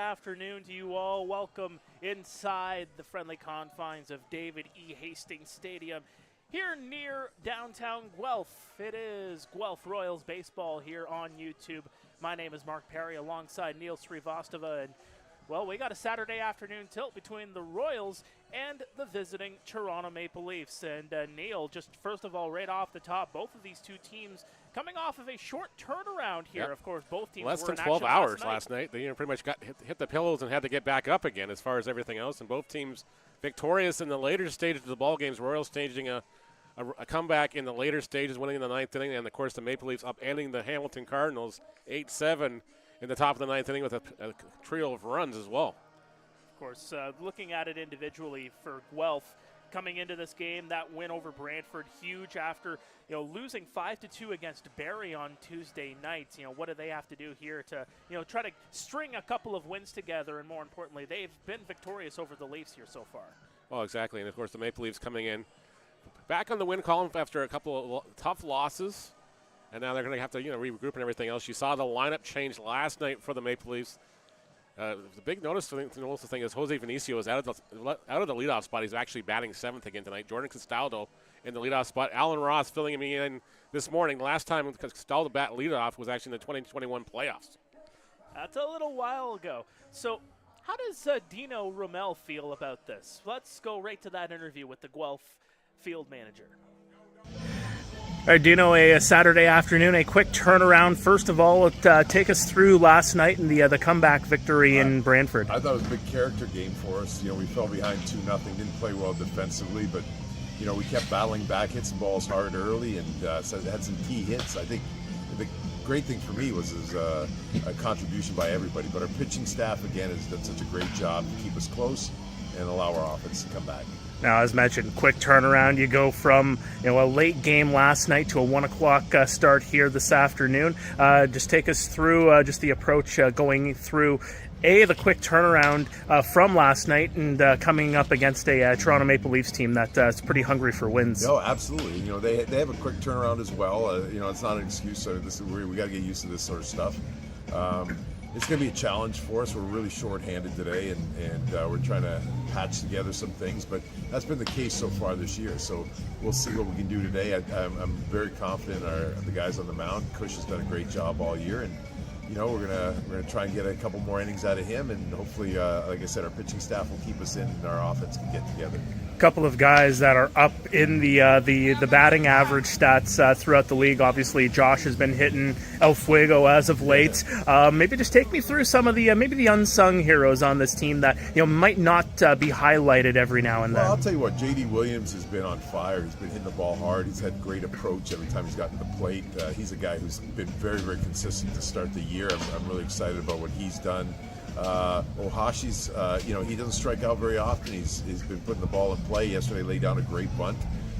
afternoon to you all. Welcome inside the friendly confines of David E. Hastings Stadium here near downtown Guelph. It is Guelph Royals baseball here on YouTube. My name is Mark Perry alongside Neil Srivastava, and well, we got a Saturday afternoon tilt between the Royals and the visiting Toronto Maple Leafs. And Neil, just first of all, right off the top, both of these two teams coming off of a short turnaround here. Yep. Of course, both teams less were than 12 hours last night. They pretty much got hit the pillows and had to get back up again as far as everything else. And both teams victorious in the later stages of the ball games. Royals staging a comeback in the later stages, winning in the ninth inning, and of course the Maple Leafs upending the Hamilton Cardinals 8-7 in the top of the ninth inning with a trio of runs as well. Of course, looking at it individually for Guelph, coming into this game, that win over Brantford, huge after losing 5-2 against Barrie on Tuesday night. What do they have to do here to try to string a couple of wins together, and more importantly, they've been victorious over the Leafs here so far. Oh, exactly, and of course the Maple Leafs coming in back on the win column after a couple of tough losses, and now they're going to have to regroup and everything else. You saw the lineup change last night for the Maple Leafs. The big noticeable thing is Jose Vinicio is out of the leadoff spot. He's actually batting seventh again tonight. Jordan Castaldo in the leadoff spot. Alan Ross filling him in this morning. Last time Castaldo bat leadoff was actually in the 2021 playoffs. That's a little while ago. So how does Dino Romel feel about this? Let's go right to that interview with the Guelph field manager. All right, Dino, a Saturday afternoon, a quick turnaround. First of all, take us through last night and the comeback victory in Brantford. I thought it was a big character game for us. We fell behind 2-0, didn't play well defensively, but we kept battling back, hit some balls hard early, and so had some key hits. I think the great thing for me was a contribution by everybody, but our pitching staff again has done such a great job to keep us close and allow our offense to come back. Now, as mentioned, quick turnaround. You go from a late game last night to a 1 o'clock start here this afternoon. Just take us through just the approach going through the quick turnaround from last night and coming up against a Toronto Maple Leafs team that's pretty hungry for wins. No, absolutely. They have a quick turnaround as well. It's not an excuse. So we got to get used to this sort of stuff. It's going to be a challenge for us. We're really short-handed today, and we're trying to patch together some things, but that's been the case so far this year. So we'll see what we can do today. I'm very confident the guys on the mound. Cush has done a great job all year, and we're gonna try and get a couple more innings out of him, and hopefully, like I said, our pitching staff will keep us in, and our offense can get together. Couple of guys that are up in the batting average stats throughout the league. Obviously, Josh has been hitting El Fuego as of late. Maybe just take me through some of the maybe the unsung heroes on this team that might not be highlighted every now and then. Well, I'll tell you what, J.D. Williams has been on fire. He's been hitting the ball hard. He's had great approach every time he's gotten to the plate. He's a guy who's been very, very consistent to start the year. I'm really excited about what he's done. Ohashi's, he doesn't strike out very often. He's been putting the ball in play. Yesterday laid down a great bunt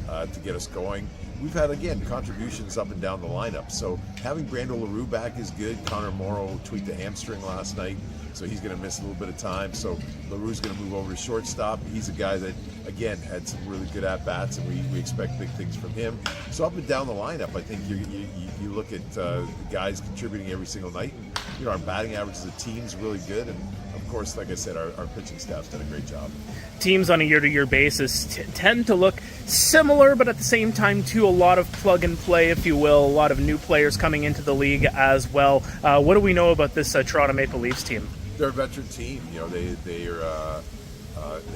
to get us going. We've had, again, contributions up and down the lineup. So having Brando LaRue back is good. Connor Morrow tweaked a hamstring last night, so he's going to miss a little bit of time. So LaRue's going to move over to shortstop. He's a guy that, again, had some really good at-bats, and we expect big things from him. So up and down the lineup, I think you look at the guys contributing every single night. And, our batting average as a team is really good, and of course, like I said, our pitching staff's done a great job. Teams on a year-to-year basis tend to look similar, but at the same time, too, a lot of plug-and-play, if you will, a lot of new players coming into the league as well. What do we know about this Toronto Maple Leafs team? They're a veteran team. They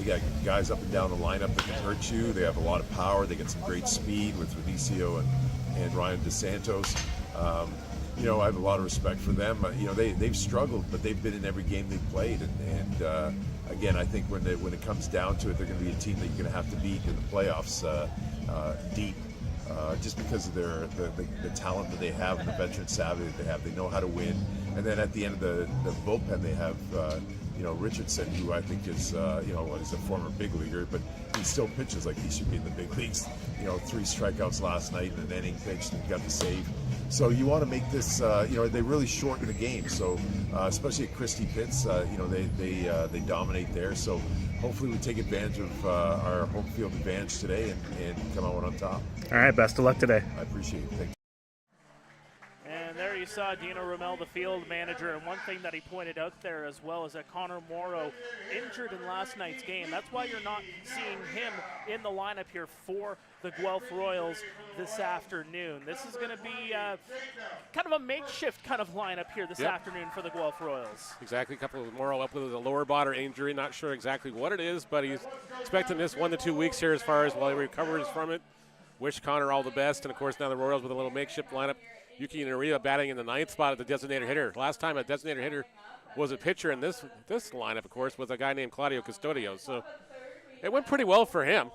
got guys up and down the lineup that can hurt you. They have a lot of power. They get some great speed with Vinicio and Ryan DeSantos. I have a lot of respect for them. They've struggled, but they've been in every game they've played. And again, I think when it comes down to it, they're going to be a team that you're going to have to beat in the playoffs deep, just because of the talent that they have and the veteran savvy that they have. They know how to win. And then at the end of the bullpen, they have Richardson, who I think is is a former big leaguer, but he still pitches like he should be in the big leagues. 3 strikeouts last night and an inning pitched and got the save. So you want to make this, they really shorten the game. So especially at Christie Pitts, they dominate there. So hopefully we take advantage of our home field advantage today and come out on top. All right, best of luck today. I appreciate it. Thank you. And there you saw Dino Rommel, the field manager, and one thing that he pointed out there as well is that Connor Morrow injured in last night's game. That's why you're not seeing him in the lineup here for the Guelph Royals this afternoon. This is going to be kind of a makeshift kind of lineup here this afternoon for the Guelph Royals. Exactly. A couple of Morrow up with a lower body injury. Not sure exactly what it is, but he's expecting this 1 to 2 weeks here as far as while he recovers from it. Wish Connor all the best. And, of course, now the Royals with a little makeshift lineup. Yuki Nariya batting in the 9th spot at the designated hitter. Last time a designated hitter was a pitcher in this lineup, of course, was a guy named Claudio Custodio. So it went pretty well for him.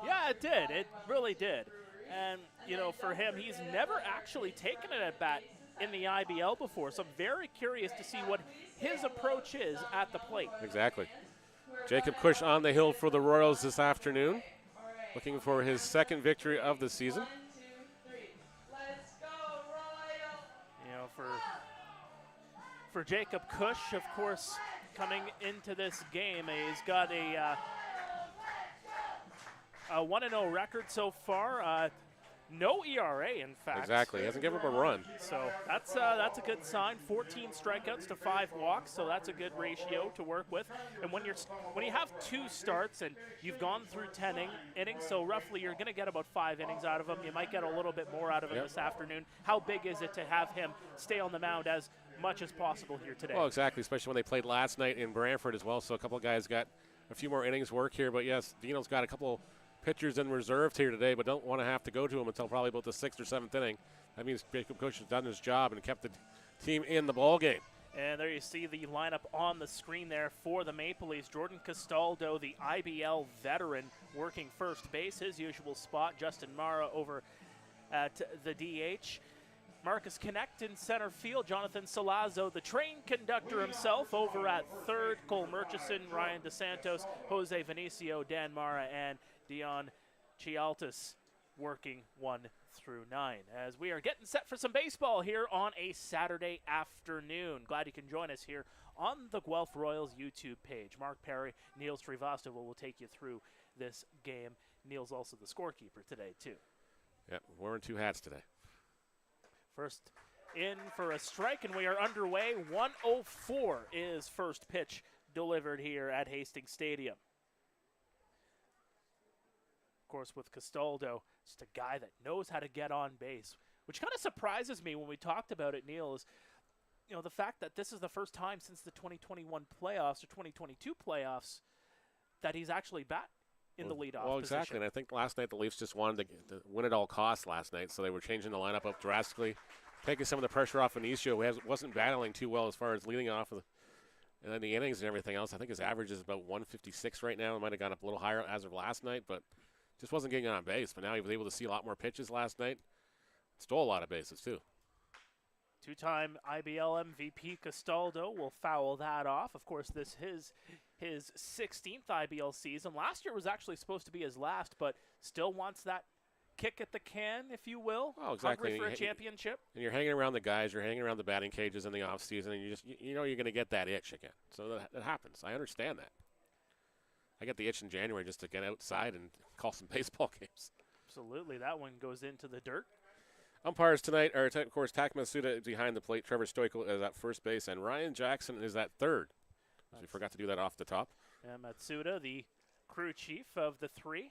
Yeah, it did. It really did. And, you know, for him, he's never actually taken it at bat in the IBL before. So I'm very curious to see what his approach is at the plate. Exactly. Jacob Cush on the hill for the Royals this afternoon, looking for his 2nd victory of the season. You know, for Jacob Cush, of course, coming into this game, he's got a 1-0 record so far. No ERA, in fact. Exactly. He hasn't given up a run. So that's a good sign. 14 strikeouts to 5 walks, so that's a good ratio to work with. And when you have 2 starts and you've gone through 10 innings, so roughly you're going to get about 5 innings out of him. You might get a little bit more out of him this afternoon. How big is it to have him stay on the mound as much as possible here today? Well, exactly, especially when they played last night in Brantford as well. So a couple of guys got a few more innings work here. But, yes, Dino's got a couple pitchers in reserve here today, but don't want to have to go to him until probably about the 6th or 7th inning. That means Jacob Cush has done his job and kept the team in the ball game. And there you see the lineup on the screen there for the Maple Leafs. Jordan Castaldo, the IBL veteran, working first base, his usual spot. Justin Mara over at the DH. Marcus Connect in center field. Jonathan Salazzo, the train conductor himself, over at third. Cole Murchison, Ryan DeSantos, Jose Vinicio, Dan Mara, and Dion Chialtis working 1 through 9 as we are getting set for some baseball here on a Saturday afternoon. Glad you can join us here on the Guelph Royals YouTube page. Mark Perry, Neil Srivastav will take you through this game. Neil's also the scorekeeper today, too. Yep, wearing 2 hats today. First in for a strike, and we are underway. 1:04 is first pitch delivered here at Hastings Stadium. Of course, with Castaldo, just a guy that knows how to get on base, which kind of surprises me when we talked about it, Neil, is, you know, the fact that this is the first time since the 2021 playoffs or 2022 playoffs that he's actually back in the leadoff Well, position. exactly, and I think last night the Leafs just wanted to win at all costs last night, so they were changing the lineup up drastically, taking some of the pressure off Vinicio, who wasn't battling too well as far as leading off of and then the innings and everything else. I think his average is about 156 right now. It might have gone up a little higher as of last night, but just wasn't getting on base. But now he was able to see a lot more pitches last night. Stole a lot of bases, too. 2-time IBL MVP Castaldo will foul that off. Of course, this is his 16th IBL season. Last year was actually supposed to be his last, but still wants that kick at the can, if you will. Oh, exactly. Hungry for a championship. And you're hanging around the guys, you're hanging around the batting cages in the offseason, and you know you're going to get that itch again. So that happens. I understand that. I get the itch in January just to get outside and call some baseball games. Absolutely. That one goes into the dirt. Umpires tonight are, of course, Tak Masuda behind the plate. Trevor Stoichel is at first base, and Ryan Jackson is at third. We forgot to do that off the top. And Matsuda, the crew chief of the 3.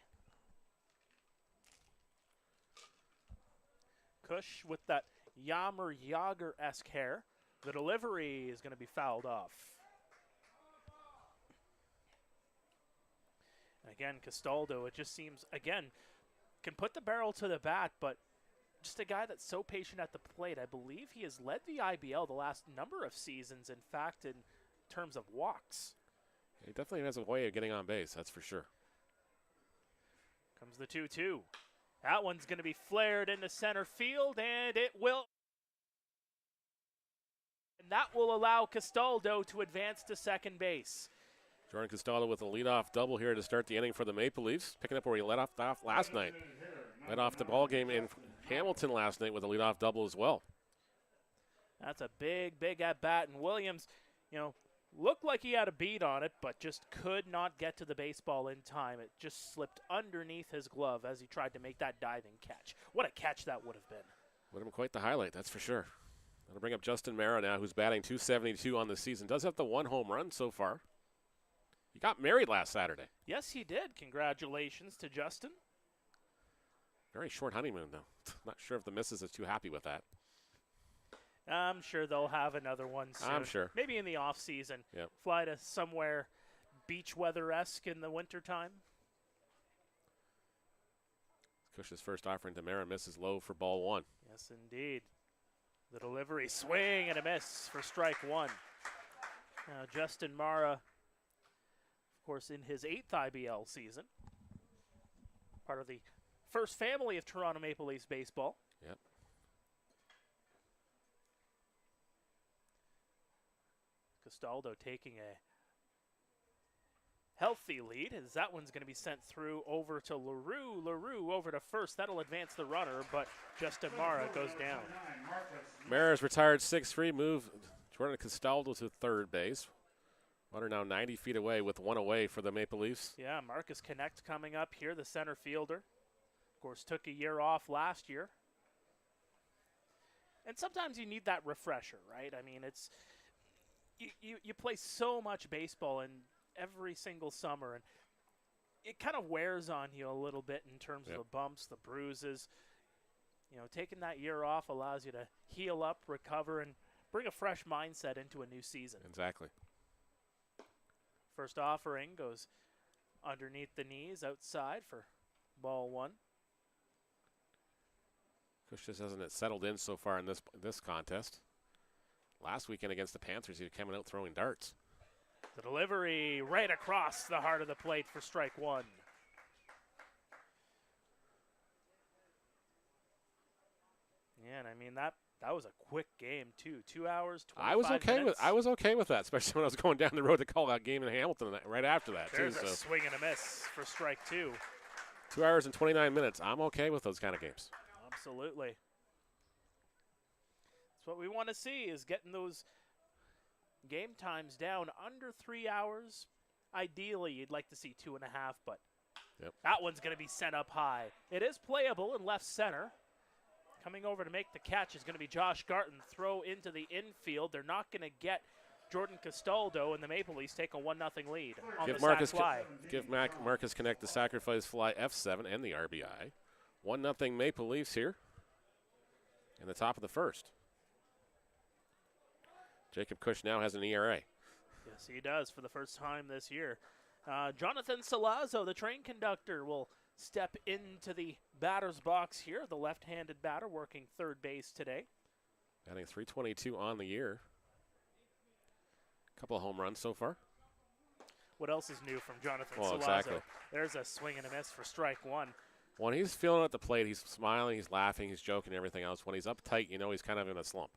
Cush with that Yammer Yager-esque hair. The delivery is going to be fouled off. Again, Castaldo, it just seems, again, can put the barrel to the bat, but just a guy that's so patient at the plate. I believe he has led the IBL the last number of seasons, in fact, in terms of walks. He definitely has a way of getting on base, that's for sure. Comes the 2-2. That one's going to be flared into center field, and it will. And that will allow Castaldo to advance to second base. Jordan Castaldo with a leadoff double here to start the inning for the Maple Leafs, picking up where he led off last night. Led off the ball game in Hamilton last night with a leadoff double as well. That's a big, big at-bat, and Williams, you know, looked like he had a beat on it, but just could not get to the baseball in time. It just slipped underneath his glove as he tried to make that diving catch. What a catch that would have been. Would have been quite the highlight, that's for sure. That'll bring up Justin Mara now, who's batting .272 on the season. Does have the 1 home run so far. He got married last Saturday. Yes, he did. Congratulations to Justin. Very short honeymoon, though. Not sure if the missus is too happy with that. I'm sure they'll have another one soon. I'm sure. Maybe in the off season. Yep. Fly to somewhere beach weather-esque in the wintertime. Cush's first offering to Mara misses low for ball 1. Yes, indeed. The delivery, swing and a miss for strike 1. Now Justin Mara, of course, in his 8th IBL season. Part of the first family of Toronto Maple Leafs baseball. Yep. Castaldo taking a healthy lead as that one's going to be sent through over to LaRue. LaRue over to first. That'll advance the runner, but Justin Mara goes down. Mara's retired 6-3. Move Jordan Castaldo to third base. Runner now 90 feet away with 1 away for the Maple Leafs. Yeah, Marcus Connect coming up here, the center fielder. Of course, took a year off last year. And sometimes you need that refresher, right? I mean, it's you play so much baseball and every single summer, and it kind of wears on you a little bit in terms of the bumps, the bruises. You know, taking that year off allows you to heal up, recover, and bring a fresh mindset into a new season. Exactly. First offering goes underneath the knees outside for ball 1. Cush just hasn't settled in so far in this contest. Last weekend against the Panthers, he was coming out throwing darts. The delivery right across the heart of the plate for strike 1. Yeah, and I mean that was a quick game too. 2 hours, 25 minutes. I was okay with that, especially when I was going down the road to call that game in Hamilton right after that. There's too. a swing and a miss for strike 2. 2 hours and 29 minutes. I'm okay with those kind of games. Absolutely. That's what we want to see, is getting those game times down under 3 hours. Ideally, you'd like to see 2.5, but that one's going to be sent up high. It is playable in left center. Coming over to make the catch is going to be Josh Garton. Throw into the infield. They're not going to get Jordan Castaldo, and the Maple Leafs take a 1-0 lead on the sac fly. Give Marcus Connect the sacrifice fly F7 and the RBI. 1-0 Maple Leafs here in the top of the first. Jacob Cush now has an ERA. Yes, he does for the first time this year. Jonathan Salazzo, the train conductor, will step into the batter's box here. The left-handed batter working third base today. Batting .322 on the year. Couple of home runs so far. What else is new from Jonathan Salazzo? Exactly. There's a swing and a miss for strike 1. When he's feeling at the plate, he's smiling, he's laughing, he's joking, everything else. When he's uptight, you know he's kind of in a slump.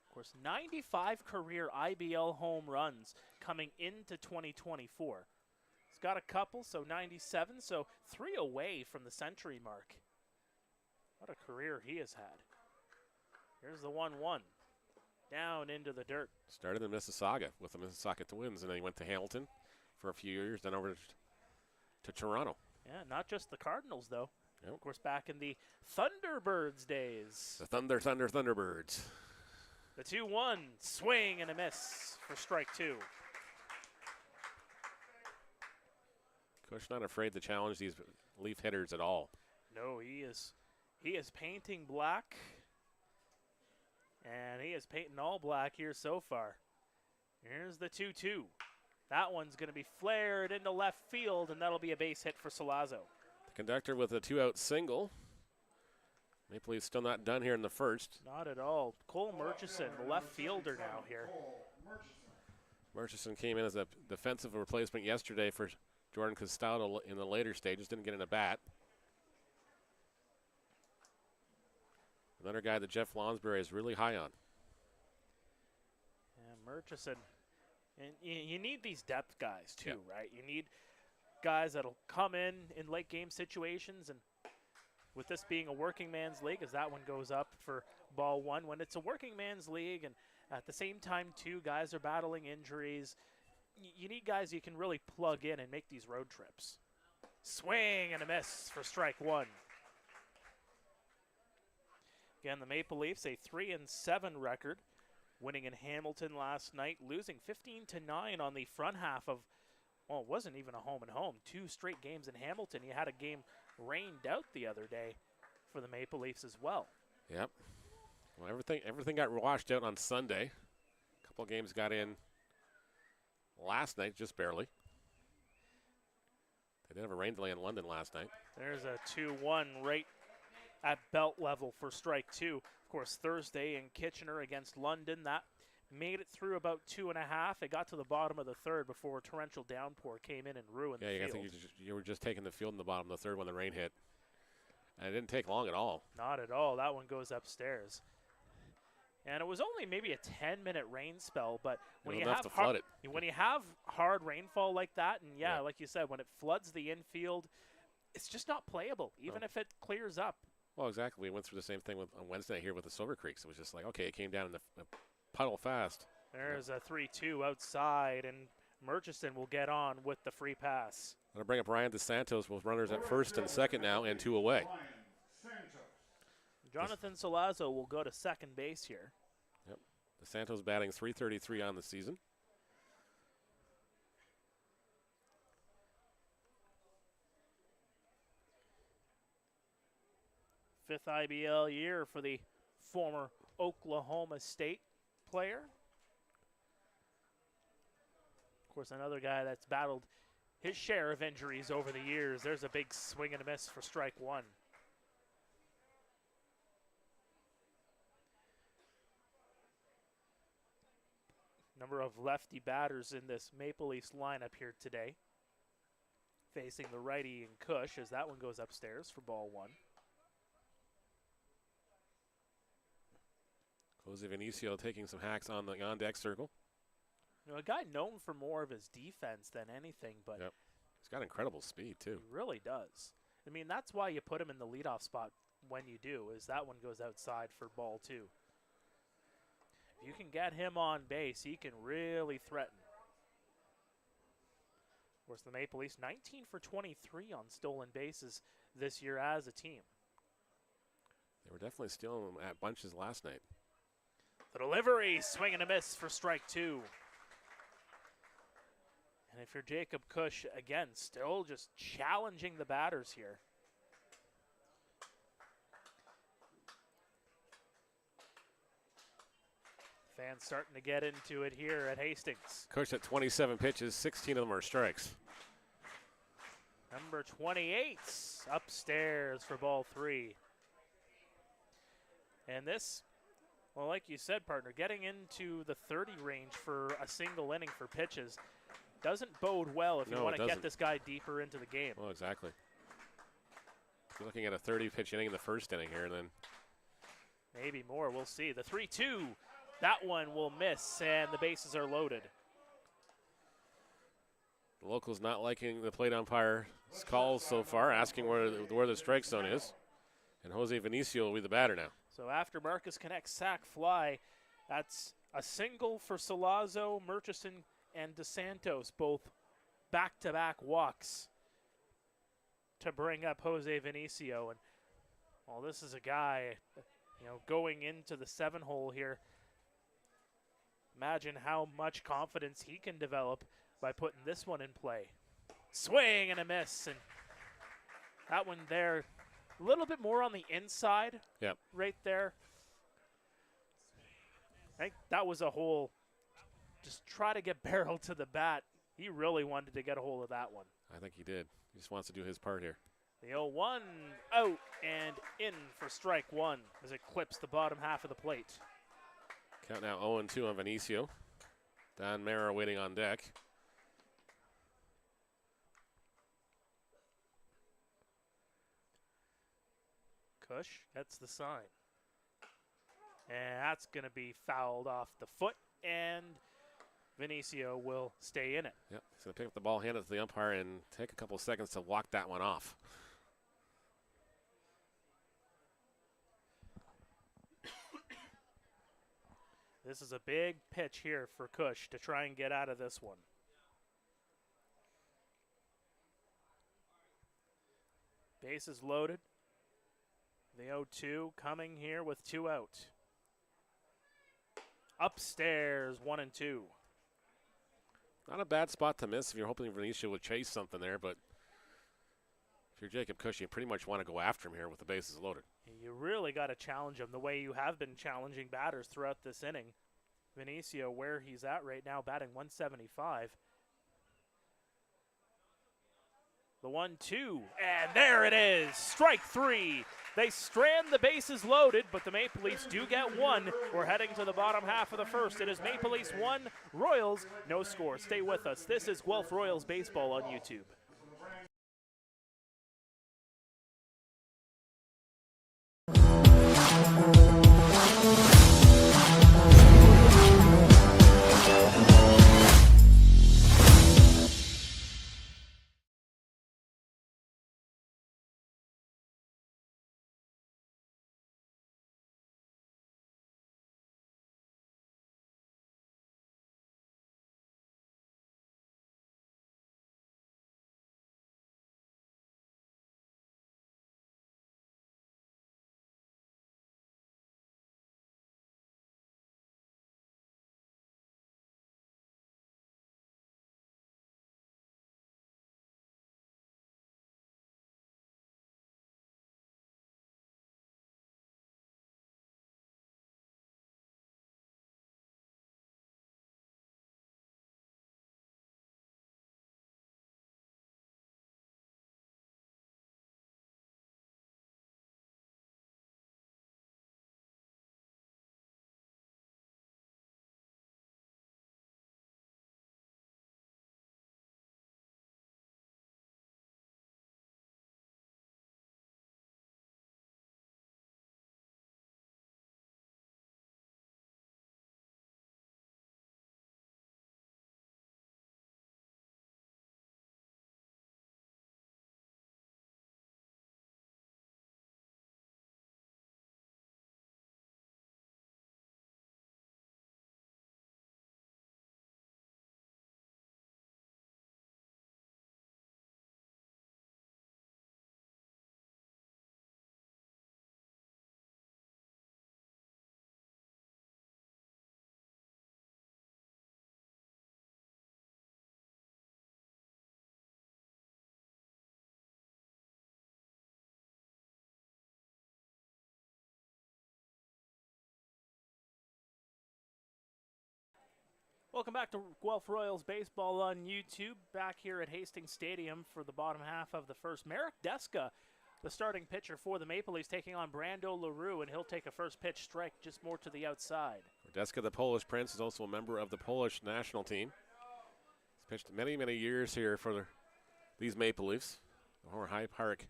Of course, 95 career IBL home runs coming into 2024. He's got a couple, so 97, so 3 away from the century mark. What a career he has had. Here's the 1-1. Down into the dirt. Started in Mississauga with the Mississauga Twins, and then he went to Hamilton for a few years, then over to Toronto. Yeah, not just the Cardinals, though. Yep. Of course, back in the Thunderbirds days. The Thunderbirds. The 2-1, swing and a miss for strike 2. Cush not afraid to challenge these Leaf hitters at all. No, he is painting black, and he is painting all black here so far. Here's the 2-2. That one's going to be flared into left field, and that'll be a base hit for Salazzo. The conductor with a 2-out single. Maple Leafs still not done here in the first. Not at all. Cole Murchison, the left fielder now here. Murchison came in as a defensive replacement yesterday for Jordan Castaldo in the later stages. Didn't get in a bat. Another guy that Jeff Lonsberry is really high on. Yeah, Murchison. And you need these depth guys too, right? You need guys that'll come in late game situations, and with this being a working man's league, as that one goes up for ball 1, when it's a working man's league and at the same time too guys are battling injuries, you need guys you can really plug in and make these road trips. Swing and a miss for strike 1. Again, the Maple Leafs, a 3-7 record, winning in Hamilton last night, losing 15-9 on the front half of, well, it wasn't even a home and home. 2 straight games in Hamilton. You had a game rained out the other day for the Maple Leafs as well. Yep. Well, everything got washed out on Sunday. A couple games got in last night, just barely. They did have a rain delay in London last night. There's a 2-1 right at belt level for strike 2. Of course, Thursday in Kitchener against London, that made it through about 2.5. It got to the bottom of the third before a torrential downpour came in and ruined the field. Yeah, I think you were just taking the field in the bottom of the third when the rain hit. And it didn't take long at all. Not at all. That one goes upstairs. And it was only maybe a 10-minute rain spell, but when you have hard rainfall like that, and like you said, when it floods the infield, it's just not playable, even if it clears up. Well, exactly. We went through the same thing on Wednesday here with the Silver Creeks. It was just like, okay, it came down in the puddle fast. There's a 3-2 outside, and Murchison will get on with the free pass. I'm going to bring up Ryan DeSantos with runners at first and second now and 2 away. Jonathan Solazzo will go to second base here. Yep. DeSantos batting .333 on the season. Fifth IBL year for the former Oklahoma State player. Of course, another guy that's battled his share of injuries over the years. There's a big swing and a miss for strike 1. Number of lefty batters in this Maple Leafs lineup here today. Facing the righty and Cush as that one goes upstairs for ball 1. Jose Vinicio taking some hacks on the on-deck circle. You know, a guy known for more of his defense than anything, but he's got incredible speed too. He really does. I mean, that's why you put him in the leadoff spot when you do, is that one goes outside for ball 2. If you can get him on base, he can really threaten. Of course, the Maple Leafs 19 for 23 on stolen bases this year as a team. They were definitely stealing them at bunches last night. The delivery, swing and a miss for strike 2. And if you're Jacob Cush, again, still just challenging the batters here. Fans starting to get into it here at Hastings. Cush at 27 pitches, 16 of them are strikes. Number 28 upstairs for ball 3. And this, well, like you said, partner, getting into the 30 range for a single inning for pitches doesn't bode well if you want to get this guy deeper into the game. Well, exactly. You're looking at a 30-pitch inning in the first inning here, and then maybe more. We'll see. The 3-2, that one will miss, and the bases are loaded. The locals not liking the plate umpire's calls so far, asking where the strike zone is. And Jose Vinicio will be the batter now. So after Marcus connects sac fly, that's a single for Solazzo, Murchison, and DeSantos, both back-to-back walks to bring up Jose Vinicio. And, well, this is a guy, you know, going into the 7-hole here. Imagine how much confidence he can develop by putting this one in play. Swing and a miss, and that one there, a little bit more on the inside. Yep. Right there. I think that was a hole. Just try to get barrel to the bat. He really wanted to get a hold of that one. I think he did. He just wants to do his part here. The 0-1 out and in for strike 1 as it clips the bottom half of the plate. Count now 0-2 on Vinicio. Don Mara waiting on deck. Cush gets the sign. And that's going to be fouled off the foot, and Vinicio will stay in it. Yep, he's going to pick up the ball, hand it to the umpire, and take a couple seconds to walk that one off. This is a big pitch here for Cush to try and get out of this one. Bases loaded. The 0-2 coming here with 2 out. Upstairs, 1-2. Not a bad spot to miss if you're hoping Venetia would chase something there, but if you're Jacob Cush, you pretty much want to go after him here with the bases loaded. You really got to challenge him the way you have been challenging batters throughout this inning. Venetia, where he's at right now, batting 175. The 1-2, and there it is, strike 3. They strand the bases loaded, but the Maple Leafs do get 1. We're heading to the bottom half of the first. It is Maple Leafs 1, Royals no score. Stay with us. This is Guelph Royals Baseball on YouTube. Welcome back to Guelph Royals Baseball on YouTube. Back here at Hastings Stadium for the bottom half of the first. Marek Deska, the starting pitcher for the Maple Leafs, taking on Brando LaRue, and he'll take a first pitch strike just more to the outside. Deska, the Polish Prince, is also a member of the Polish national team. He's pitched many, many years here for these Maple Leafs. Or High Park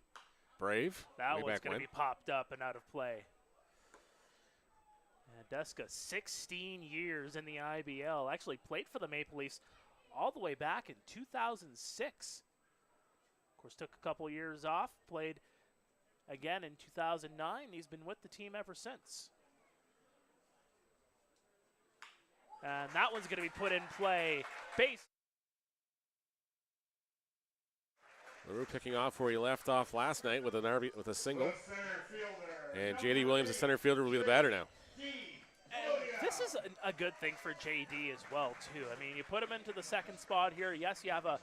Brave. That one's going to be popped up and out of play. Deska, 16 years in the IBL. Actually played for the Maple Leafs all the way back in 2006. Of course, took a couple years off, played again in 2009. He's been with the team ever since. And that one's going to be put in play. Base. LaRue picking off where he left off last night with a single. And J.D. Williams, the center fielder, will be the batter now. This is a good thing for JD as well, too. I mean, you put him into the second spot here. Yes, you have a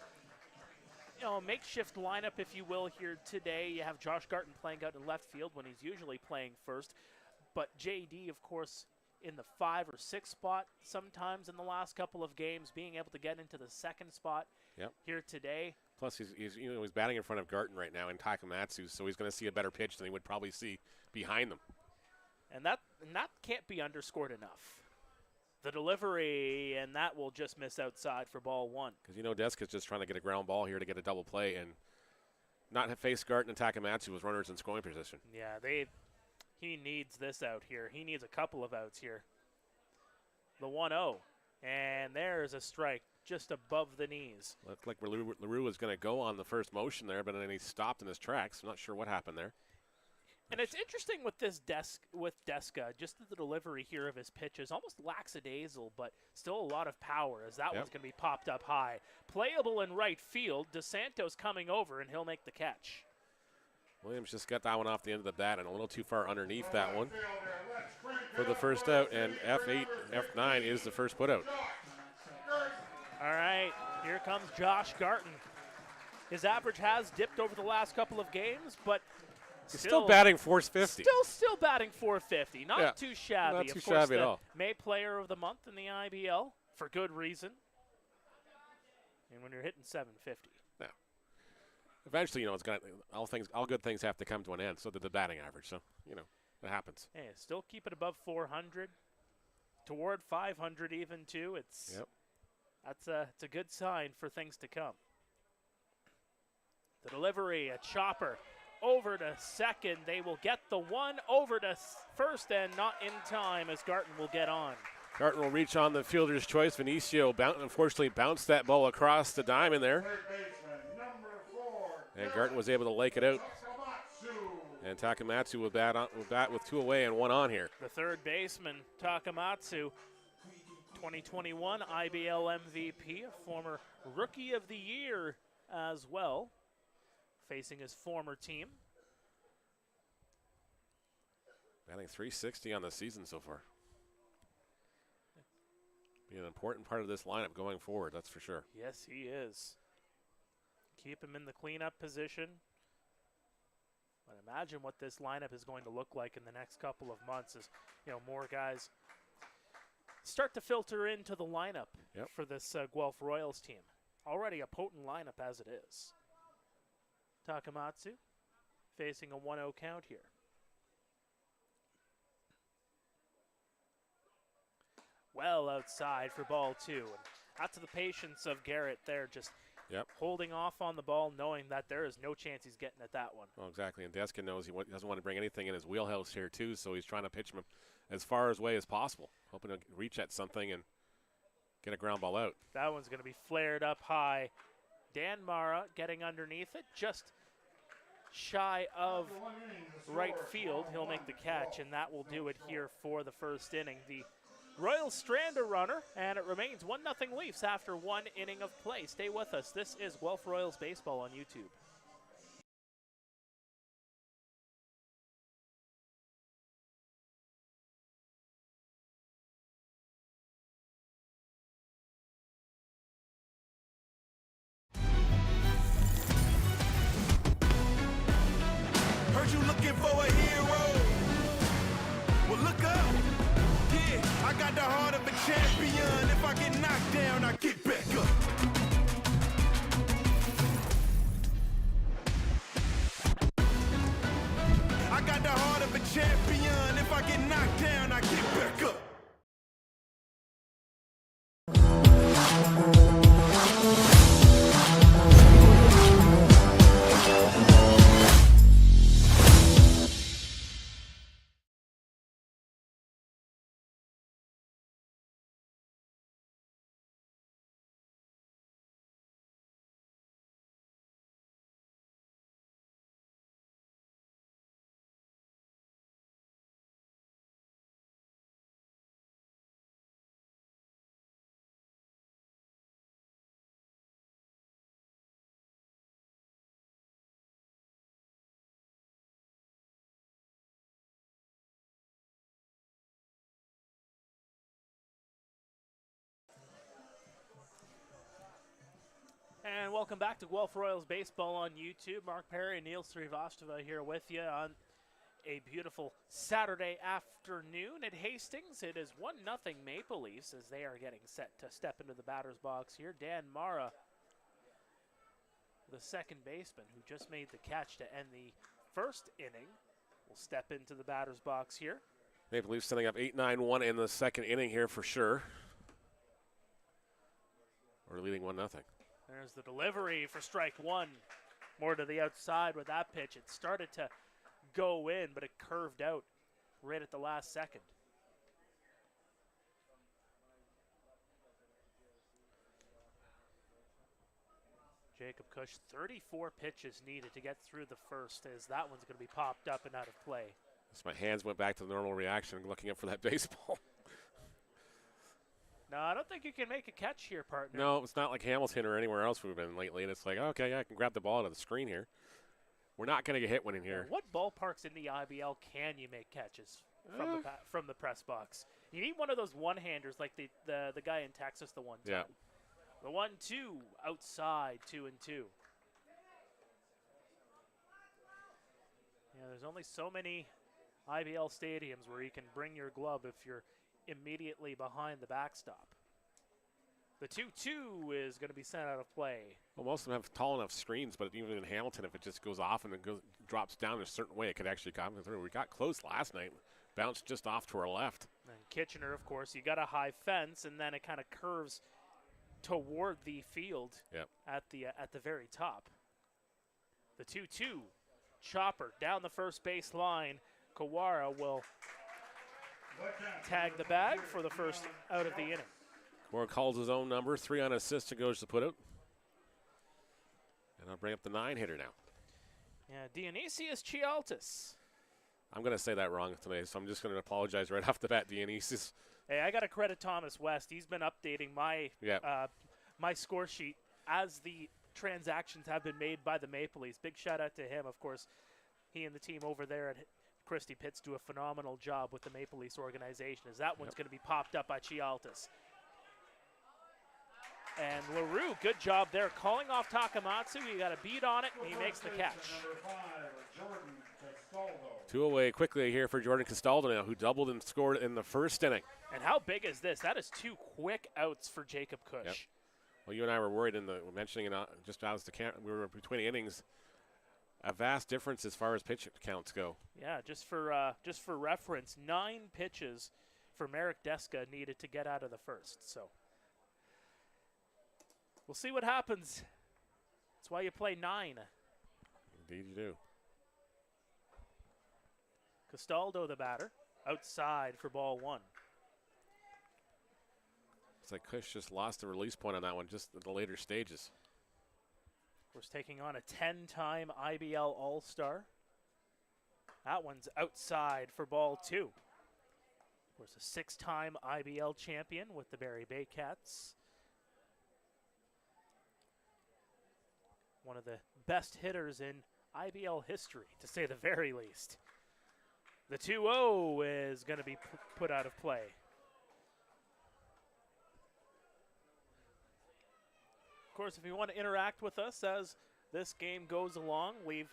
makeshift lineup, if you will, here today. You have Josh Garton playing out in left field when he's usually playing first. But JD, of course, in the 5 or 6 spot sometimes in the last couple of games, being able to get into the second spot here today. Plus, he's batting in front of Garton right now in Takamatsu, so he's going to see a better pitch than he would probably see behind them. And that can't be underscored enough. The delivery, and that will just miss outside for ball 1. Because Deska's just trying to get a ground ball here to get a double play and not have faced Garton and Takamatsu with runners in scoring position. Yeah, he needs this out here. He needs a couple of outs here. The 1-0, and there's a strike just above the knees. Looked like LaRue was going to go on the first motion there, but then he stopped in his tracks. I'm not sure what happened there. And it's interesting with Deska, just the delivery here of his pitches, almost lackadaisical, but still a lot of power, as that one's going to be popped up high. Playable in right field. DeSantos coming over, and he'll make the catch. Williams just got that one off the end of the bat and a little too far underneath that one for the first out, and F8, F9 is the first put out. All right, here comes Josh Garton. His average has dipped over the last couple of games, but He's still batting .450. Still batting .450. Not too shabby. Not too of course, shabby at all. May Player of the Month in the IBL for good reason. And when you're hitting .750. Yeah. Eventually, it's gonna all good things have to come to an end. So did the batting average. So it happens. Hey, still keep it above 400, toward 500 even too. It's a good sign for things to come. The delivery, a chopper over to second. They will get the one over to first and not in time as Garton will get on. Garton will reach on the fielder's choice. Vinicio unfortunately bounced that ball across the diamond there. And Garton was able to lake it out. And Takamatsu will bat with 2 away and 1 on here. The third baseman, Takamatsu, 2021 IBL MVP, a former Rookie of the Year as well, facing his former team. Batting .360 on the season so far. Be an important part of this lineup going forward, that's for sure. Yes, he is. Keep him in the cleanup position. But imagine what this lineup is going to look like in the next couple of months as more guys start to filter into the lineup for this Guelph Royals team. Already a potent lineup as it is. Takamatsu facing a 1-0 count here. Well outside for ball 2. And that's the patience of Garrett there, just holding off on the ball, knowing that there is no chance he's getting at that one. Well, exactly, and Deskin knows he doesn't want to bring anything in his wheelhouse here, too, so he's trying to pitch him as far away as possible, hoping to reach at something and get a ground ball out. That one's going to be flared up high. Dan Mara getting underneath it, just shy of right field. He'll make the catch, and that will do it here for the first inning. The Royals strand a runner, and it remains 1-0 Leafs after 1 inning of play. Stay with us. This is Guelph Royals Baseball on YouTube. Heard you looking for a hero. Well, look up. Yeah, I got the heart of a champion. If I get knocked down, I get back up. I got the heart of a champion. If I get knocked down, I get back up. And welcome back to Guelph Royals Baseball on YouTube. Mark Perry and Neil Srivastava here with you on a beautiful Saturday afternoon at Hastings. It is 1-0 Maple Leafs as they are getting set to step into the batter's box here. Dan Mara, the second baseman who just made the catch to end the first inning, will step into the batter's box here. Maple Leafs setting up 8-9-1 in the second inning here for sure. We're leading 1-0. There's the delivery for strike 1. More to the outside with that pitch. It started to go in, but it curved out right at the last second. Jacob Cush, 34 pitches needed to get through the first, as that one's going to be popped up and out of play. So my hands went back to the normal reaction looking up for that baseball. No, I don't think you can make a catch here, partner. No, it's not like Hamilton or anywhere else we've been lately. And it's like, okay, yeah, I can grab the ball out of the screen here. We're not going to get hit winning here. What ballparks in the IBL can you make catches from the press box? You need one of those one-handers like the guy in Texas the one time. Yeah. The 1-2 outside, 2-2. Yeah, there's only so many IBL stadiums where you can bring your glove if you're immediately behind the backstop. The 2-2 is going to be sent out of play. Well, most of them have tall enough screens, but even in Hamilton, if it just goes off and it drops down a certain way, it could actually come through. We got close last night, bounced just off to our left. And Kitchener, of course, you got a high fence, and then it kind of curves toward the field at the very top. The 2-2 chopper down the first base line. Kawara will tag the bag for the first out of the inning. Kawara calls his own number, 3 on assist and goes to put it. And I'll bring up the 9-hitter now. Yeah, Dionysius Chialtis. I'm going to say that wrong today, so I'm just going to apologize right off the bat, Dionysius. Hey, I got to credit Thomas West. He's been updating my my score sheet as the transactions have been made by the Maple Leafs. Big shout out to him. Of course, he and the team over there at Christie Pitts do a phenomenal job with the Maple Leafs organization, as that one's going to be popped up by Chialtis. And LaRue, good job there, calling off Takamatsu. He got a beat on it, and he makes the catch. 2 away quickly here for Jordan Castaldo now, who doubled and scored in the first inning. And how big is this? That is 2 quick outs for Jacob Cush. Yep. Well, you and I were worried mentioning it just as we were between innings. A vast difference as far as pitch counts go. Yeah, just for reference, 9 pitches for Marek Deska needed to get out of the first. So we'll see what happens. That's why you play 9. Indeed you do. Castaldo, the batter, outside for ball 1. It's like Cush just lost the release point on that one just at the later stages. Of course, taking on a 10-time IBL All-Star. That one's outside for ball 2. Of course, a 6-time IBL champion with the Barrie Bay Cats. One of the best hitters in IBL history, to say the very least. The 2-0 is going to be put out of play. Of course, if you want to interact with us as this game goes along, leave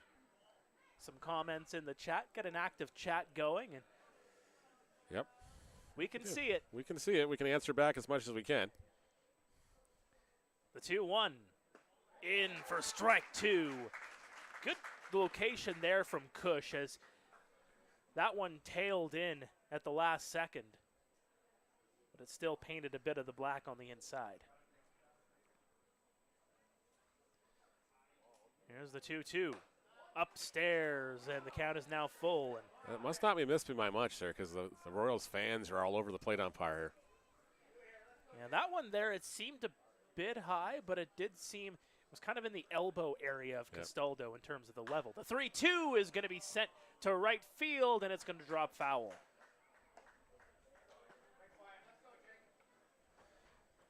some comments in the chat. Get an active chat going, and yep, we can see it. We can see it. We can answer back as much as we can. The 2-1 in for strike 2. Good location there from Cush, as that one tailed in at the last second, but it still painted a bit of the black on the inside. Here's the 2-2 upstairs, and the count is now full. And it must not be missed by much there, because the Royals fans are all over the plate umpire. Yeah, that one there, it seemed a bit high, but it did seem, it was kind of in the elbow area of Castaldo in terms of the level. The 3-2 is going to be sent to right field, and it's going to drop foul.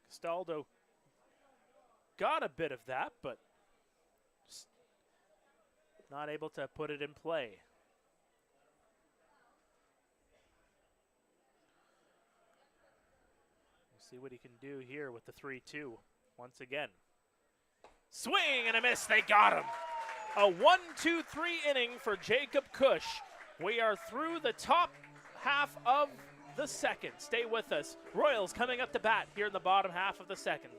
Castaldo got a bit of that, but just not able to put it in play. We'll see what he can do here with the 3-2 once again. Swing and a miss, they got him. A 1-2-3 inning for Jacob Cush. We are through the top half of the second. Stay with us. Royals coming up to bat here in the bottom half of the second.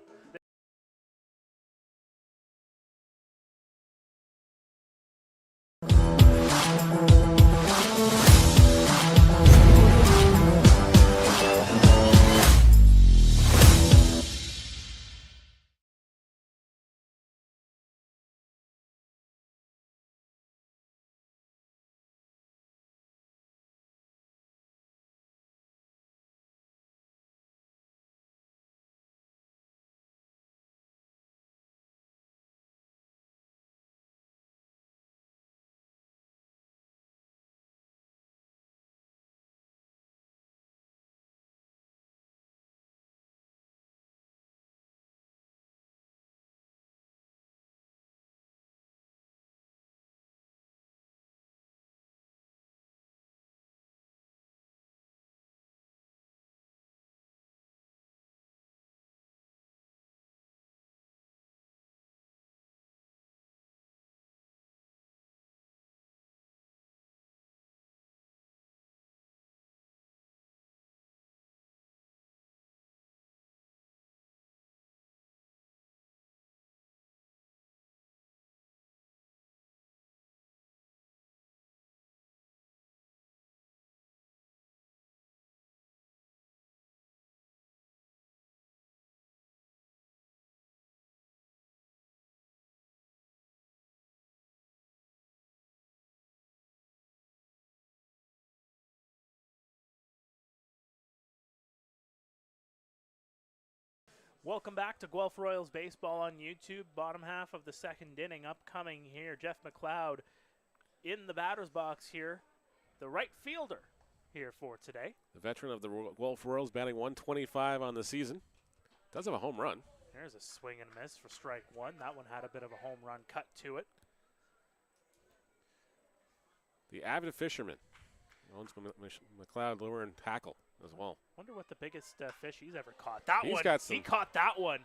Welcome back to Guelph Royals Baseball on YouTube. Bottom half of the second inning upcoming here. Jeff McLeod in the batter's box here. The right fielder here for today. The veteran of the Guelph Royals, batting 125 on the season. Does have a home run. There's a swing and a miss for strike one. That one had a bit of a home run cut to it. The avid fisherman owns McLeod lure and tackle as well. Wonder what the biggest fish he's ever caught. That He's one, got some. he caught that one.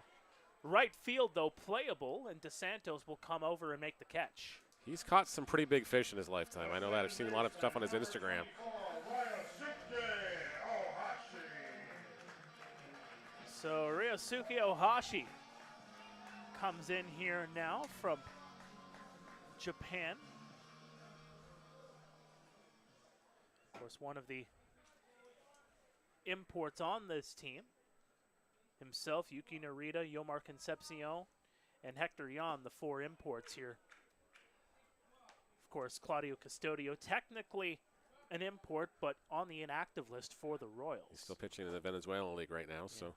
Right field, though, playable, and DeSantos will come over and make the catch. He's caught some pretty big fish in his lifetime. I know that. I've seen a lot of stuff on his Instagram. So Ryosuke Ohashi comes in here now from Japan. Of course, one of the imports on this team. Himself, Yuki Narita, Yomar Concepcion, and Hector Yan, the four imports here. Of course, Claudio Custodio, technically an import, but on the inactive list for the Royals. He's still pitching in the Venezuelan League right now, so.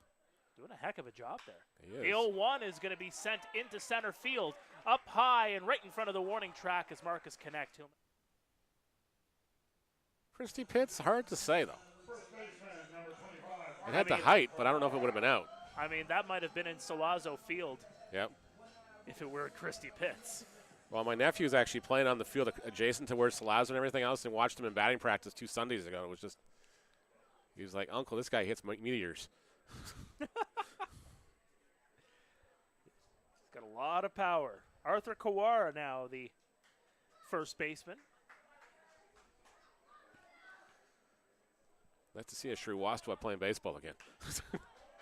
Doing a heck of a job there. He is. The 0-1 is going to be sent into center field, up high and right in front of the warning track as Marcus connect to him. Christy Pitts, hard to say, though. It had the height, but I don't know if it would have been out. I mean, that might have been in Salazzo Field Yep. if it were Christy Pitts. Well, my nephew's actually playing on the field adjacent to where Salazzo and everything else, and watched him in batting practice 2 Sundays ago. It was just, he was like, "Uncle, this guy hits meteors." He's got a lot of power. Arthur Kawara now the first baseman. I'd like to see a Sriwastawa playing baseball again.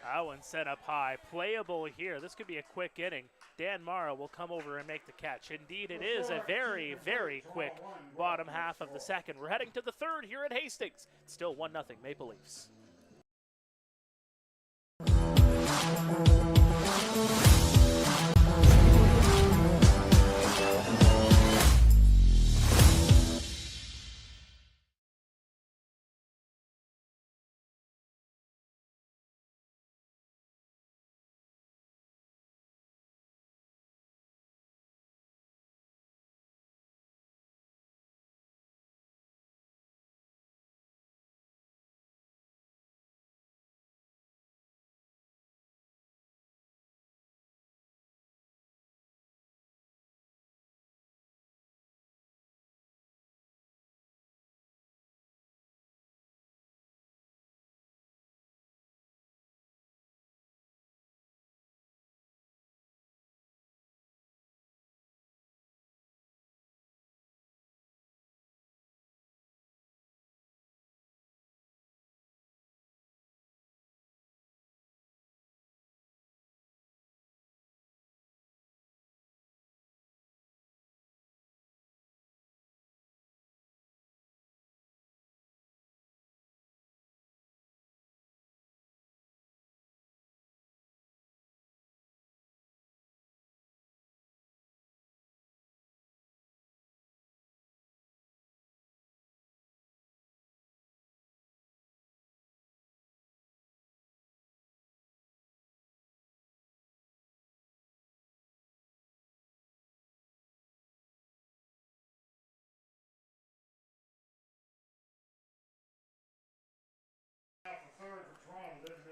That one set up high. Playable here. This could be a quick inning. Dan Mara will come over and make the catch. Indeed, it is a very, very quick bottom half of the second. We're heading to the third here at Hastings. It's still 1-0 Maple Leafs.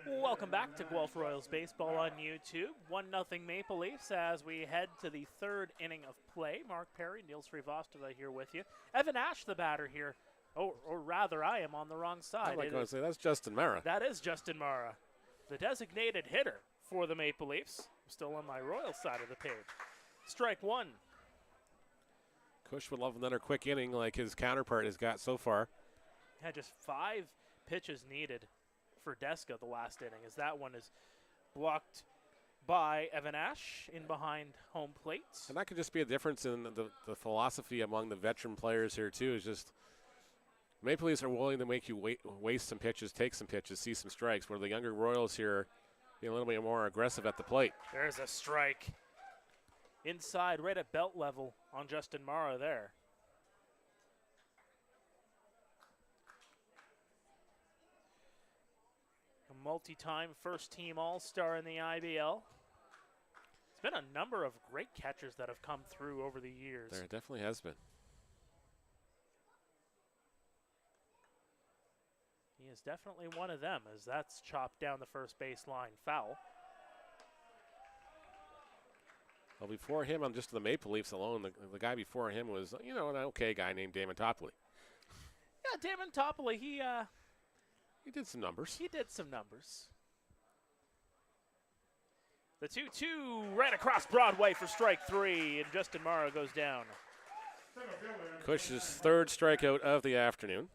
Welcome back to Guelph Royals Baseball on YouTube. 1-0 Maple Leafs as we head to the third inning of play. Mark Perry, Neil Srivastava here with you. Evan Ash, the batter here. Or rather, I am on the wrong side. I'm going to say that's Justin Mara. That is Justin Mara, the designated hitter for the Maple Leafs. I'm still on my Royals side of the page. Strike one. Cush would love another quick inning like his counterpart has got so far. Had just 5 pitches needed for Deska the last inning, as that one is blocked by Evan Ash in behind home plate. And that could just be a difference in the philosophy among the veteran players here, too, is just Maple Leafs are willing to make you waste some pitches, take some pitches, see some strikes, where the younger Royals here being a little bit more aggressive at the plate. There's a strike inside, right at belt level on Justin Mara there. multi-time first-team All-Star in the IBL. There's been a number of great catchers that have come through over the years. There definitely has been. He is definitely one of them, as that's chopped down the first baseline foul. Well, before him, on just the Maple Leafs alone, the guy before him was, an okay guy named Damon Topley. Yeah, Damon Topley, he did some numbers. He did some numbers. The 2-2 right across Broadway for strike 3, and Justin Morrow goes down. Cush's third strikeout of the afternoon.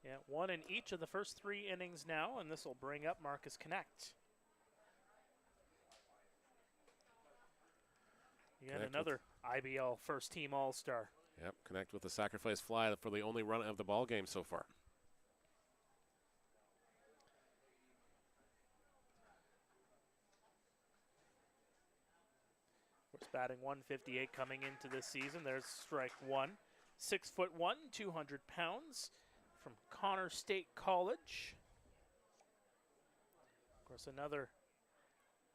Yeah, one in each of the first 3 innings now, and this will bring up Marcus Connect. Yet another IBL first-team All-Star. Yep, Connect with a sacrifice fly for the only run of the ball game so far. Course, batting 158 coming into this season. There's strike 1. 6'1", 200 pounds from Connor State College. Of course, another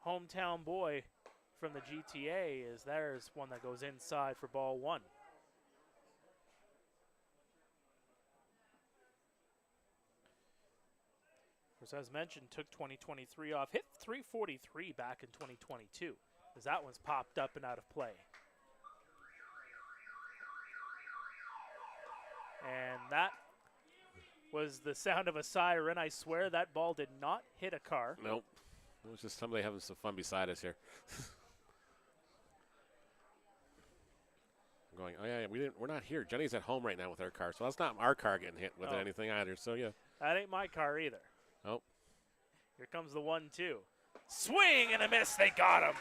hometown boy from the GTA, is there's one that goes inside for ball 1. Of course, as mentioned, took 2023 off, hit 343 back in 2022, as that one's popped up and out of play. And that was the sound of a siren. I swear that ball did not hit a car. Nope. It was just somebody having some fun beside us here. I'm going, oh yeah, we're not here. Jenny's at home right now with her car, so that's not our car getting hit with anything either. So yeah. That ain't my car either. Oh. Here comes the 1-2. Swing and a miss. They got him.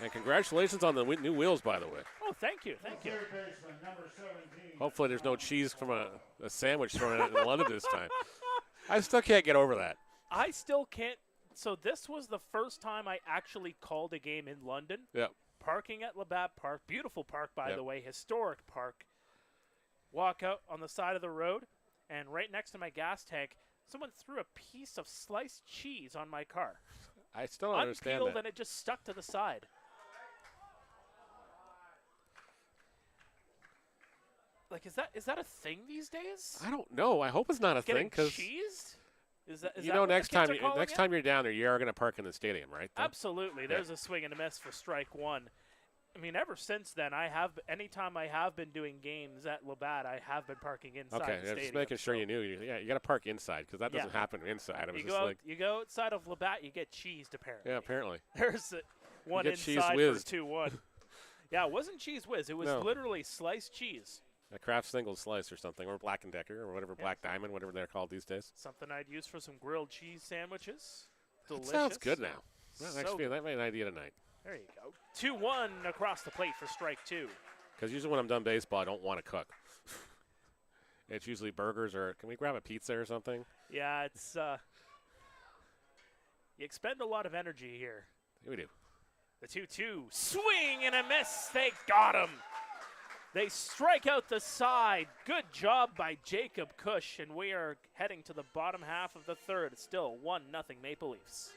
And congratulations on the new wheels, by the way. Oh, thank you, thank you. Hopefully there's no cheese from a sandwich thrown in London this time. I still can't get over that. I still can't. So this was the first time I actually called a game in London. Yep. Parking at Labatt Park. Beautiful park, by the way. Historic park. Walk out on the side of the road, and right next to my gas tank, someone threw a piece of sliced cheese on my car. I still don't understand Unpeeled, that. and it just stuck to the side. Like, is that a thing these days? I don't know. I hope it's not a thing, because cheese? Is that next time you're down there, you are going to park in the stadium, right? Absolutely. There's a swing and a miss for strike 1. I mean, ever since then, anytime I have been doing games at Labatt, I have been parking inside the stadium. Just making sure you knew. You got to park inside, because that doesn't happen inside. You go outside of Labatt, you get cheesed, apparently. Yeah, apparently. There's one inside for 2-1. Yeah, it wasn't Cheese Whiz. It was literally sliced cheese. A Kraft single slice or something, or Black & Decker, or whatever, Black Diamond, whatever they're called these days. Something I'd use for some grilled cheese sandwiches. Delicious. That sounds good now. That might be an idea tonight. There you go. 2-1 across the plate for strike 2. Because usually when I'm done baseball, I don't want to cook. It's usually burgers, or can we grab a pizza or something? Yeah, it's you expend a lot of energy here. We do. The 2-2 swing and a miss. They got him. They strike out the side. Good job by Jacob Cush, and we are heading to the bottom half of the third. It's still 1-0 Maple Leafs.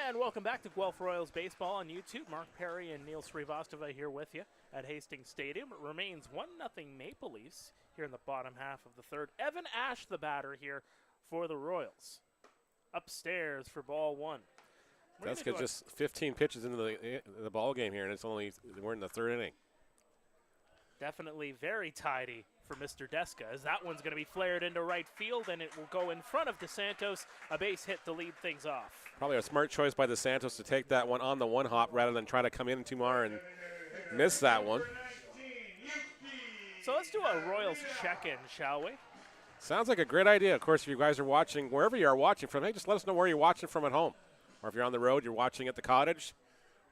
And welcome back to Guelph Royals Baseball on YouTube. Mark Perry and Neil Srivastava here with you at Hastings Stadium. It remains 1-0 Maple Leafs here in the bottom half of the third. Evan Ash, the batter here for the Royals. Upstairs for ball one. That's just 15 pitches into the ball game here, and we're in the third inning. Definitely very tidy for Mr. Deska, as that one's going to be flared into right field, and it will go in front of DeSantos, a base hit to lead things off. Probably a smart choice by DeSantos to take that one on the one hop rather than try to come in tomorrow and miss that one. So let's do a Royals check-in, shall we? Sounds like a great idea. Of course, if you guys are watching, wherever you are watching from, hey, just let us know where you're watching from at home. Or if you're on the road, you're watching at the cottage,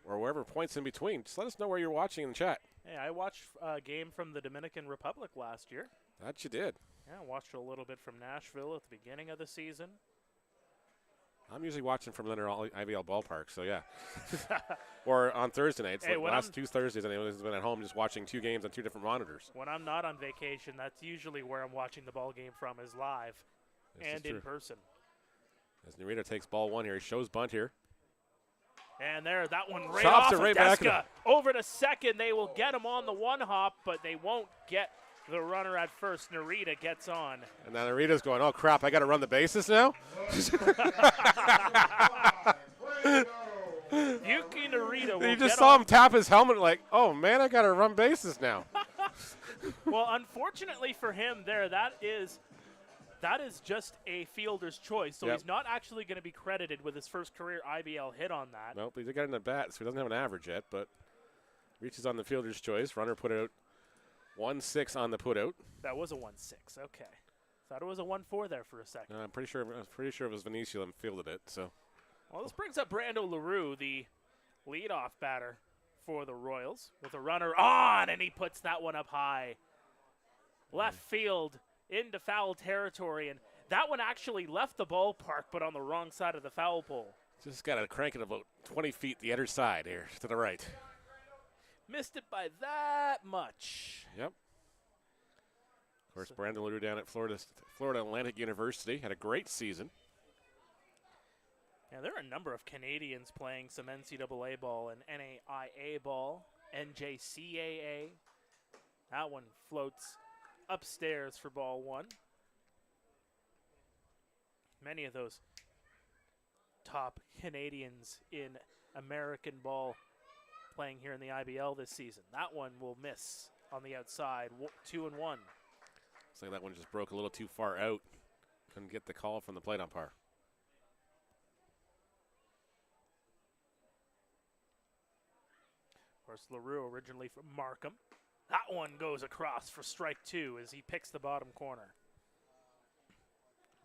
or wherever points in between. Just let us know where you're watching in the chat. Hey, I watched a game from the Dominican Republic last year. That you did. Yeah, I watched a little bit from Nashville at the beginning of the season. I'm usually watching from Leonard IBL Ballpark, so yeah. Or on Thursday nights. Hey, like last 2 Thursdays, I've been at home just watching 2 games on 2 different monitors. When I'm not on vacation, that's usually where I'm watching the ball game from, is live and in person. As Narita takes ball one here, he shows bunt here. And there, that one right Chops off it of right back Deska. Over to second. They will get him on the one hop, but they won't get the runner at first. Narita gets on. And now Narita's going, oh, crap, I got to run the bases now? Yuki Narita will You just saw him tap his helmet like, oh, man, I got to run bases now. Well, unfortunately for him there, that is just a fielder's choice. So he's not actually going to be credited with his first career IBL hit on that. Nope, he got in the bat, so he doesn't have an average yet, but reaches on the fielder's choice. Runner put out 1-6 on the put out. That was a 1-6. Okay. Thought it was a 1-4 there for a second. I'm pretty sure it was Vinicio that fielded it. So. Well, this brings up Brando LaRue, the leadoff batter for the Royals, with a runner on, and he puts that one up high. Left field into foul territory, and that one actually left the ballpark, but on the wrong side of the foul pole. Just got to crank it about 20 feet the other side here to the right. Missed it by that much. Yep. Of course, Brandon LaRue down at Florida Atlantic University had a great season. Yeah, there are a number of Canadians playing some NCAA ball and NAIA ball, NJCAA. That one floats upstairs for ball one. Many of those top Canadians in American ball playing here in the IBL this season. That one will miss on the outside, 2-1. Looks like that one just broke a little too far out. Couldn't get the call from the plate umpire. Of course, LaRue originally from Markham. That one goes across for strike 2 as he picks the bottom corner.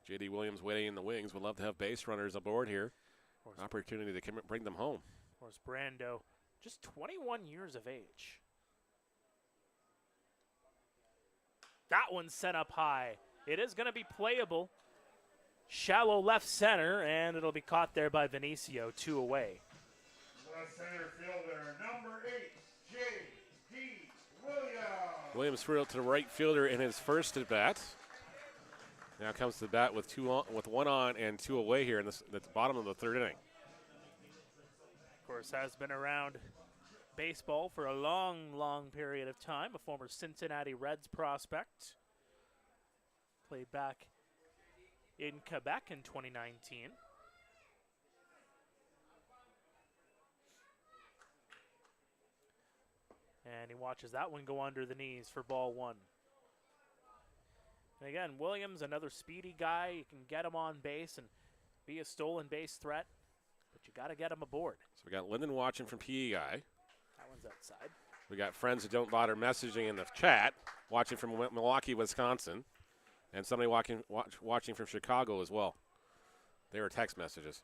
J.D. Williams waiting in the wings. Would love to have base runners aboard here. Opportunity to bring them home. Of course, Brando, just 21 years of age. That one's set up high. It is going to be playable. Shallow left center, and it'll be caught there by Vinicio, 2 away. Left center fielder, number 8, J.D. Williams. Williams threw it to the right fielder in his first at bat. Now comes to the bat with 1 on and 2 away here in the bottom of the third inning. Of course, has been around baseball for a long, long period of time. A former Cincinnati Reds prospect. Played back in Quebec in 2019. And he watches that one go under the knees for ball 1. And again, Williams, another speedy guy. You can get him on base and be a stolen base threat, but you got to get him aboard. So we got Lyndon watching from PEI. That one's outside. We got friends who don't bother messaging in the chat, watching from Milwaukee, Wisconsin, and somebody watching from Chicago as well. They were text messages.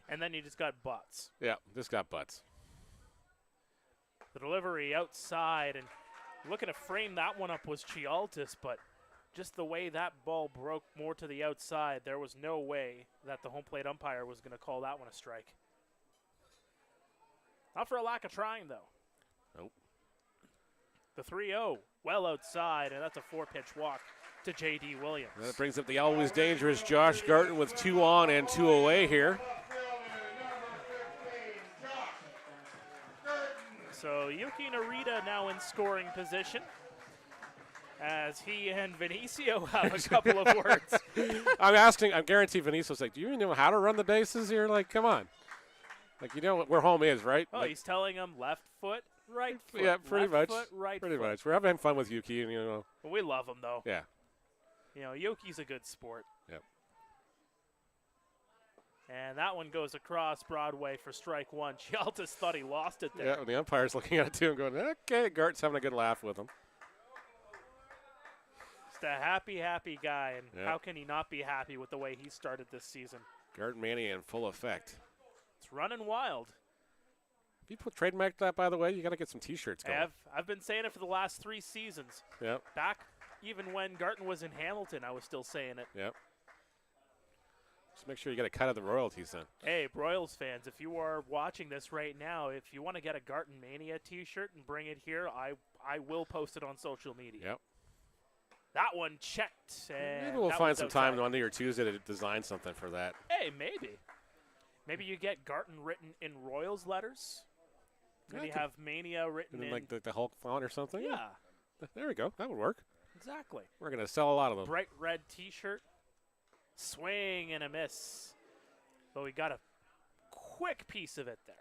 And then you just got butts. Yeah, just got butts. The delivery outside, and looking to frame that one up was Chialtis, but just the way that ball broke more to the outside, there was no way that the home plate umpire was going to call that one a strike. Not for a lack of trying, though. Nope. The 3-0, well outside, and that's a 4-pitch walk to J.D. Williams. That brings up the always dangerous Josh Garton with 2 on and 2 away here. So Yuki Narita now in scoring position as he and Vinicio have a couple of words. I guarantee Vinicio's like, do you even know how to run the bases here? Like, come on. Like, you know where home is, right? Oh, like, he's telling him left foot, right foot. yeah, pretty left much. Foot, right pretty foot. much. We're having fun with Yuki, and, you know. We love him, though. Yeah. You know, Yuki's a good sport. Yep. And that one goes across Broadway for strike one. Chialtis thought he lost it there. Yeah, and the umpire's looking at it, too, and going, okay, Gart's having a good laugh with him. Just a happy, happy guy, and Yep. how can he not be happy with the way he started this season? Gart Mania in full effect. It's running wild. If you trademarked that, by the way, you got to get some T-shirts going. I've been saying it for the last 3 seasons. Yep. Back even when Garton was in Hamilton, I was still saying it. Yep. Just make sure you get a cut of the royalties then. Hey, Royals fans, if you are watching this right now, if you want to get a Garton Mania T-shirt and bring it here, I will post it on social media. Yep. That one checked. And Maybe we'll that find one's some outside. time Monday or Tuesday to design something for that. Hey, maybe. Maybe you get Garton written in Royals letters. Maybe Yeah, have Mania written And then, in. like the Hulk font or something. Yeah, There we go. That would work. exactly. We're going to sell a lot of them. Bright red T-shirt. Swing and a miss. But we got a quick piece of it there.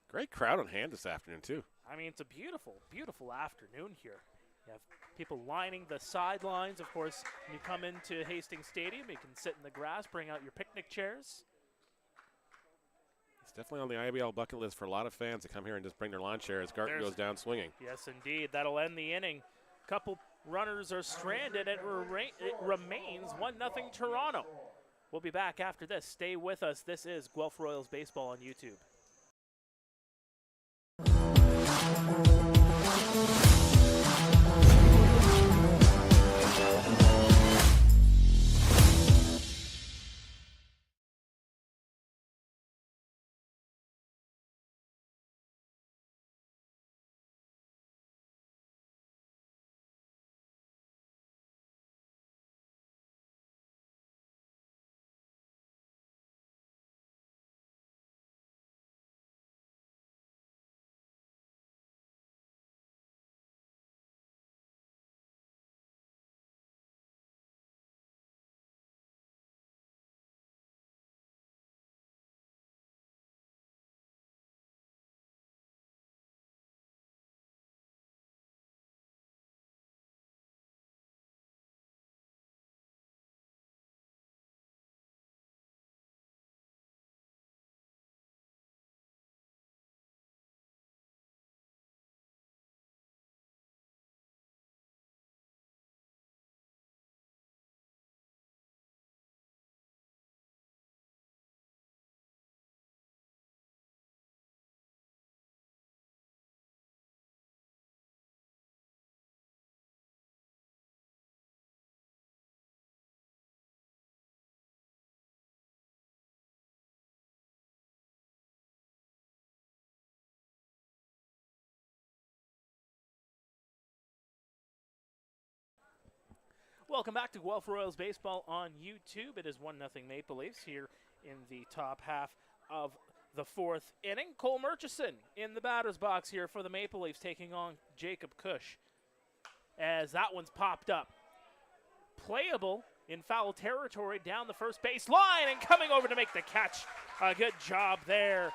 Great crowd on hand this afternoon, too. I mean, it's a beautiful, beautiful afternoon here. You have people lining the sidelines. Of course, when you come into Hastings Stadium, you can sit in the grass, bring out your picnic chairs. It's definitely on the IBL bucket list for a lot of fans to come here and just bring their lawn chair as Garton There's- goes down swinging. Yes, indeed. That'll end the inning. Couple runners are stranded. It remains 1-0 Toronto. We'll be back after this. Stay with us. This is Guelph Royals Baseball on YouTube. Welcome back to Guelph Royals Baseball on YouTube. It is 1-0 Maple Leafs here in the top half of the 4th inning. Cole Murchison in the batter's box here for the Maple Leafs, taking on Jacob Cush. As that one's popped up. Playable in foul territory down the first base line and coming over to make the catch. A good job there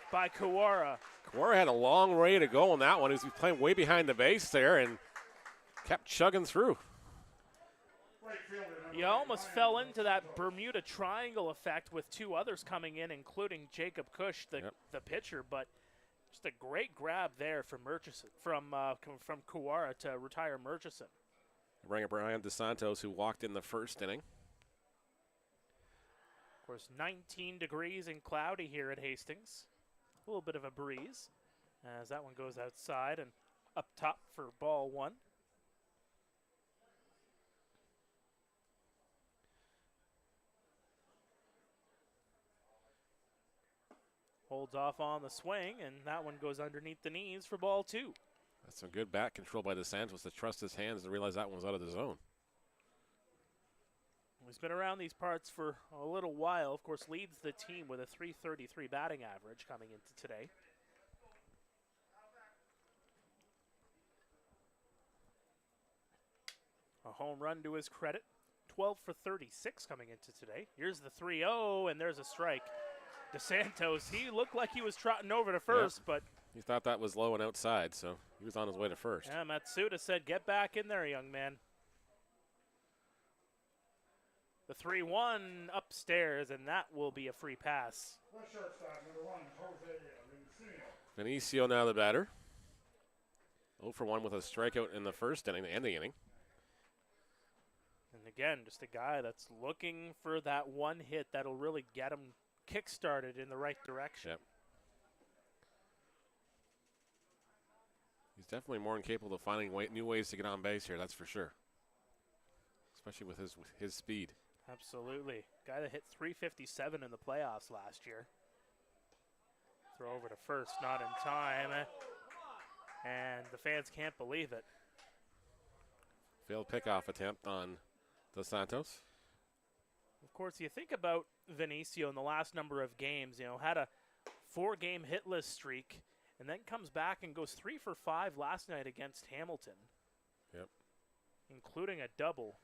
by Kawara. Kawara had a long way to go on that one. He was playing way behind the base there and kept chugging through. You almost fell into that Bermuda Triangle effect with 2 others coming in, including Jacob Cush, the pitcher. But just a great grab there from Murchison, from Kawara to retire Murchison. Bring up Brian DeSantos, who walked in the first inning. Of course, 19 degrees and cloudy here at Hastings. A little bit of a breeze as that one goes outside and up top for ball 1. Holds off on the swing, and that one goes underneath the knees for ball 2. That's some good bat control by DeSantos to trust his hands and realize that one was out of the zone. He's been around these parts for a little while. Of course, leads the team with a .333 batting average coming into today. A home run to his credit. 12 for 36 coming into today. Here's the 3-0, and there's a strike. DeSantos, he looked like he was trotting over to first, but he thought that was low and outside, so he was on his way to first. yeah, Matsuda said, get back in there, young man. The 3-1 upstairs, and that will be a free pass. Vinicio now the batter. 0 for 1 with a strikeout in the first inning and the inning. And again, just a guy that's looking for that one hit that'll really get him kick-started in the right direction. Yep. He's definitely more than capable of finding new ways to get on base here, that's for sure. Especially with his speed. Absolutely. Guy that hit .357 in the playoffs last year. Throw over to first, not in time. And the fans can't believe it. Failed pickoff attempt on DeSantos. Of course, you think about Vinicio in the last number of games, had a 4-game hitless streak and then comes back and goes 3 for 5 last night against Hamilton. Yep. Including a double.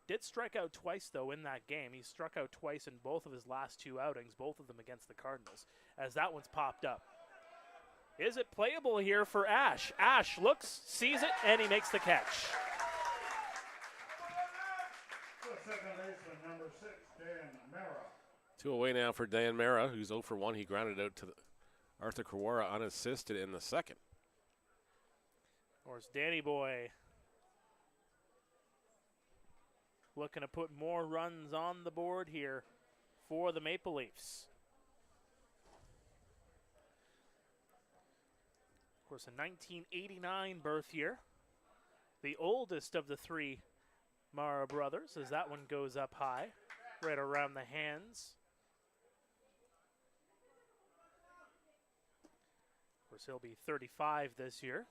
Did strike out twice, though, in that game. He struck out twice in both of his last 2 outings, both of them against the Cardinals, as that one's popped up. Is it playable here for Ash? Ash looks, sees it, and he makes the catch. Second baseman, number 6, Dan Mara. 2 away now for Dan Mara, who's 0 for 1. He grounded out to Arthur Kawara unassisted in the second. Of course, Danny Boy looking to put more runs on the board here for the Maple Leafs. Of course, a 1989 birth year. The oldest of the 3 Mara brothers, as that one goes up high, right around the hands. Of course, he'll be 35 this year.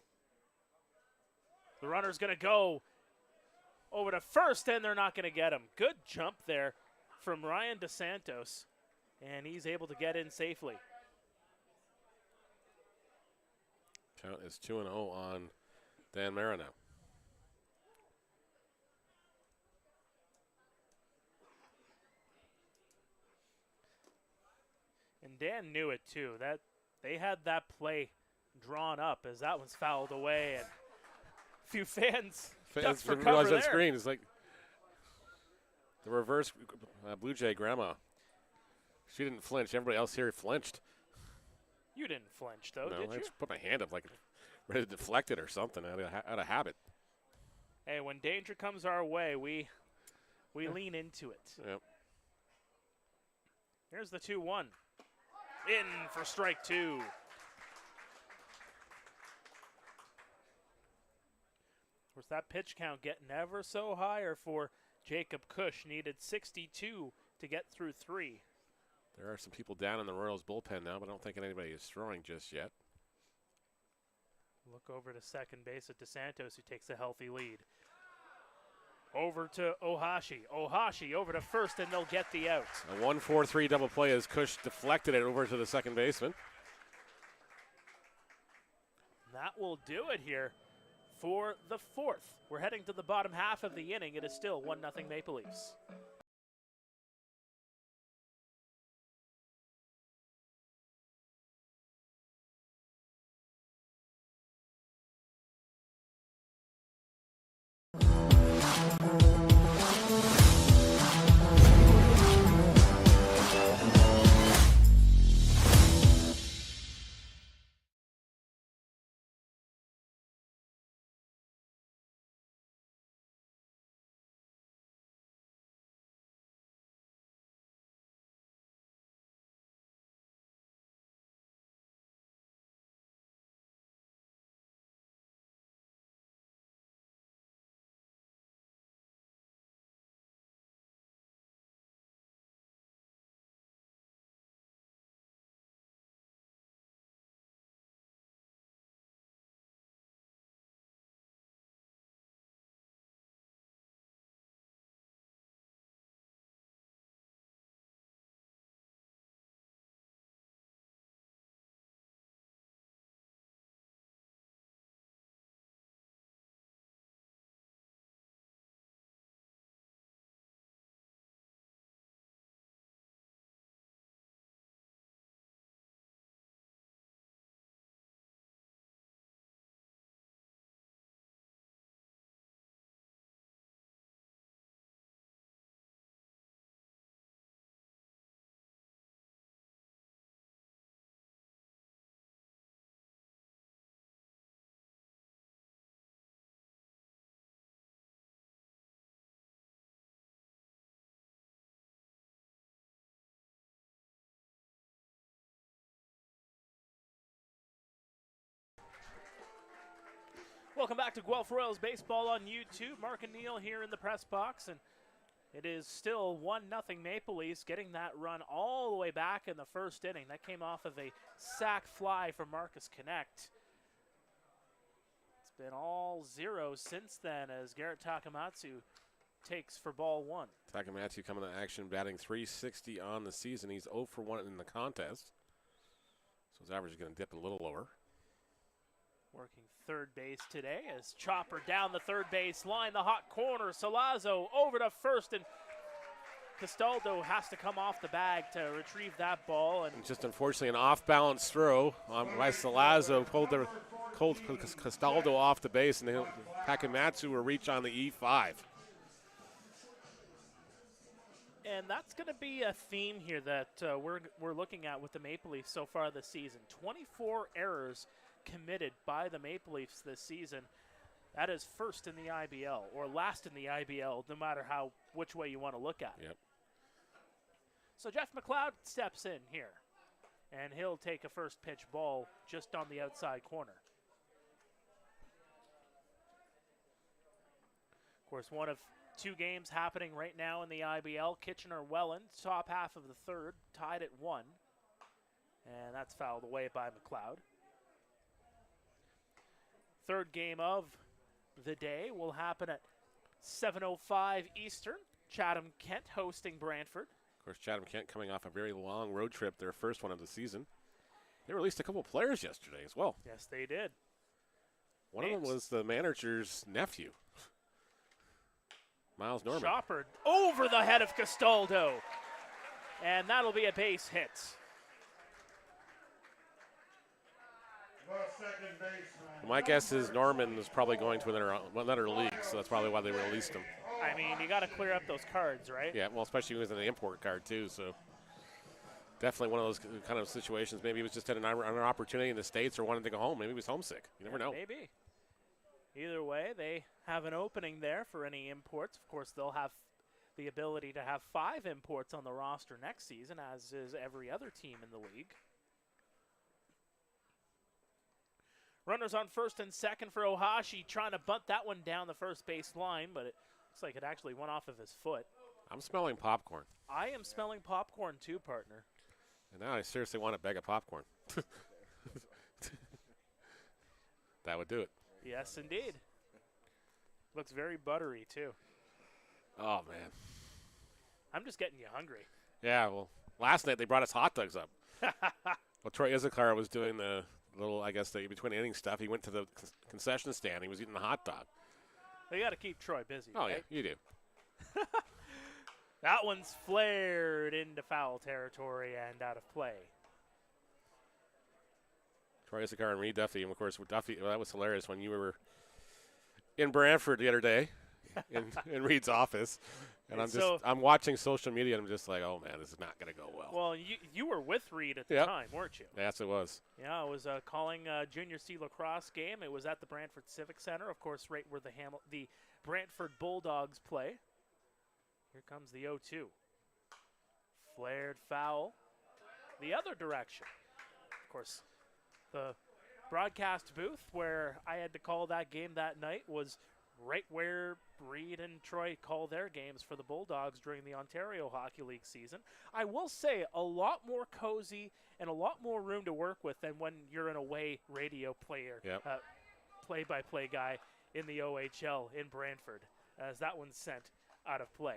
The runner's going to go over to first, and they're not going to get him. Good jump there from Ryan DeSantos, and he's able to get in safely. Count is 2-0 on Dan Mara now. And Dan knew it too. That they had that play drawn up as that one's fouled away, and a few fans ducked for didn't cover realize there. that screen. It's like the reverse Blue Jay grandma. She didn't flinch. Everybody else here flinched. You didn't flinch though, No, did I you? just put my hand up like ready to deflect it or something out of habit. Hey, when danger comes our way, we lean into it. Yep. Here's the 2-1. In for strike 2. Of course, that pitch count getting ever so higher for Jacob Cush. Needed 62 to get through 3. There are some people down in the Royals bullpen now, but I don't think anybody is throwing just yet. Look over to second base at DeSantos, who takes a healthy lead. Over to Ohashi. Ohashi over to first, and they'll get the out. A 1-4-3 double play as Cush deflected it over to the second baseman. That will do it here for the 4th. We're heading to the bottom half of the inning. It is still 1-0 Maple Leafs. Welcome back to Guelph Royals Baseball on YouTube. Mark and Neil here in the press box, and it is still 1-0 Maple Leafs, getting that run all the way back in the first inning. That came off of a sac fly from Marcus Connect. It's been all zero since then as Garrett Takamatsu takes for ball one. Takamatsu coming to action, batting .360 on the season. He's 0 for 1 in the contest, so his average is going to dip a little lower. Working third base today as Chopper down the third base line, the hot corner. Salazzo over to first, and Castaldo has to come off the bag to retrieve that ball. And just unfortunately an off-balance throw by Salazzo pulled Castaldo off the base, and Takamatsu will reach on the E5. And that's going to be a theme here that we're looking at with the Maple Leafs so far this season. 24 errors committed by the Maple Leafs this season. That is first in the IBL, or last in the IBL, no matter which way you want to look at it. Yep. So Jeff McLeod steps in here, and he'll take a first pitch ball just on the outside corner. Of course, one of two games happening right now in the IBL. Kitchener-Welland, top half of the third, tied at 1. And that's fouled away by McLeod. Third game of the day will happen at 7:05 Eastern. Chatham-Kent hosting Brantford. Of course, Chatham-Kent coming off a very long road trip, their first one of the season. They released a couple players yesterday as well. Yes, they did. One of them was the manager's nephew, Miles Norman. Chopper over the head of Castaldo. And that'll be a base hit. The second baseman. My guess is Norman is probably going to another league, so that's probably why they released him. I mean, you got to clear up those cards, right? Yeah, well, especially with an import card, too, so definitely one of those kind of situations. Maybe he was just had an opportunity in the States or wanted to go home. Maybe he was homesick. You never know. Maybe. Either way, they have an opening there for any imports. Of course, they'll have the ability to have 5 imports on the roster next season, as is every other team in the league. Runners on first and second for Ohashi, trying to bunt that one down the first base line, but it looks like it actually went off of his foot. I'm smelling popcorn. I am smelling popcorn too, partner. And now I seriously want a bag of popcorn. That would do it. Yes, indeed. Looks very buttery, too. Oh, man. I'm just getting you hungry. Yeah, well, last night they brought us hot dogs up. Well, Troy Izakar was doing the little, I guess, the between inning stuff. He went to the concession stand. He was eating a hot dog. They got to keep Troy busy. Oh, right? yeah, you do. That one's flared into foul territory and out of play. Troy Izakar and Reed Duffy. And, of course, with Duffy, well, that was hilarious when you were in Brantford the other day in Reed's office. And I'm watching social media, and I'm just like, oh, man, this is not going to go well. Well, you were with Reed at the time, weren't you? Yes, it was. Yeah, I was calling a Junior C lacrosse game. It was at the Brantford Civic Center, of course, right where the Brantford Bulldogs play. Here comes the 0-2. Flared foul the other direction. Of course, the broadcast booth where I had to call that game that night was right where Reed and Troy call their games for the Bulldogs during the Ontario Hockey League season. I will say a lot more cozy and a lot more room to work with than when you're an away radio player, play-by-play guy in the OHL in Brantford, as that one's sent out of play.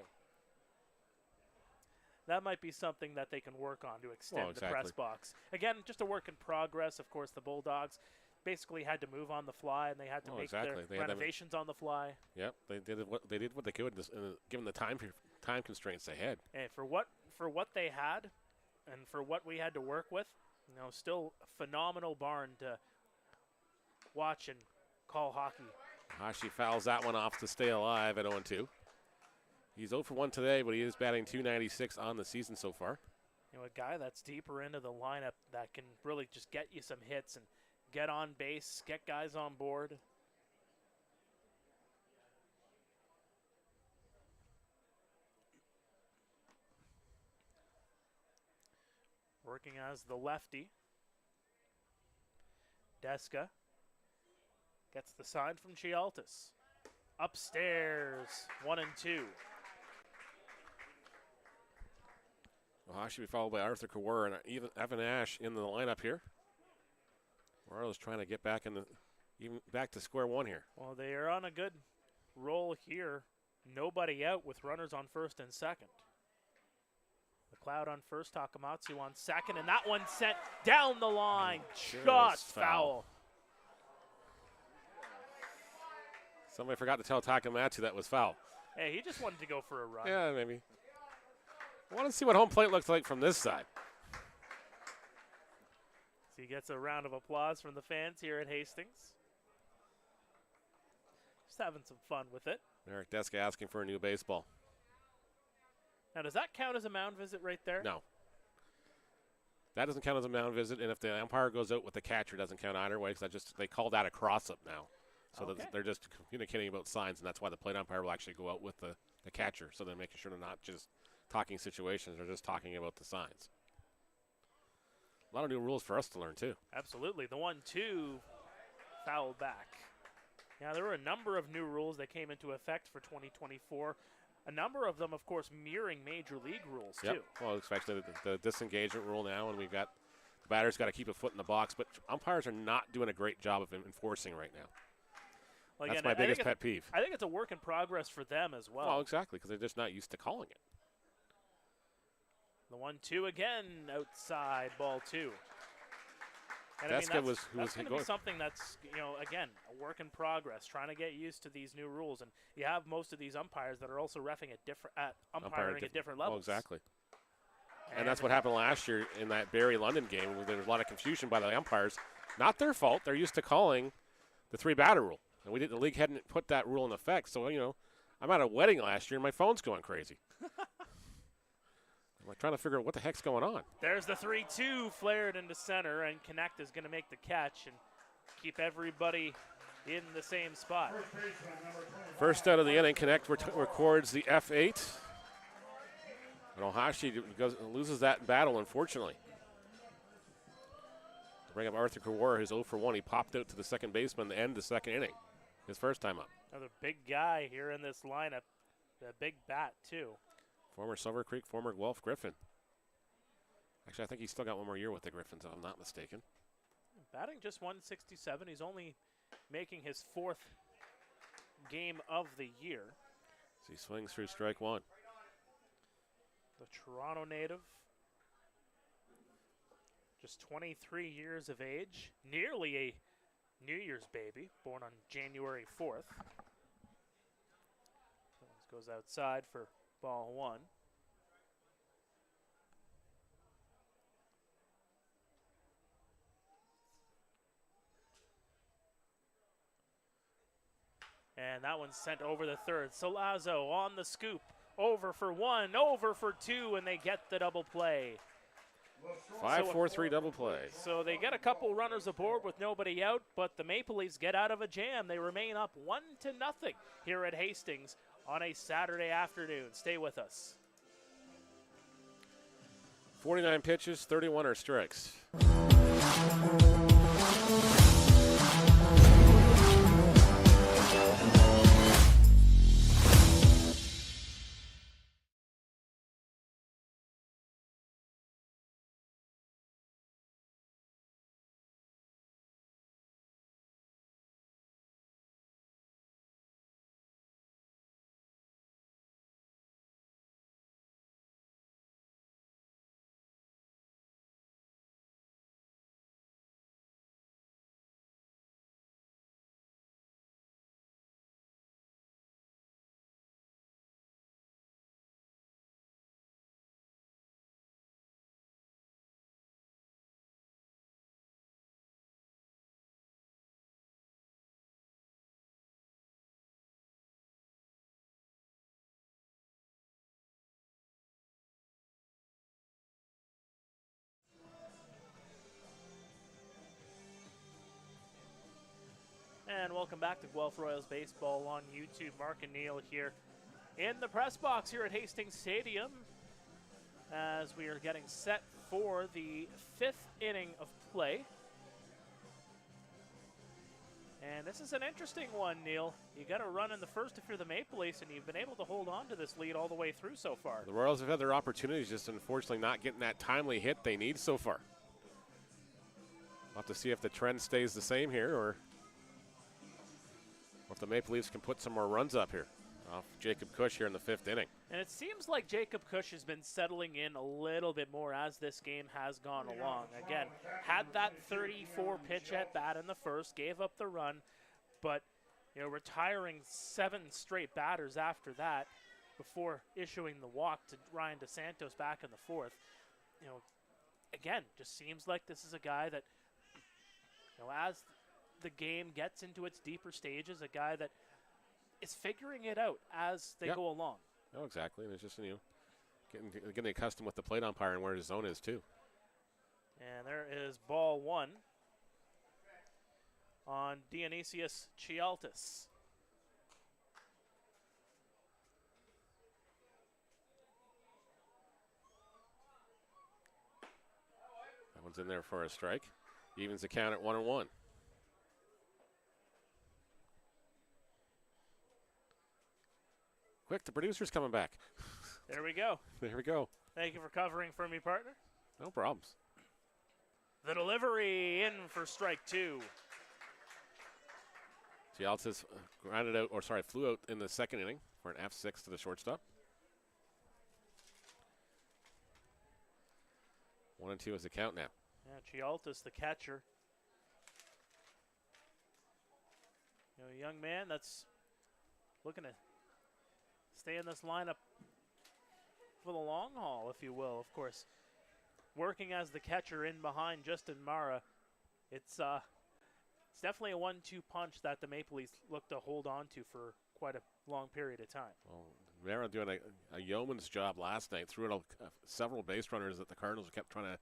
That might be something that they can work on to extend the press box. Again, just a work in progress. Of course, the Bulldogs basically had to move on the fly, and they had to make their renovations on the fly. Yep, they did what they could, given the time constraints they had. And for what they had, and for what we had to work with, still a phenomenal barn to watch and call hockey. Hashi fouls that one off to stay alive at 0-2. He's 0 for 1 today, but he is batting .296 on the season so far. A guy that's deeper into the lineup that can really just get you some hits and get on base, get guys on board. Working as the lefty. Deska Gets the sign from Chialtis. Upstairs, 1 and 2. Well, should be followed by Arthur Kawur and even Evan Ash in the lineup here. Morrow's trying to get back back to square one here. Well, they are on a good roll here. Nobody out with runners on first and second. McLeod on first, Takamatsu on second, and that one sent down the line. Just foul. Somebody forgot to tell Takamatsu that was foul. Hey, he just wanted to go for a run. Yeah, maybe. I want to see what home plate looks like from this side. So he gets a round of applause from the fans here at Hastings. Just having some fun with it. Eric Deska asking for a new baseball. Now, does that count as a mound visit right there? No. That doesn't count as a mound visit, and if the umpire goes out with the catcher, it doesn't count either way, because they call that a cross-up now. So Okay. they're just communicating about signs, and that's why the plate umpire will actually go out with the catcher, so they're making sure they're not just talking situations, they're just talking about the signs. A lot of new rules for us to learn, too. Absolutely. The 1-2 fouled back. Now, there were a number of new rules that came into effect for 2024. A number of them, of course, mirroring major league rules, too. Well, especially the disengagement rule now, and we've got the batter's got to keep a foot in the box, but umpires are not doing a great job of enforcing right now. Well, That's again, my biggest pet peeve. I think it's a work in progress for them as well. Well, exactly, because they're just not used to calling it. The 1-2 again, outside, ball 2. And Deska that's going to be something that's, again, a work in progress, trying to get used to these new rules. And you have most of these umpires that are also umpiring at different levels. Well, exactly. And that's what happened last year in that Barrie London game. There was a lot of confusion by the umpires. Not their fault. They're used to calling the 3-batter rule. And the league hadn't put that rule in effect. So, I'm at a wedding last year and my phone's going crazy. I'm trying to figure out what the heck's going on. There's the 3-2 flared into center, and Connect is going to make the catch and keep everybody in the same spot. First out of the inning, Connect records the F8. And Ohashi loses that battle, unfortunately. To bring up Arthur Kawar, who's 0 for 1. He popped out to the second baseman to end the second inning, his first time up. Another big guy here in this lineup. The big bat, too. Former Silver Creek, former Guelph Griffin. Actually, I think he's still got one more year with the Griffins, if I'm not mistaken. Batting just 167. He's only making his 4th game of the year. So he swings through strike one. The Toronto native. Just 23 years of age. Nearly a New Year's baby. Born on January 4th. This goes outside for ball 1. And that one's sent over the third. Solazzo on the scoop. Over for 1, over for 2, and they get the double play. 5-4-3 double play. So they get a couple runners aboard with nobody out, but the Maple Leafs get out of a jam. They remain up 1-0 here at Hastings on a Saturday afternoon. Stay with us. 49 pitches, 31 are strikes. And welcome back to Guelph Royals Baseball on YouTube. Mark and Neil here in the press box here at Hastings Stadium as we are getting set for the 5th inning of play. And this is an interesting one, Neil. You got to run in the first if you're the Maple Leafs, and you've been able to hold on to this lead all the way through so far. The Royals have had their opportunities, just unfortunately not getting that timely hit they need so far. We'll have to see if the trend stays the same here, or if the Maple Leafs can put some more runs up here off Jacob Cush here in the 5th inning. And it seems like Jacob Cush has been settling in a little bit more as this game has gone along. Again, had that 34 pitch at bat in the first, gave up the run, but retiring 7 straight batters after that before issuing the walk to Ryan DeSantos back in the 4th. Again, just seems like this is a guy that, as the game gets into its deeper stages, a guy that is figuring it out as they go along. Oh, exactly. And it's just, getting accustomed with the plate umpire and where his zone is, too. And there is ball 1 on Dionysius Chialtis. That one's in there for a strike. Evens the count at 1-1. Quick, the producer's coming back. There we go. There we go. Thank you for covering for me, partner. No problems. The delivery in for strike 2. Gialtis flew out in the 2nd inning for an F6 to the shortstop. 1-2 is the count now. Yeah, Chialtis, the catcher. A young man that's looking to stay in this lineup for the long haul, if you will. Of course, working as the catcher in behind Justin Mara, it's definitely a 1-2 punch that the Maple Leafs look to hold on to for quite a long period of time. Well, Mara doing a yeoman's job last night, threw out several base runners that the Cardinals kept trying to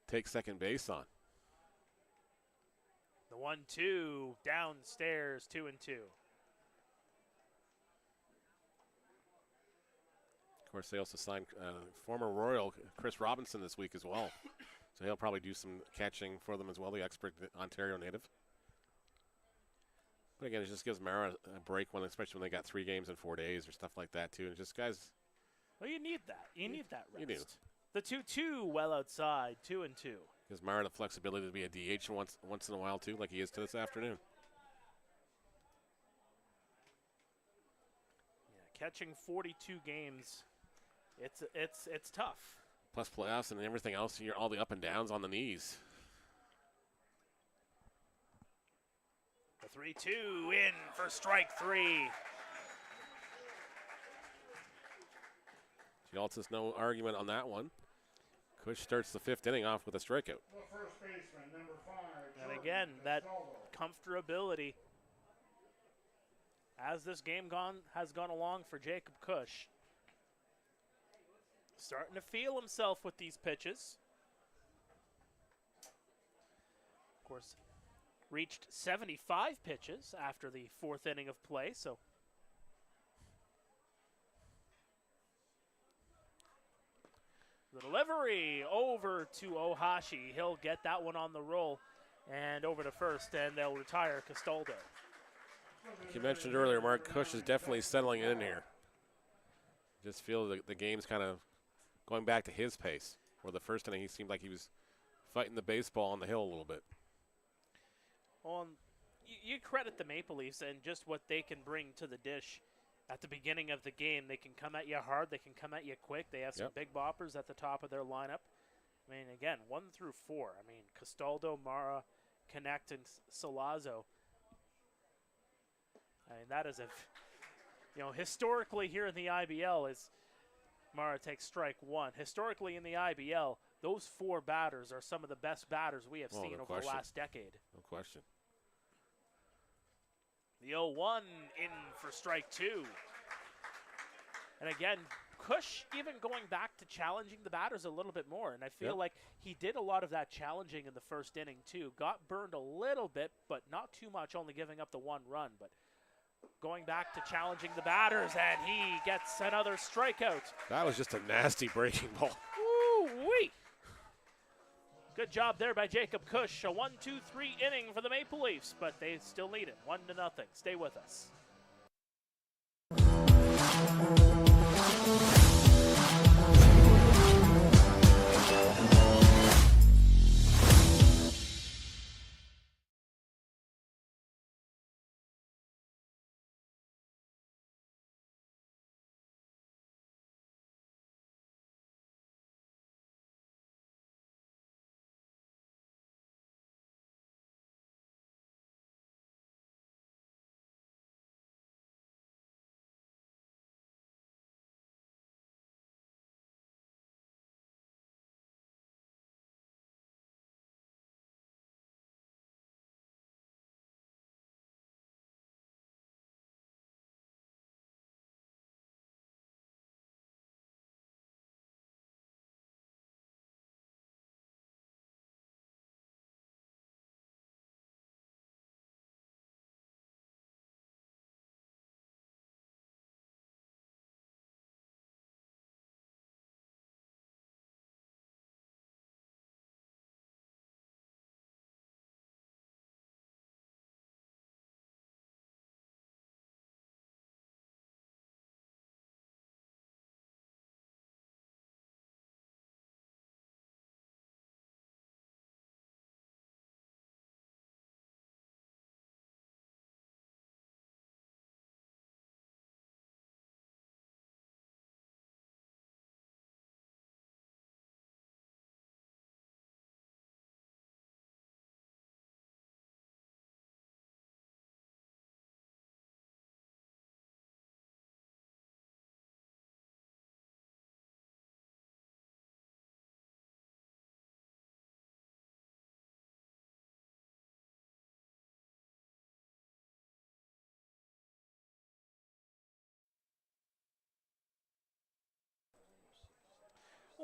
take second base on. The 1-2 downstairs, 2-2. Of course, they also signed former Royal Chris Robinson this week as well. So he'll probably do some catching for them as well, the expert Ontario native. But again, it just gives Mara a break, especially when they got 3 games in 4 days or stuff like that, too. And just guys. Well, you need that. You need that rest. You do. The 2-2 well outside, 2-2. Gives Mara the flexibility to be a DH once in a while, too, like he is to this afternoon. Yeah, catching 42 games. It's tough. Plus playoffs and everything else, all the up and downs on the knees. The 3-2 in for strike 3. Gialtis, no argument on that one. Cush starts the 5th inning off with a strikeout. The first baseman, number 5. And again, that comfortability as this game has gone along for Jacob Cush. Starting to feel himself with these pitches. Of course, reached 75 pitches after the 4th inning of play, so the delivery over to Ohashi. He'll get that one on the roll and over to first, and they'll retire Castaldo. Like you mentioned earlier, Mark, Cush is definitely settling in here. Just feel the game's kind of going back to his pace, where the first inning he seemed like he was fighting the baseball on the hill a little bit. Well, you credit the Maple Leafs and just what they can bring to the dish at the beginning of the game. They can come at you hard. They can come at you quick. They have some big boppers at the top of their lineup. I mean, again, 1 through 4. I mean, Castaldo, Mara, Connect, and Salazzo. I mean, that is historically here in the IBL is Mara takes strike 1. Historically in the IBL, those 4 batters are some of the best batters we have seen over the last decade. No question. The 0-1 in for strike 2. And again, Cush even going back to challenging the batters a little bit more. And I feel like he did a lot of that challenging in the first inning too. Got burned a little bit, but not too much, only giving up the 1 run. But going back to challenging the batters, and he gets another strikeout. That was just a nasty breaking ball. Woo-wee. Good job there by Jacob Cush. A 1-2-3 inning for the Maple Leafs, but they still lead it 1-0. Stay with us.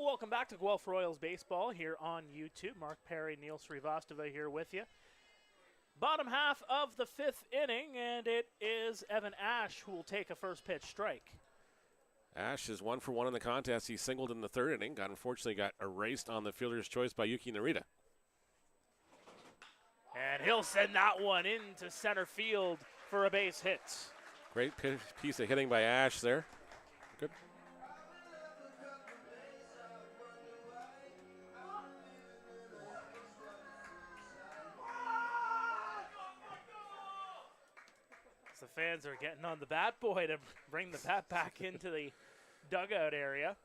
Welcome back to Guelph Royals Baseball here on YouTube. Mark Perry, Neil Srivastava here with you. Bottom half of the 5th inning, and it is Evan Ash who will take a first pitch strike. Ash is 1 for 1 in the contest. He singled in the 3rd inning. Unfortunately got erased on the fielder's choice by Yuki Narita. And he'll send that one into center field for a base hit. Great piece of hitting by Ash there. Good. The fans are getting on the bat boy to bring the bat back into the dugout area.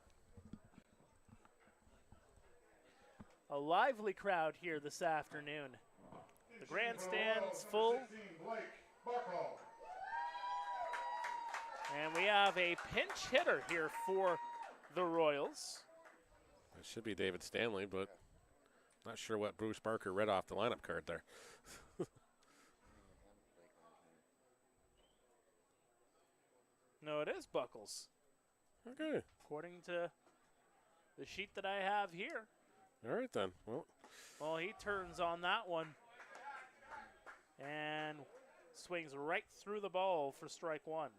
A lively crowd here this afternoon. The grandstand's full. And we have a pinch hitter here for the Royals. It should be David Stanley, but not sure what Bruce Barker read off the lineup card there. No, it is Buckles. Okay. According to the sheet that I have here. All right, then. Well, he turns on that one and swings right through the ball for strike 1. Of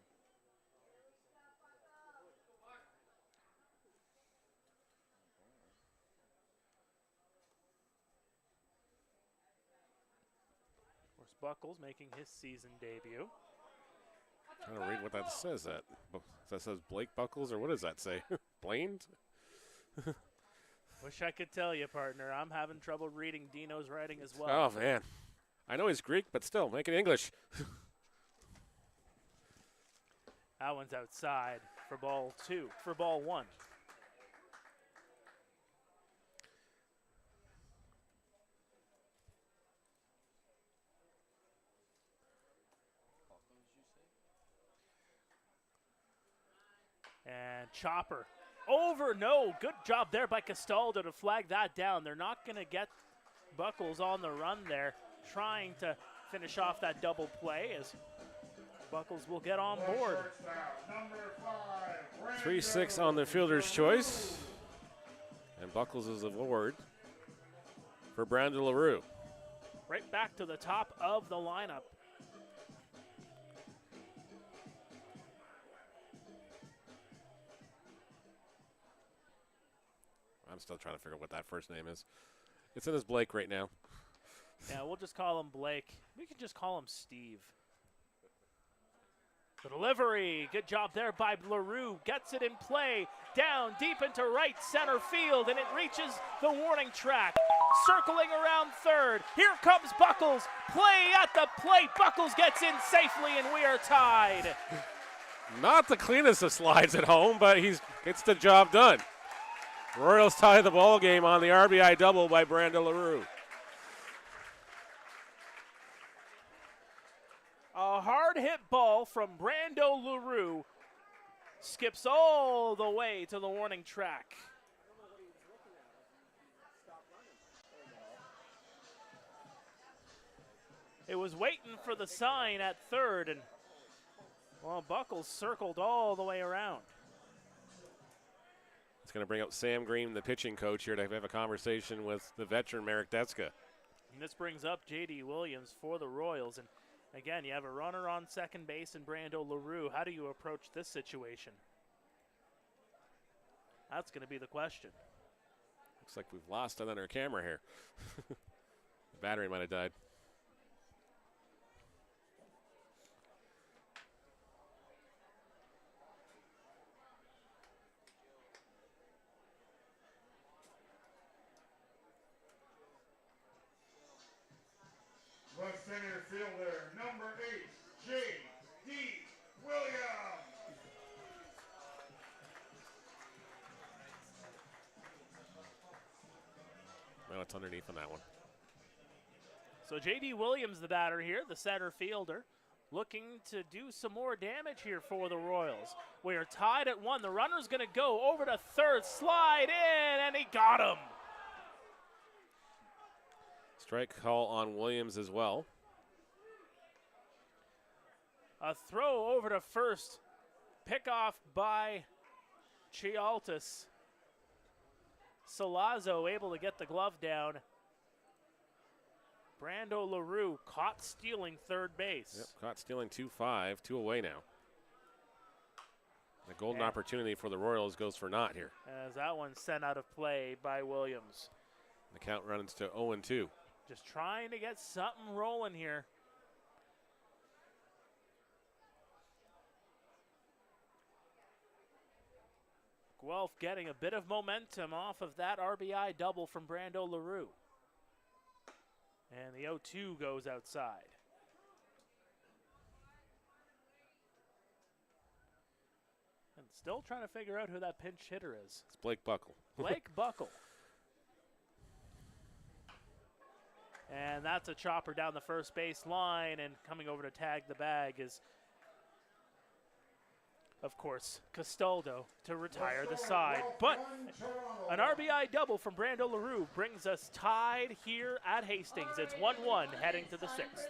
course, Buckles making his season debut. Trying to read what that says. That says Blake Buckles, or what does that say? Blaine? Wish I could tell you, partner. I'm having trouble reading Dino's writing as well. Oh, man. I know he's Greek, but still, make it English. That one's outside for ball 1. And Chopper over. No, good job there by Castaldo to flag that down. They're not going to get Buckles on the run there, trying to finish off that double play as Buckles will get on board. 3-6 on the fielder's choice. And Buckles is aboard for Brandon LaRue. Right back to the top of the lineup. I'm still trying to figure out what that first name is. It's in his Blake right now. Yeah, we'll just call him Blake. We can just call him Steve. The delivery, good job there by LaRue. Gets it in play, down deep into right center field, and it reaches the warning track. Circling around third, here comes Buckles. Play at the plate, Buckles gets in safely, and we are tied. Not the cleanest of slides at home, but he gets the job done. Royals tie the ball game on the RBI double by Brando LaRue. A hard hit ball from Brando LaRue skips all the way to the warning track. It was waiting for the sign at third, and well, Buckles circled all the way around. It's going to bring up Sam Green, the pitching coach, here to have a conversation with the veteran Merrick Detska. And this brings up J.D. Williams for the Royals. And again, you have a runner on second base and Brando LaRue. How do you approach this situation? That's going to be the question. Looks like we've lost another camera here. The battery might have died. Left center fielder, number 8, J.D. Williams. Well, it's underneath on that one. So J.D. Williams, the batter here, the center fielder, looking to do some more damage here for the Royals. We are tied at 1. The runner's going to go over to third, slide in, and he got him. Strike call on Williams as well. A throw over to first, pick off by Chialtis. Salazzo able to get the glove down. Brando LaRue caught stealing third base. Yep, caught stealing 2-5, 2 away now. The golden opportunity for the Royals goes for naught here. As that one sent out of play by Williams. The count runs to 0-2. Just trying to get something rolling here. Guelph getting a bit of momentum off of that RBI double from Brando LaRue. And the 0-2 goes outside. And still trying to figure out who that pinch hitter is. It's Blake Buckle. Blake Buckle. And that's a chopper down the first base line, and coming over to tag the bag is, of course, Castaldo to retire the side. But an RBI double from Brando LaRue brings us tied here at Hastings. It's 1-1 heading to the 6th.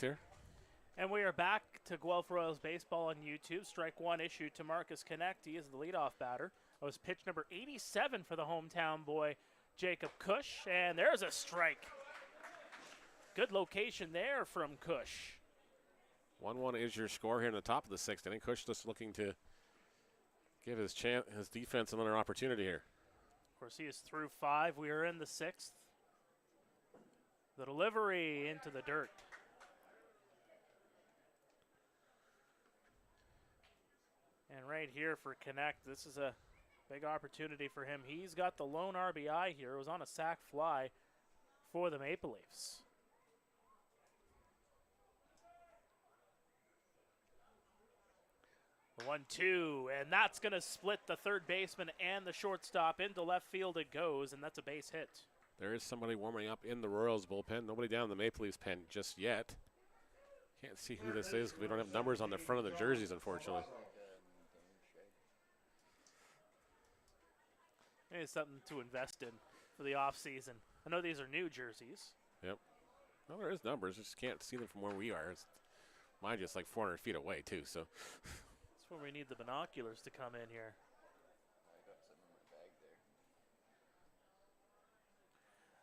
here. And we are back to Guelph Royals baseball on YouTube. Strike one issued to Marcus Connect. He is the leadoff batter. That was pitch number 87 for the hometown boy, Jacob Cush. And there's a strike. Good location there from Cush. 1-1 is your score here in the top of the sixth inning. Cush just looking to give his defense another opportunity here. Of course, he is through 5. We are in the 6th. The delivery into the dirt. And right here for Connect, this is a big opportunity for him. He's got the lone RBI here. It was on a sac fly for the Maple Leafs. The 1-2, and that's going to split the third baseman and the shortstop. Into left field it goes, and that's a base hit. There is somebody warming up in the Royals bullpen. Nobody down in the Maple Leafs pen just yet. Can't see who this is. We don't have numbers on the front of the jerseys, unfortunately. Maybe it's something to invest in for the offseason. I know these are new jerseys. Yep. Well, there is numbers. I just can't see them from where we are. Mine just like 400 feet away, too, so. That's where we need the binoculars to come in here.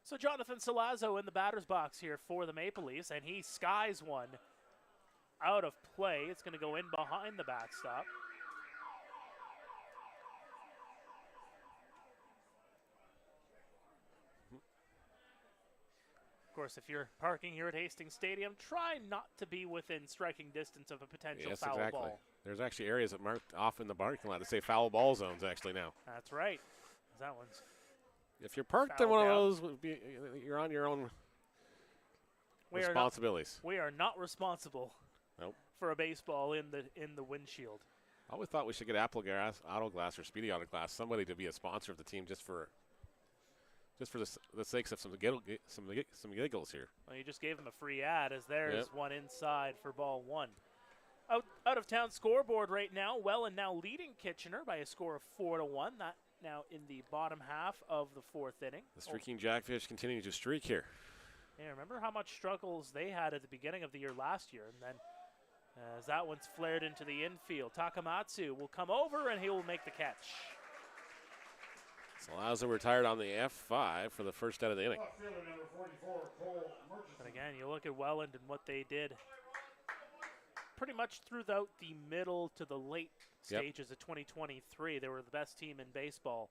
So Jonathan Salazzo in the batter's box here for the Maple Leafs, and he skies one out of play. It's going to go in behind the backstop. Of course, if you're parking here at Hastings Stadium, try not to be within striking distance of a potential foul ball. There's actually areas that marked off in the parking lot that say foul ball zones actually now. That's right. That one's if you're parked in one of those, you're on your own responsibilities. We are not responsible for a baseball in the windshield. I always thought we should get Apple Glass, Auto Glass, or Speedy Auto Glass, somebody to be a sponsor of the team just for the sakes of some giggles here. Well, you just gave him a free ad as there's one inside for ball 1. Out of town scoreboard right now. Welland now leading Kitchener by a score of 4-1. That now in the bottom half of the 4th inning. The streaking Jackfish continuing to streak here. Yeah, remember how much struggles they had at the beginning of the year last year, and then as that one's flared into the infield, Takamatsu will come over and he will make the catch. Salazzo retired on the F5 for the first out of the inning. But again, you look at Welland and what they did pretty much throughout the middle to the late stages of 2023. They were the best team in baseball,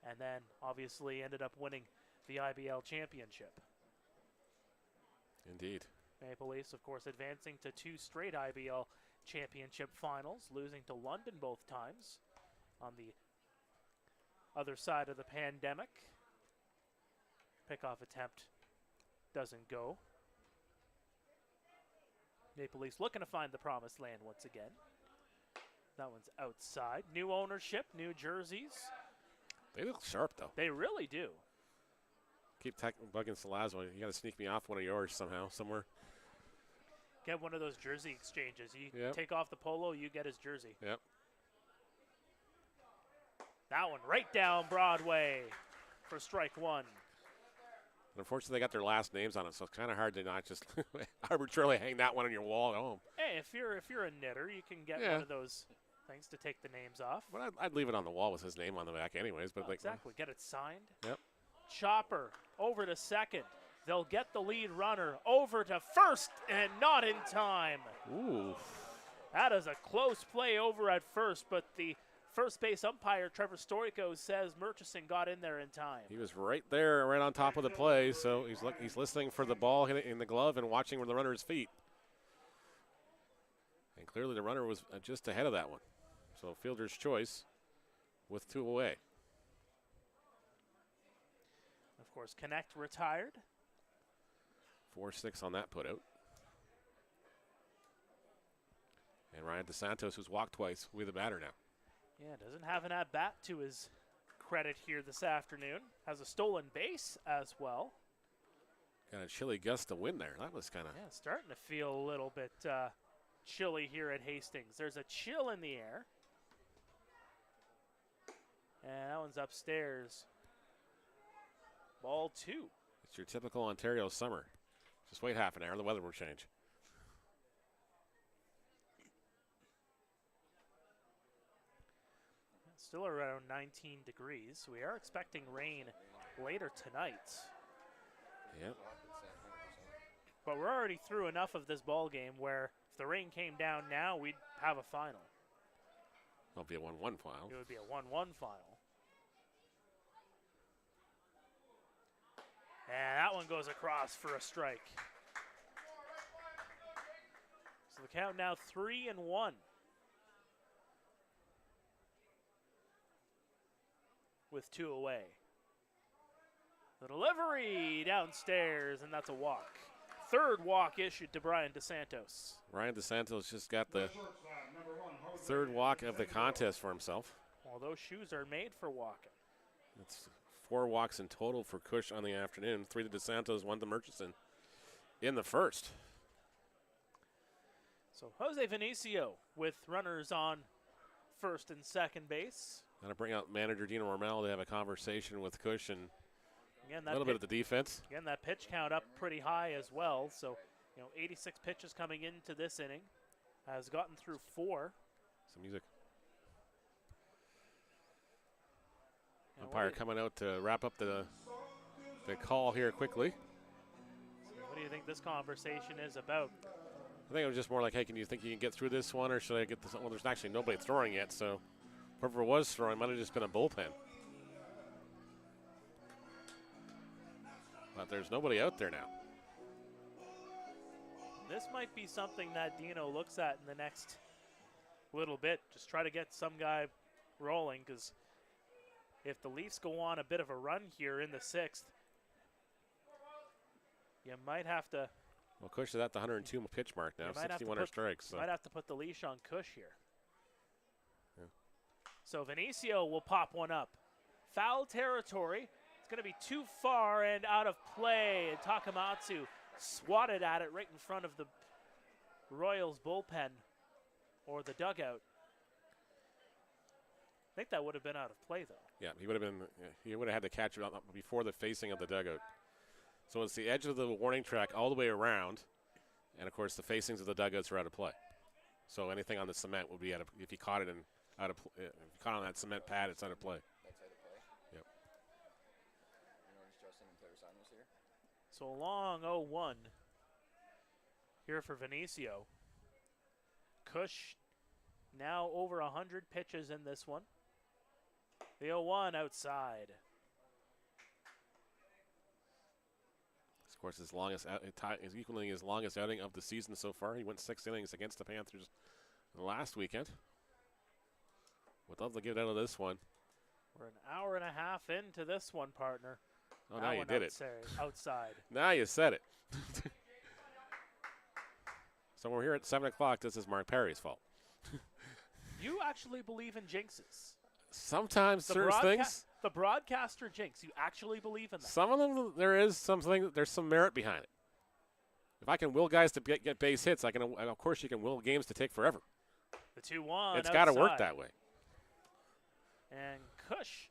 and then obviously ended up winning the IBL championship. Indeed. Maple Leafs, of course, advancing to 2 straight IBL championship finals, losing to London both times on the other side of the pandemic. Pickoff attempt doesn't go. Maple Leafs looking to find the promised land once again. That one's outside. New ownership, new jerseys. They look sharp, though. They really do. Keep bugging Salazzo. You got to sneak me off one of yours somehow, somewhere. Get one of those jersey exchanges. You take off the polo, you get his jersey. Yep. That one right down Broadway for strike 1. Unfortunately, they got their last names on it, so it's kind of hard to not just arbitrarily hang that one on your wall at home. Hey, if you're a knitter, you can get one of those things to take the names off. But I'd leave it on the wall with his name on the back anyways. But exactly. Get it signed. Yep. Chopper over to second. They'll get the lead runner over to first, and not in time. Ooh. That is a close play over at first, but the first base umpire, Trevor Storico, says Murchison got in there in time. He was right there, right on top of the play, so he's listening for the ball hit in the glove and watching where the runner's feet. And clearly the runner was just ahead of that one. So fielder's choice with 2 away. Of course, Connect retired. 4-6 on that put out. And Ryan DeSantos, who's walked twice, will be the batter now. Yeah, doesn't have an at-bat to his credit here this afternoon. Has a stolen base as well. Got a chilly gust of wind there. That was kind of... Yeah, starting to feel a little bit chilly here at Hastings. There's a chill in the air. And that one's upstairs. Ball 2. It's your typical Ontario summer. Just wait half an hour, the weather will change. Still around 19 degrees. We are expecting rain later tonight. Yep. But we're already through enough of this ball game where if the rain came down now, we'd have a final. It'll be a 1-1 final. It would be a 1-1 final. And that one goes across for a strike. So the count now 3-1. With 2 away. The delivery downstairs, and that's a walk. Third walk issued to Brian DeSantos. Ryan DeSantos just got the third walk of the contest for himself. Well, those shoes are made for walking. It's 4 walks in total for Cush on the afternoon. 3 to DeSantos, 1 to Murchison in the first. So Jose Vinicio with runners on first and second base. Got to bring out manager Dino Romel to have a conversation with Cush and Again, a little bit of the defense. Again, that pitch count up pretty high as well. So, 86 pitches coming into this inning. Has gotten through 4. Some music. And Umpire coming out to wrap up the call here quickly. What do you think this conversation is about? I think it was just more like, hey, can you think you can get through this one, or should I get this? Well, there's actually nobody throwing yet, so whoever was throwing might have just been a bullpen. But there's nobody out there now. This might be something that Dino looks at in the next little bit. Just try to get some guy rolling, because if the Leafs go on a bit of a run here in the 6th, you might have to. Well, Cush is at the 102 pitch mark now, 61 strikes. So. Might have to put the leash on Cush here. Yeah. So Vinicio will pop one up. Foul territory. It's going to be too far and out of play. And Takamatsu swatted at it right in front of the Royals bullpen or the dugout. I think that would have been out of play, though. Yeah, he would have had to catch it before the facing of the dugout. So it's the edge of the warning track all the way around, and of course the facings of the dugouts are out of play. So anything on the cement would be out of, if you caught it in out of if you caught on that cement pad, it's out of play. That's out of play. Yep. You notice Justin and Claire Simon was here. So a long 0-1 here for Vinicio. Cush now over 100 pitches in this one. The 0-1 outside. Of course, is equaling his longest outing of the season so far. He went 6 innings against the Panthers last weekend. Would love to get out of this one. We're an hour and a half into this one, partner. Oh, now you did it. Outside. Now you said it. So we're here at 7 o'clock. This is Mark Perry's fault. You actually believe in jinxes. Sometimes certain things. The broadcaster jinx. You actually believe in that. Some of them, there's some merit behind it. If I can will guys to get base hits, of course you can will games to take forever. The 2-1 It's got to work that way. And Cush,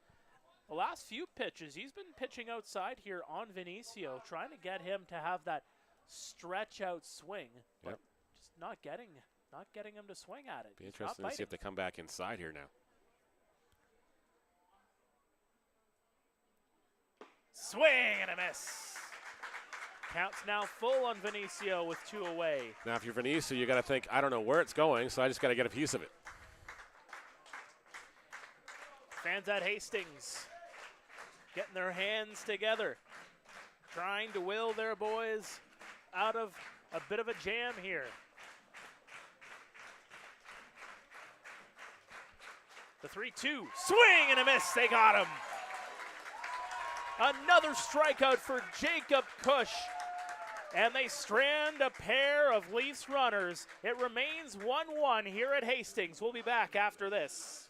the last few pitches, he's been pitching outside here on Vinicio, trying to get him to have that stretch out swing, but Yep. just not getting him to swing at it. Be He's interesting not to see if they come back inside here now. Swing and a miss. Counts now full on Vinicio with 2 away. Now, if you're Vinicio, you got to think, I don't know where it's going, so I just got to get a piece of it. Fans at Hastings getting their hands together, trying to will their boys out of a bit of a jam here. The 3-2, swing and a miss, they got him. Another strikeout for Jacob Cush, and they strand a pair of Leafs runners. It remains 1-1 here at Hastings. We'll be back after this.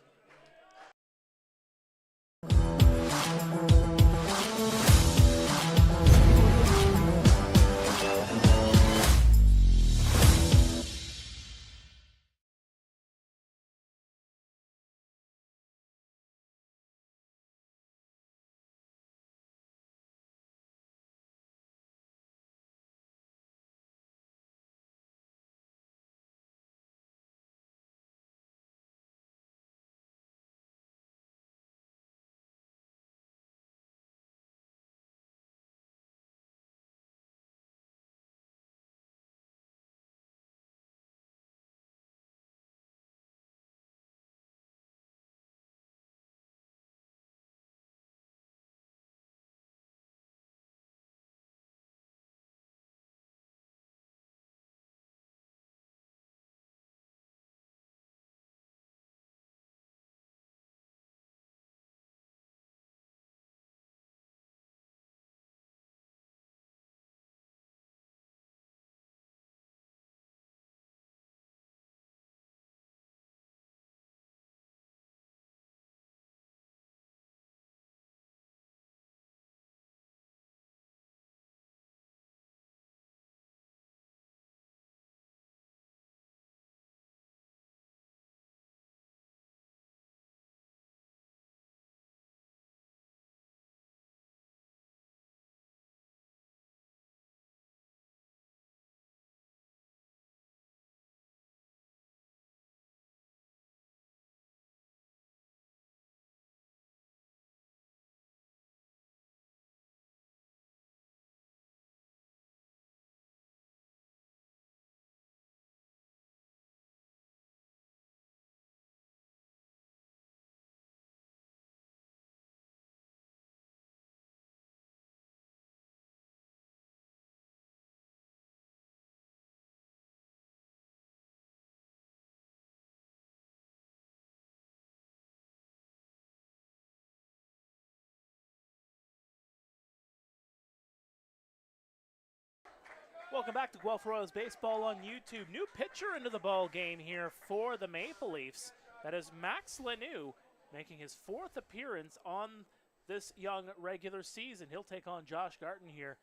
Welcome back to Guelph Royals Baseball on YouTube. New pitcher into the ball game here for the Maple Leafs. That is Max Lanoux, making his 4th appearance on this young regular season. He'll take on Josh Garton here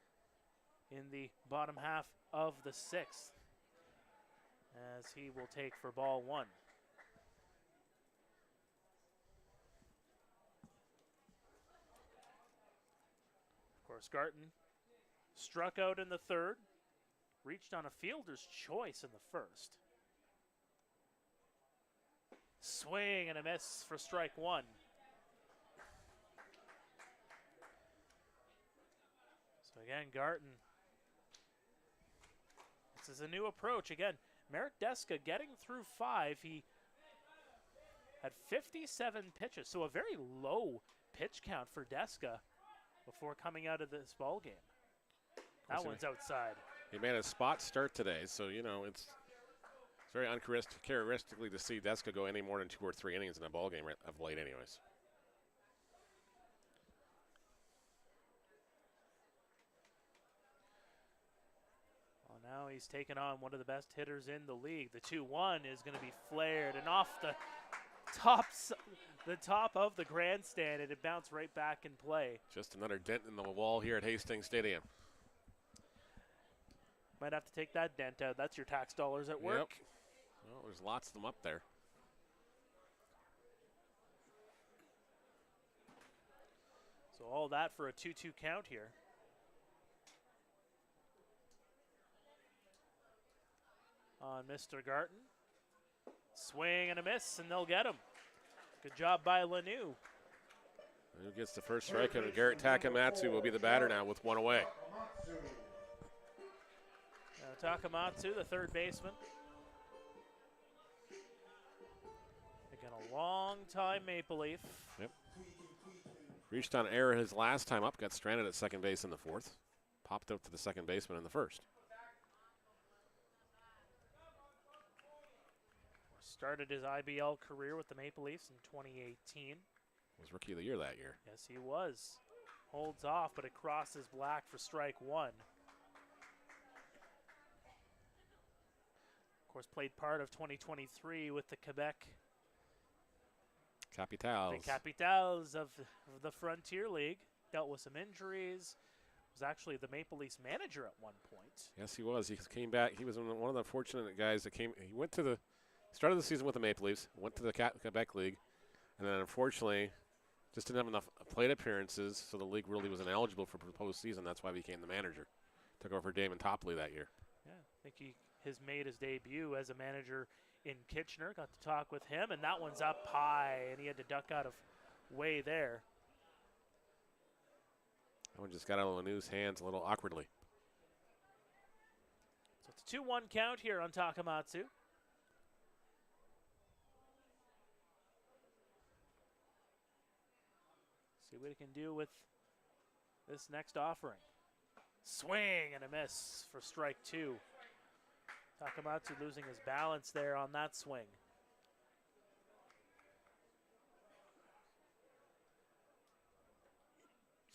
in the bottom half of the 6th, as he will take for ball 1. Of course, Garton struck out in the 3rd. Reached on a fielder's choice in the 1st. Swing and a miss for strike 1. So again, Garton. This is a new approach. Again, Merrick Deska getting through 5. He had 57 pitches, so a very low pitch count for Deska before coming out of this ball game. That one's outside. He made a spot start today, so, you know, it's very uncharacteristically to see Deska go any more than 2 or 3 innings in a ball game of late anyways. Well, now he's taken on one of the best hitters in the league. The 2-1 is going to be flared and off the top of the grandstand, and it bounced right back in play. Just another dent in the wall here at Hastings Stadium. Might have to take that dent out. That's your tax dollars at work. Yep. Well, there's lots of them up there. So all that for a 2-2 count here. On Mr. Garton. Swing and a miss, and they'll get him. Good job by Lanoux. Who gets the first strike? And Garrett Takamatsu will be the batter now with 1 away. Takamatsu, the 3rd baseman. Again, a long-time Maple Leaf. Yep. Reached on error his last time up, got stranded at second base in the 4th. Popped up to the second baseman in the 1st. Started his IBL career with the Maple Leafs in 2018. Was Rookie of the Year that year. Yes, he was. Holds off, but it crosses black for strike 1. Of course, played part of 2023 with the Quebec Capitals. The Capitals of the Frontier League. Dealt with some injuries. Was actually the Maple Leafs manager at one point. Yes, he was. He came back. He was one of the fortunate guys that came. He went to the started the season with the Maple Leafs, went to the Quebec League, and then unfortunately just didn't have enough plate appearances, so the league really wasn't eligible for postseason. That's why he became the manager. Took over Damon Topley that year. Yeah, I think he has made his debut as a manager in Kitchener. Got to talk with him, and that one's up high, and he had to duck out of way there. That one just got out of Lanou's hands a little awkwardly. So it's a 2-1 count here on Takamatsu. See what he can do with this next offering. Swing and a miss for strike 2. Takamatsu losing his balance there on that swing.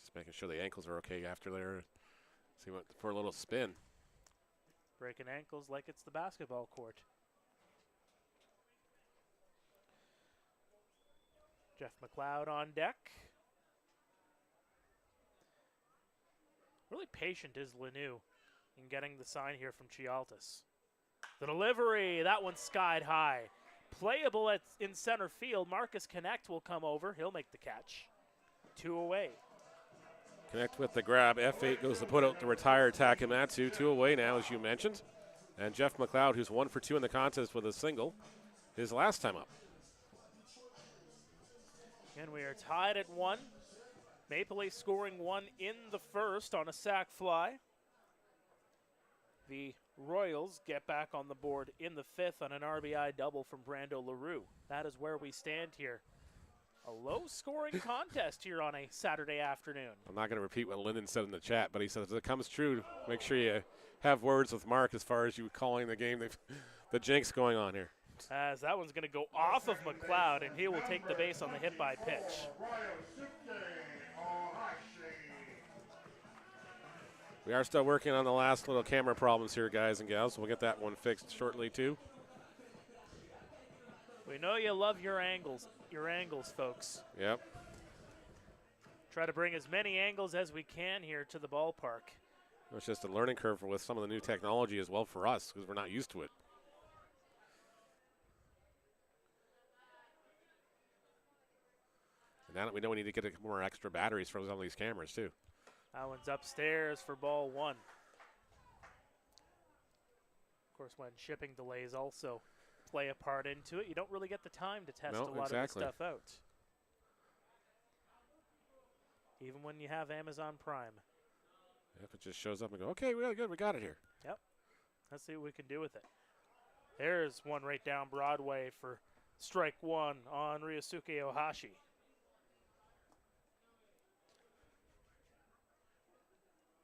Just making sure the ankles are okay after there. See what for a little spin. Breaking ankles like it's the basketball court. Jeff McLeod on deck. Really patient is Lanoux in getting the sign here from Chialtis. The delivery, that one's skied high. Playable in center field. Marcus Connect will come over. He'll make the catch. 2 away. Connect with the grab. F8 goes to put out the retired Takamatsu. 2 away now, as you mentioned. And Jeff McLeod, who's 1 for 2 in the contest with a single, his last time up. And we are tied at 1. Maple Leafs scoring 1 in the first on a sac fly. The Royals get back on the board in the 5th on an RBI double from Brando LaRue. That is where we stand here. A low-scoring contest here on a Saturday afternoon. I'm not going to repeat what Lyndon said in the chat, but he says if it comes true, make sure you have words with Mark as far as you calling the game. The jinx going on here. As that one's going to go off of McLeod, and he will take the base on the hit-by pitch. We are still working on the last little camera problems here, guys and gals. We'll get that one fixed shortly, too. We know you love your angles, folks. Yep. Try to bring as many angles as we can here to the ballpark. It's just a learning curve with some of the new technology as well for us because we're not used to it. And now that we know we need to get more extra batteries from some of these cameras, too. That one's upstairs for ball one. Of course, when shipping delays also play a part into it, you don't really get the time to test a lot of this stuff out. Even when you have Amazon Prime. If it just shows up and go, okay, really good, we got it here. Yep. Let's see what we can do with it. There's one right down Broadway for strike one on Ryosuke Ohashi.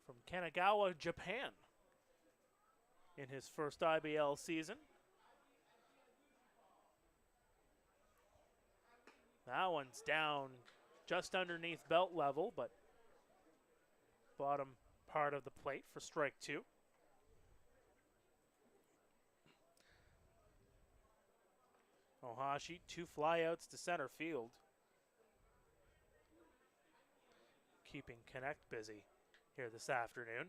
From Kanagawa, Japan, in his first IBL season. That one's down just underneath belt level, but bottom part of the plate for strike two. Ohashi, 2 flyouts to center field. Keeping Connect busy here this afternoon.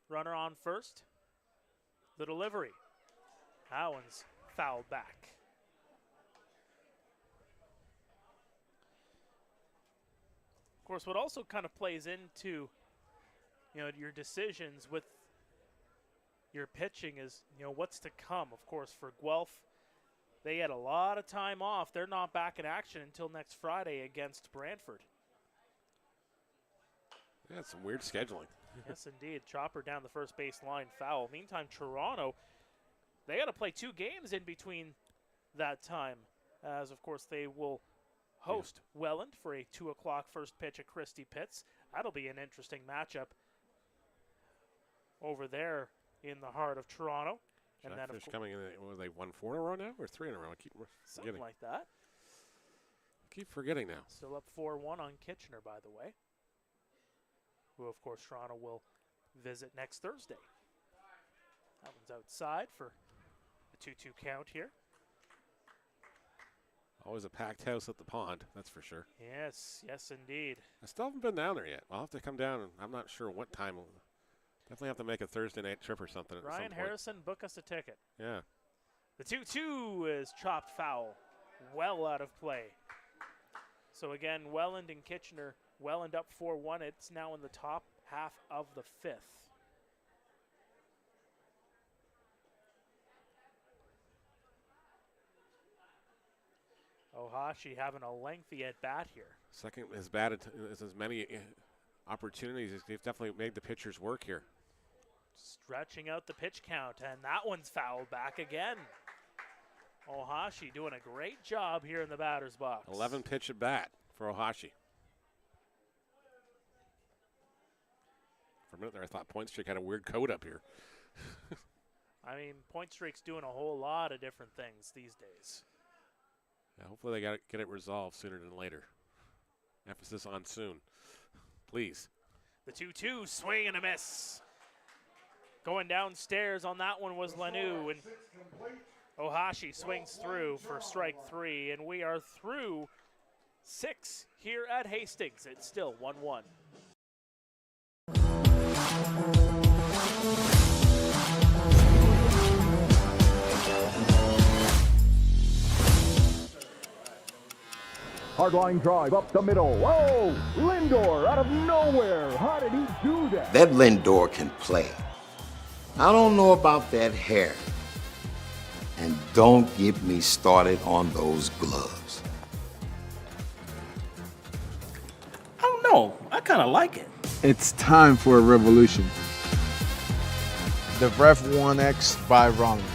Runner on first. The delivery. That one's fouled back. Of course, what also kind of plays into, your decisions with your pitching is, what's to come. Of course, for Guelph, they had a lot of time off. They're not back in action until next Friday against Brantford. Yeah, it's some weird scheduling. Yes, indeed. Chopper down the first base line, foul. Meantime, Toronto, they got to play 2 games in between that time, as, of course, they will host Welland for a 2 o'clock first pitch at Christie Pitts. That'll be an interesting matchup over there in the heart of Toronto. And then, of course, coming in, were they 1-4 in a row now or 3 in a row? I keep something forgetting. like that. Keep forgetting now. Still up 4-1 on Kitchener, by the way, who, of course, Toronto will visit next Thursday. That one's outside for the 2-2 count here. Always a packed house at the pond, that's for sure. Yes, yes, indeed. I still haven't been down there yet. I'll have to come down, and I'm not sure what time. Definitely have to make a Thursday night trip or something at some Ryan point. Harrison, book us a ticket. Yeah. The 2-2 is chopped foul, well out of play. So again, Welland and Kitchener, Welland up 4-1. It's now in the top half of the 5th. Ohashi having a lengthy at-bat here. Second as bad as many opportunities. They've definitely made the pitchers work here. Stretching out the pitch count, and that one's fouled back again. Ohashi doing a great job here in the batter's box. 11 pitch at bat for Ohashi. For a minute there, I thought Point Streak had a weird code up here. I mean, Point Streak's doing a whole lot of different things these days. Yeah, hopefully they get it resolved sooner than later. Emphasis on soon. Please. The 2-2, swing and a miss. Going downstairs on that one was Lanu, and Ohashi swings through for strike 3, and we are through 6 here at Hastings. It's still 1-1. Hardline drive up the middle. Whoa! Lindor out of nowhere. How did he do that? That Lindor can play. I don't know about that hair. And don't get me started on those gloves. I don't know. I kind of like it. It's time for a revolution. The Ref 1X by Rollins.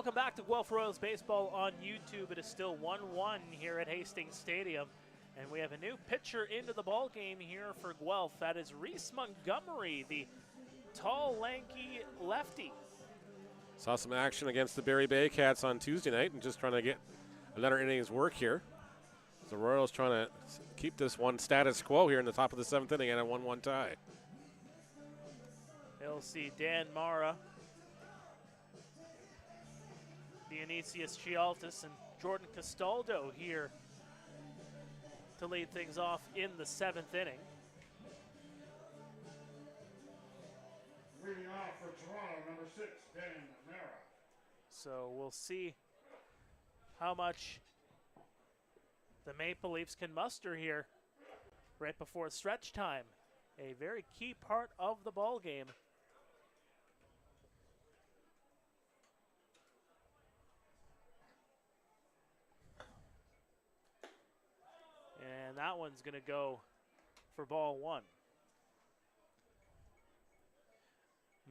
Welcome back to Guelph Royals Baseball on YouTube. It is still 1-1 here at Hastings Stadium. And we have a new pitcher into the ball game here for Guelph. That is Reese Montgomery, the tall, lanky lefty. Saw some action against the Barrie Bay Cats on Tuesday night and just trying to get another innings work here. The Royals trying to keep this one status quo here in the top of the 7th inning and a 1-1 tie. He'll see Dan Mara, Dionysius Chialtis, and Jordan Castaldo here to lead things off in the 7th inning. Leading off for Toronto, number 6, Dan Mara. So we'll see how much the Maple Leafs can muster here right before stretch time. A very key part of the ball game. And that one's going to go for ball 1.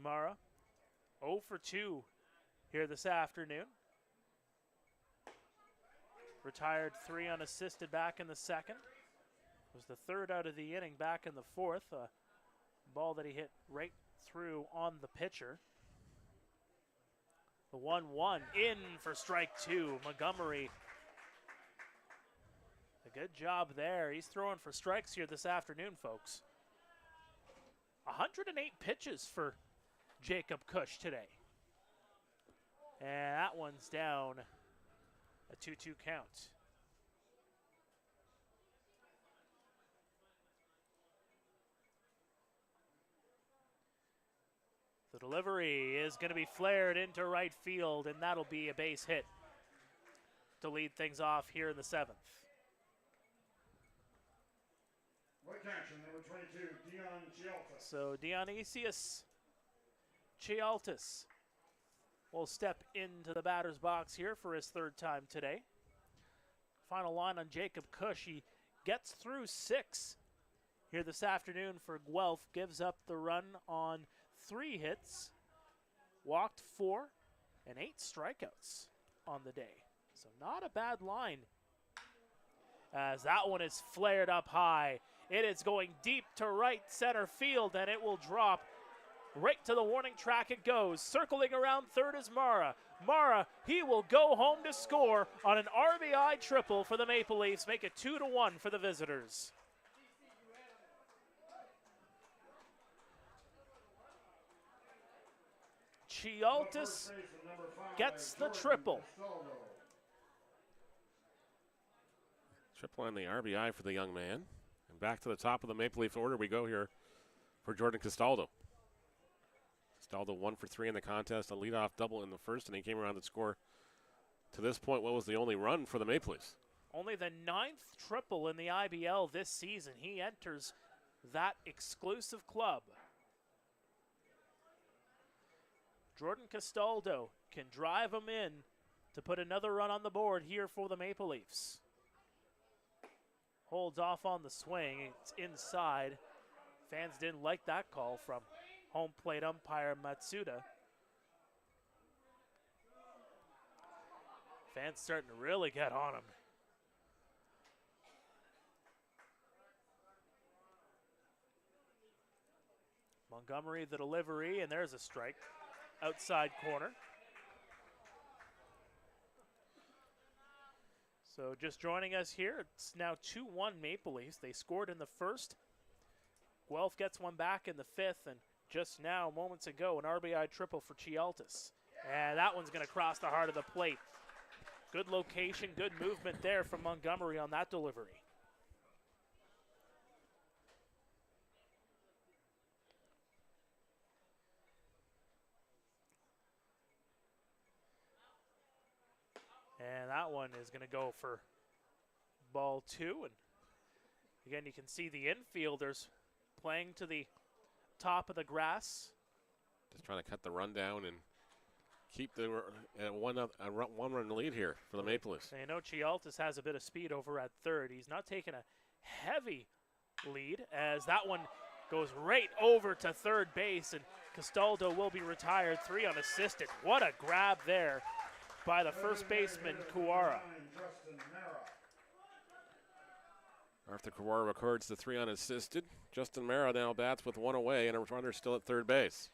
Mara, 0 for 2 here this afternoon. Retired 3 unassisted back in the 2nd. Was the 3rd out of the inning back in the 4th. A ball that he hit right through on the pitcher. The 1-1 in for strike 2. Montgomery. A good job there. He's throwing for strikes here this afternoon, folks. 108 pitches for Jacob Cush today. And that one's down. A 2-2 count. The delivery is going to be flared into right field, and that'll be a base hit to lead things off here in the 7th. White action, number 22, Dion Chialtis. So Dionysius Chialtis will step into the batter's box here for his 3rd time today. Final line on Jacob Cush. He gets through 6 here this afternoon for Guelph. Gives up the run on 3 hits. Walked 4 and 8 strikeouts on the day. So not a bad line. As that one is flared up high. It is going deep to right center field, and it will drop. Right to the warning track it goes. Circling around 3rd is Mara. Mara, he will go home to score on an RBI triple for the Maple Leafs. Make it 2-1 for the visitors. Chialtis gets the triple. Triple on the RBI for the young man. And back to the top of the Maple Leaf order we go here for Jordan Castaldo. Castaldo 1 for 3 in the contest, a leadoff double in the 1st, and he came around to score. To this point, what was the only run for the Maple Leafs? Only the 9th triple in the IBL this season. He enters that exclusive club. Jordan Castaldo can drive him in to put another run on the board here for the Maple Leafs. Holds off on the swing. It's inside. Fans didn't like that call from home plate umpire Matsuda. Fans starting to really get on him. Montgomery, the delivery, and there's a strike. Outside corner. So just joining us here, it's now 2-1 Maple Leafs. They scored in the 1st. Guelph gets one back in the 5th, and just now, moments ago, an RBI triple for Chialtis. And that one's going to cross the heart of the plate. Good location, good movement there from Montgomery on that delivery. And that one is going to go for ball 2. And again, you can see the infielders playing to the top of the grass. Just trying to cut the run down and keep the one-run lead here for the Maple Leafs. You know Chialtis has a bit of speed over at 3rd. He's not taking a heavy lead as that one goes right over to 3rd base, and Castaldo will be retired 3 unassisted. What a grab there by the first baseman, Kuwara. Arthur Kawara records the 3 unassisted. Justin Mara now bats with 1 away, and a runner still at third base.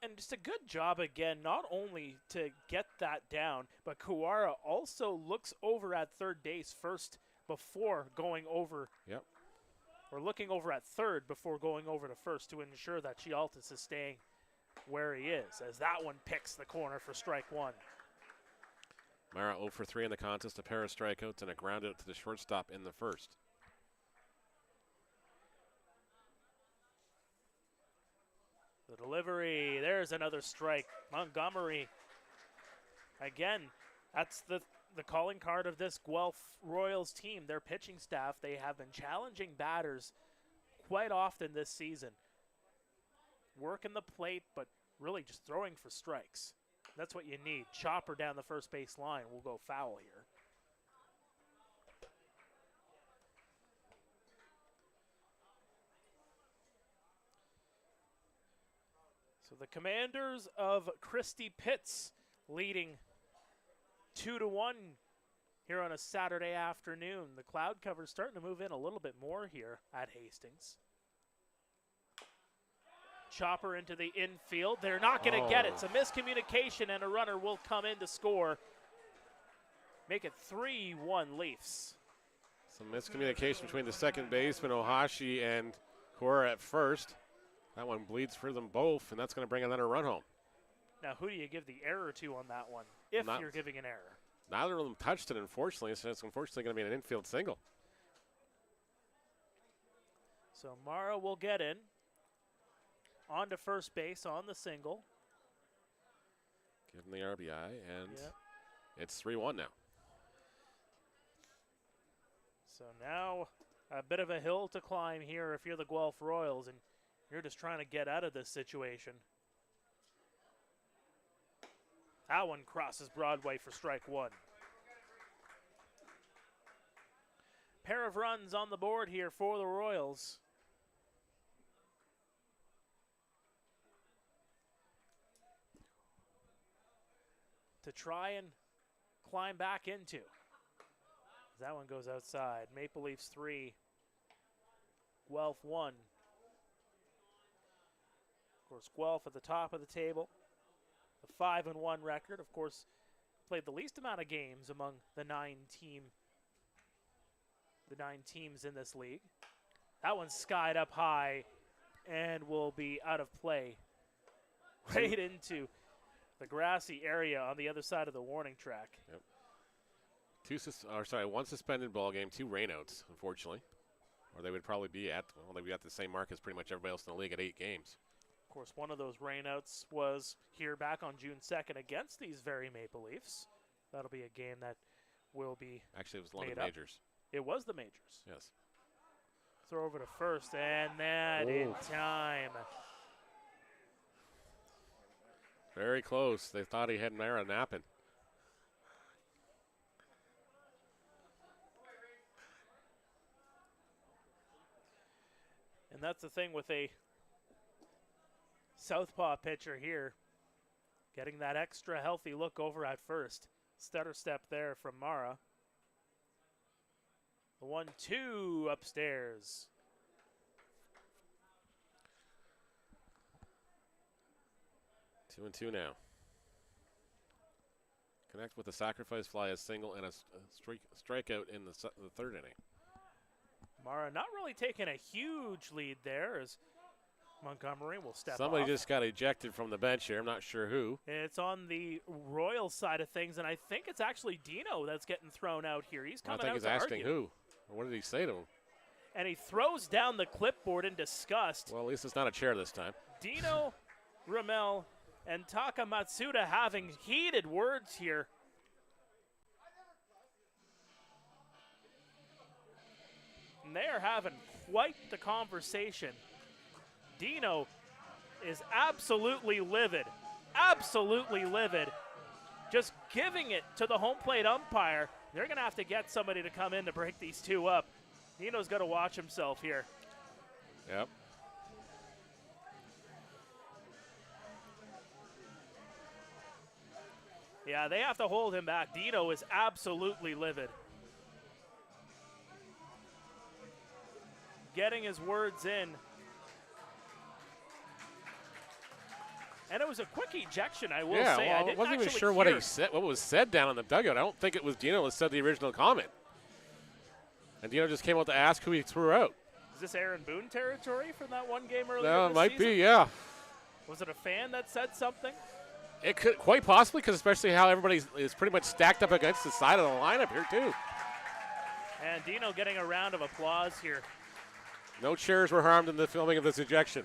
And just a good job again, not only to get that down, but Kuwara also looks over at third base first before going over. Yep. Or looking over at third before going over to first to ensure that Chialtis is staying where he is, as that one picks the corner for strike 1. Mara 0 for 3 in the contest, a pair of strikeouts and a ground out to the shortstop in the first. The delivery, there's another strike. Montgomery, again, that's the calling card of this Guelph Royals team, their pitching staff. They have been challenging batters quite often this season. Working the plate, but really just throwing for strikes. That's what you need. Chopper down the first base line will go foul here. So the Commanders of Christie Pitts leading 2-1 here on a Saturday afternoon. The cloud cover's starting to move in a little bit more here at Hastings. Chopper into the infield. They're not going to get it. It's a miscommunication, and a runner will come in to score. Make it 3-1 Leafs. Some miscommunication between the second baseman, Ohashi, and Kawara at first. That one bleeds for them both, and that's going to bring another run home. Now, who do you give the error to on that one, if you're giving an error? Neither of them touched it, unfortunately, so it's unfortunately going to be an infield single. So Mara will get in. On to first base on the single. Give him the RBI, and it's 3-1 now. So now a bit of a hill to climb here if you're the Guelph Royals, and you're just trying to get out of this situation. That one crosses Broadway for strike 1. Pair of runs on the board here for the Royals. To try and climb back into. That one goes outside. Maple Leafs 3, Guelph 1. Of course, Guelph at the top of the table. A 5-1 record. Of course, played the least amount of games among the 9 teams in this league. That one's skied up high and will be out of play right into the grassy area on the other side of the warning track. Yep. One suspended ball game, 2 rainouts, unfortunately. Or they would probably be at the same mark as pretty much everybody else in the league at 8 games. Of course, one of those rainouts was here back on June 2nd against these very Maple Leafs. That'll be a game that will be Actually, it was London Majors. It was the Majors. Yes. Throw over to first, and that in time. Very close. They thought he had Mara napping. And that's the thing with a southpaw pitcher here. Getting that extra healthy look over at first. Stutter step there from Mara. The 1-2 upstairs. Two and two now. Connect with a sacrifice fly, a single, and a strikeout in the third inning. Mara not really taking a huge lead there as Montgomery will step Somebody off. just got ejected from the bench here. I'm not sure who. It's on the Royals side of things, and I think it's actually Dino that's getting thrown out here. He's coming out to argue. I think he's asking who. What did he say to him? And he throws down the clipboard in disgust. Well, at least it's not a chair this time. Dino, Ramel, and Taka Matsuda having heated words here. And they are having quite the conversation. Dino is absolutely livid. Absolutely livid. Just giving it to the home plate umpire. They're going to have to get somebody to come in to break these two up. Dino's got to watch himself here. Yep. Yeah, they have to hold him back. Dino is absolutely livid. Getting his words in. And it was a quick ejection, I will say. Well, I wasn't even sure what he said, what was said down in the dugout. I don't think it was Dino that said the original comment. And Dino just came out to ask who he threw out. Is this Aaron Boone territory from that one game earlier No, this it might season? be, yeah. Was it a fan that said something? It could quite possibly, because especially how everybody is pretty much stacked up against the side of the lineup here, too. And Dino getting a round of applause here. No chairs were harmed in the filming of this ejection.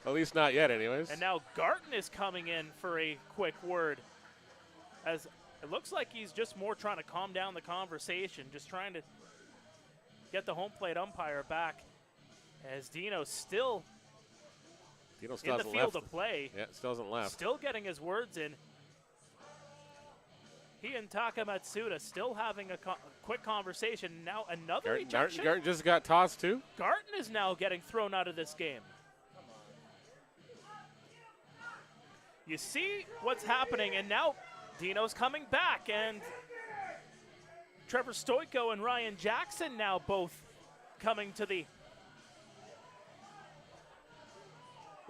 At least not yet, anyways. And now Garton is coming in for a quick word. As it looks like he's just more trying to calm down the conversation, just trying to get the home plate umpire back. As Dino still Dino in the field of play. Yeah, still hasn't left. Still getting his words in. He and Taka Matsuda still having a quick conversation. Now another ejection. Garton just got tossed too. Garton is now getting thrown out of this game. You see what's happening, and now Dino's coming back, and Trevor Stoico and Ryan Jackson now both coming to the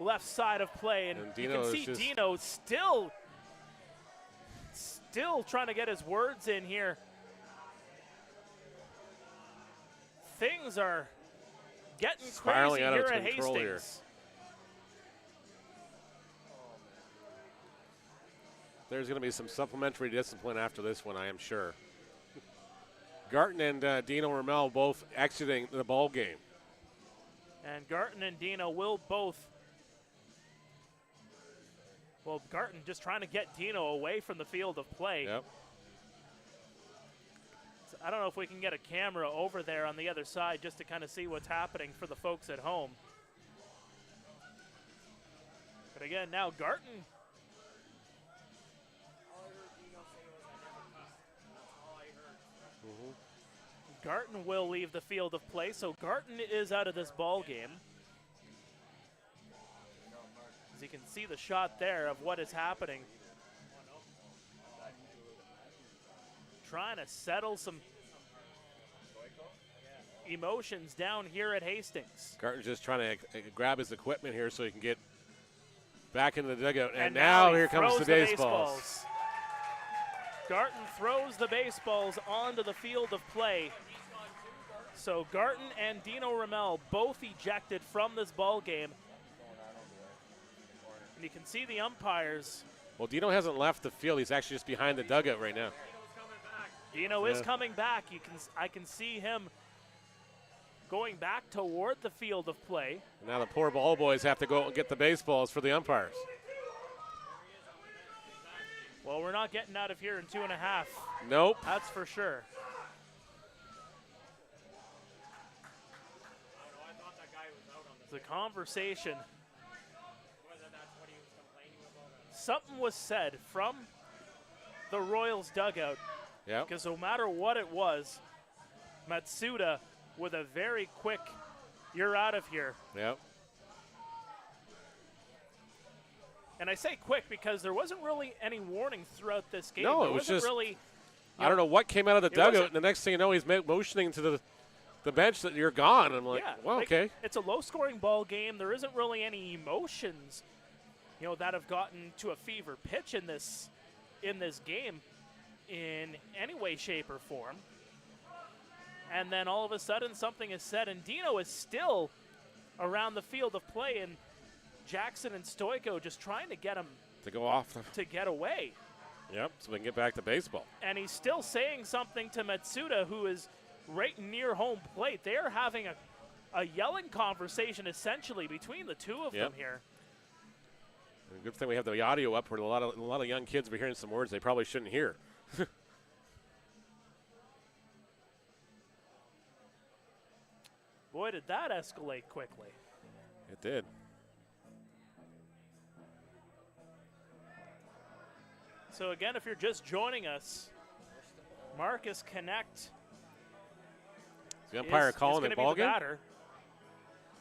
left side of play, and you can see Dino still trying to get his words in here. Things are getting spiraling crazy out of here at control Hastings. here. There's going to be some supplementary discipline after this one, I am sure. Garton and Dino Ramel both exiting the ball game. And Garton and Dino will both. Well, Garton just trying to get Dino away from the field of play. Yep. So I don't know if we can get a camera over there on the other side just to kind of see what's happening for the folks at home. But again, now Garton. Garton will leave the field of play, so Garton is out of this ball game. As you can see the shot there of what is happening. Trying to settle some emotions down here at Hastings. Garton's just trying to grab his equipment here so he can get back into the dugout. And now here comes the baseballs. Garton throws the baseballs onto the field of play. So Garton and Dino Ramel both ejected from this ball game. And you can see the umpires. Well, Dino hasn't left the field. He's actually just behind the dugout right now. Dino is coming back. I can see him going back toward the field of play. And now the poor ball boys have to go and get the baseballs for the umpires. Well, we're not getting out of here in 2.5. Nope. That's for sure. The conversation. Something was said from the Royals dugout. Yeah. Because no matter what it was, Matsuda with a very quick, you're out of here. Yep. And I say quick because there wasn't really any warning throughout this game. No, there it was wasn't just really. I don't know what came out of the dugout, and the next thing you know, he's motioning to the bench that you're gone. I'm like, yeah, well, okay. It's a low-scoring ball game. There isn't really any emotions, that have gotten to a fever pitch in this game in any way, shape, or form. And then all of a sudden something is said, and Dino is still around the field of play, and Jackson and Stoico just trying to get him to go off, to get away. Yep, so we can get back to baseball. And he's still saying something to Matsuda, who is right near home plate. They are having a yelling conversation essentially between the two of them here. And good thing we have the audio up where a lot of young kids are hearing some words they probably shouldn't hear. Boy, did that escalate quickly. It did. So again, if you're just joining us, Marcus Connect. The umpire calling the ball game?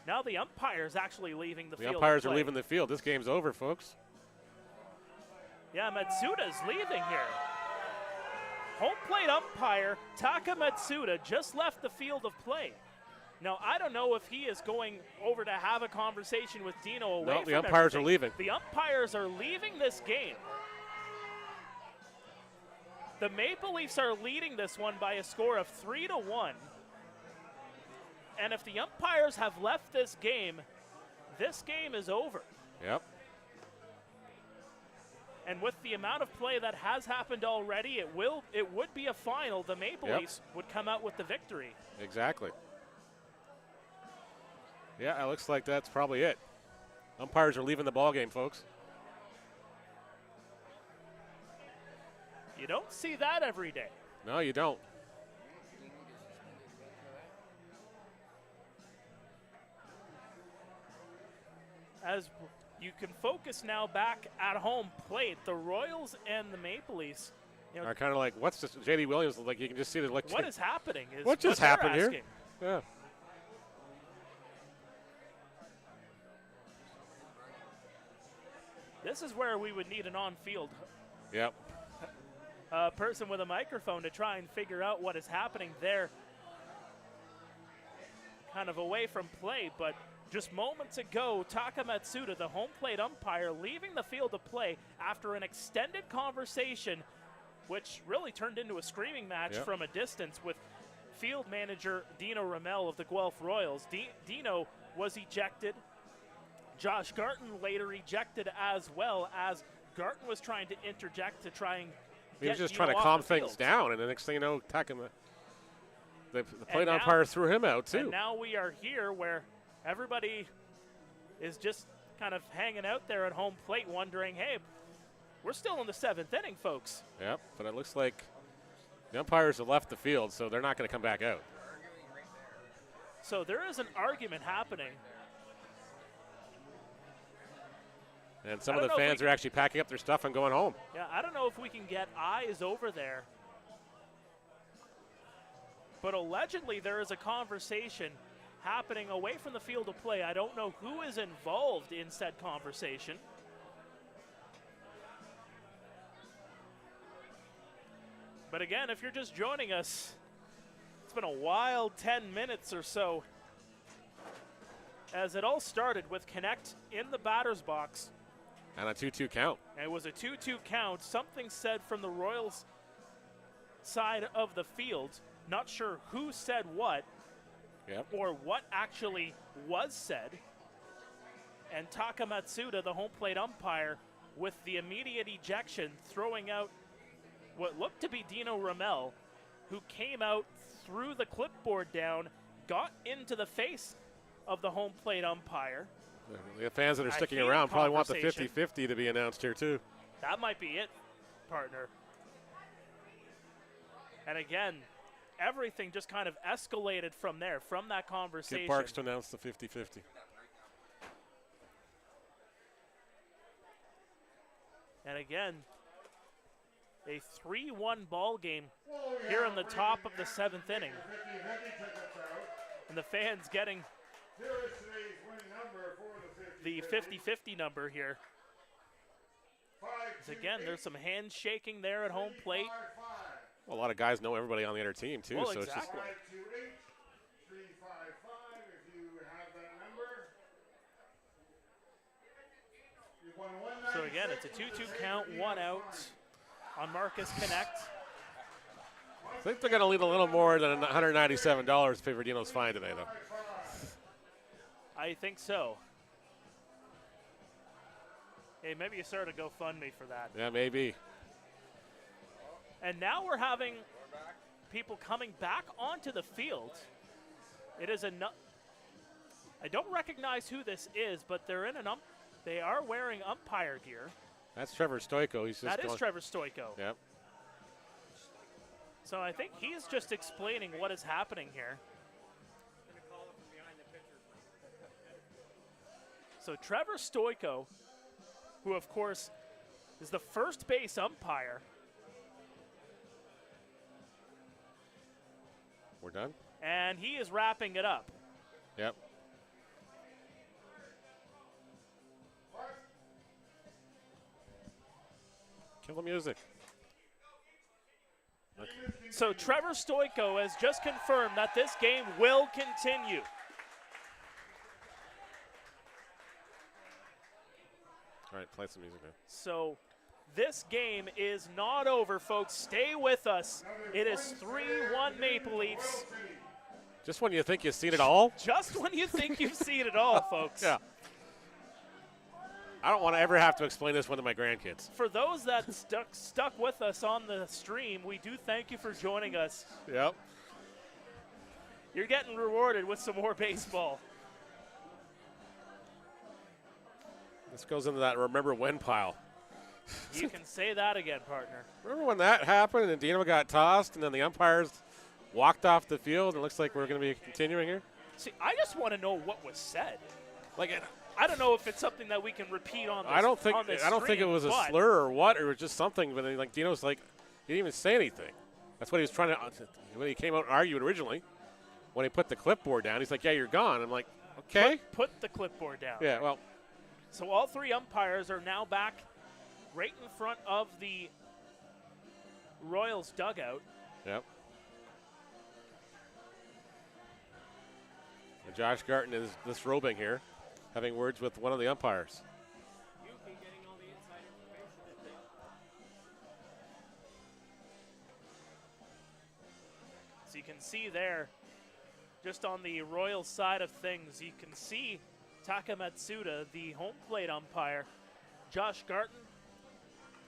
Now the umpire's actually leaving the field. The umpires are leaving the field. This game's over, folks. Yeah, Matsuda's leaving here. Home plate umpire Taka Matsuda just left the field of play. Now, I don't know if he is going over to have a conversation with Dino away No, from the umpires everything. are leaving. The umpires are leaving this game. The Maple Leafs are leading this one by a score of 3-1. And if the umpires have left this game is over. Yep. And with the amount of play that has happened already, it would be a final. The Maple Leafs would come out with the victory. Exactly. Yeah, it looks like that's probably it. Umpires are leaving the ball game, folks. You don't see that every day. No, you don't. As you can focus now back at home plate, the Royals and the Maple Leafs, you know, Are kind of like, what's this? J.D. Williams, like you can just see the like. what is happening? Is What just they're happened here? asking. Yeah. This is where we would need an on-field Yep. person with a microphone to try and figure out what is happening there. Kind of away from play, but just moments ago, Taka Matsuda, the home plate umpire, leaving the field of play after an extended conversation, which really turned into a screaming match from a distance with field manager Dino Ramel of the Guelph Royals. Dino was ejected. Josh Garton later ejected as well, as Garton was trying to interject to try and He was get just Dino trying to off calm the things field. down, and the next thing you know, the plate now- umpire threw him out too. And now we are here where everybody is just kind of hanging out there at home plate wondering, hey, we're still in the 7th inning, folks. Yep, but it looks like the umpires have left the field, so they're not going to come back out. So there is an argument happening. And some I of don't the know if fans we are actually packing up their stuff and going home. Yeah, I don't know if we can get eyes over there. But allegedly there is a conversation happening away from the field of play. I don't know who is involved in said conversation. But again, if you're just joining us, it's been a wild 10 minutes or so as it all started with Connect in the batter's box. And a 2-2 count. And it was a 2-2 count. Something said from the Royals side of the field. Not sure who said what or what actually was said. And Taka Matsuda, the home plate umpire, with the immediate ejection, throwing out what looked to be Dino Ramel, who came out, threw the clipboard down, got into the face of the home plate umpire. The fans that are A sticking heated around probably want the conversation. 50-50 to be announced here too. That might be it, partner. And again, everything just kind of escalated from there, from that conversation. Get Parks to announce the 50-50. And again, a 3-1 ball game here in the top of the 7th inning. And the fans getting the 50-50 number here. As again, there's some handshaking there at home plate. Well, a lot of guys know everybody on the other team too, Well, so it's just exactly. So again, it's a 2-2 count, 1 out on Marcus Connect. I think they're going to leave a little more than $197 to pay for Dino's fine today, though. I think so. Hey, maybe you start a GoFundMe for that. Yeah, maybe. And now we're having people coming back onto the field. It is I don't recognize who this is, but they're in they are wearing umpire gear. That's Trevor Stoico. He's just That is going. Trevor Stoico. Yep. So I think he's just explaining what is happening here. So Trevor Stoico, who of course is the first base umpire. We're done? And he is wrapping it up. Yep. Kill the music. So Trevor Stoico has just confirmed that this game will continue. All right, play some music now. So this game is not over, folks. Stay with us. It is 3-1 Maple Leafs. Just when you think you've seen it all? Just when you think you've seen it all, folks. Yeah. I don't want to ever have to explain this one to my grandkids. For those that stuck with us on the stream, we do thank you for joining us. Yep. You're getting rewarded with some more baseball. This goes into that remember when pile. You can say that again, partner. Remember when that happened and Dino got tossed and then the umpires walked off the field and it looks like we're going to be continuing here? See, I just want to know what was said. Like, I don't know if it's something that we can repeat on this. I don't think it was a slur or what, or it was just something. But like Dino's like, he didn't even say anything. That's what he was trying to. When he came out and argued originally, when he put the clipboard down, he's like, "Yeah, you're gone." I'm like, "Okay." Put the clipboard down. Yeah. Well. So all three umpires are now back, right in front of the Royals dugout. Yep. And Josh Garton is disrobing here, having words with one of the umpires. So you can see there, just on the Royals side of things, you can see Taka Matsuda, the home plate umpire. Josh Garton,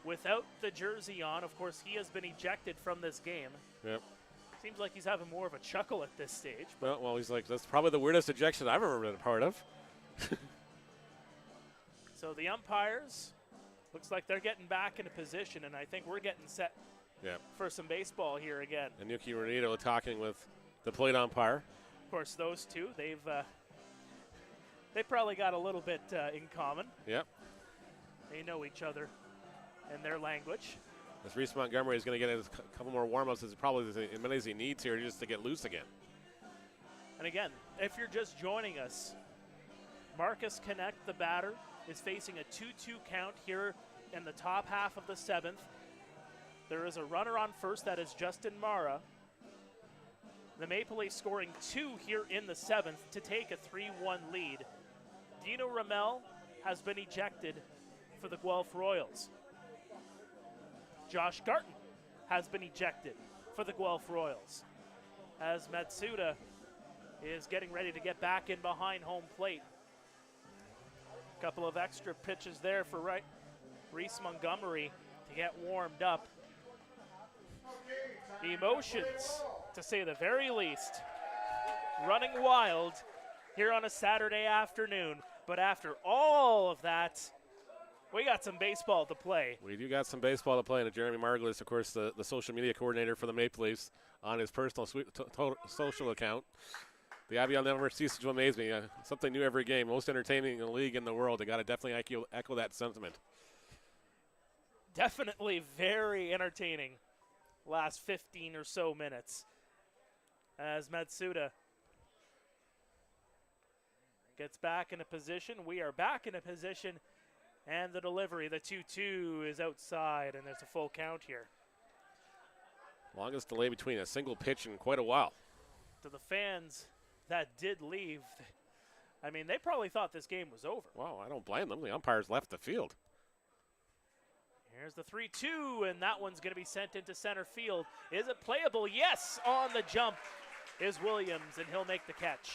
without the jersey on, of course, he has been ejected from this game. Yep. Seems like he's having more of a chuckle at this stage. Well, he's like, that's probably the weirdest ejection I've ever been a part of. So the umpires, looks like they're getting back into position, and I think we're getting set for some baseball here again. And Yuki Renito talking with the plate umpire. Of course, those two, they probably got a little bit in common. Yep. They know each other and their language. As Reese Montgomery is going to get a couple more warm-ups, as probably as many as he needs here just to get loose again. And again, if you're just joining us, Marcus Connect, the batter, is facing a 2-2 count here in the top half of the seventh. There is a runner on first, that is Justin Mara. The Maple Leafs scoring 2 here in the seventh to take a 3-1 lead. Dino Ramel has been ejected for the Guelph Royals. Josh Garton has been ejected for the Guelph Royals, as Matsuda is getting ready to get back in behind home plate. A couple of extra pitches there for Reese Montgomery to get warmed up. Emotions, to say the very least, running wild here on a Saturday afternoon. But after all of that, we got some baseball to play. We do got some baseball to play, and Jeremy Margulis, of course, the social media coordinator for the Maple Leafs, on his personal social account. The IBL never ceases to amaze me. Something new every game. Most entertaining league in the world. I got to definitely echo that sentiment. Definitely very entertaining last 15 or so minutes, as Matsuda gets back in a position. We are back in a position. And the delivery, the 2-2 is outside, and there's a full count here. Longest delay between a single pitch in quite a while. To the fans that did leave, I mean, they probably thought this game was over. Wow, I don't blame them. The umpires left the field. Here's the 3-2, and that one's going to be sent into center field. Is it playable? Yes, on the jump is Williams, and he'll make the catch.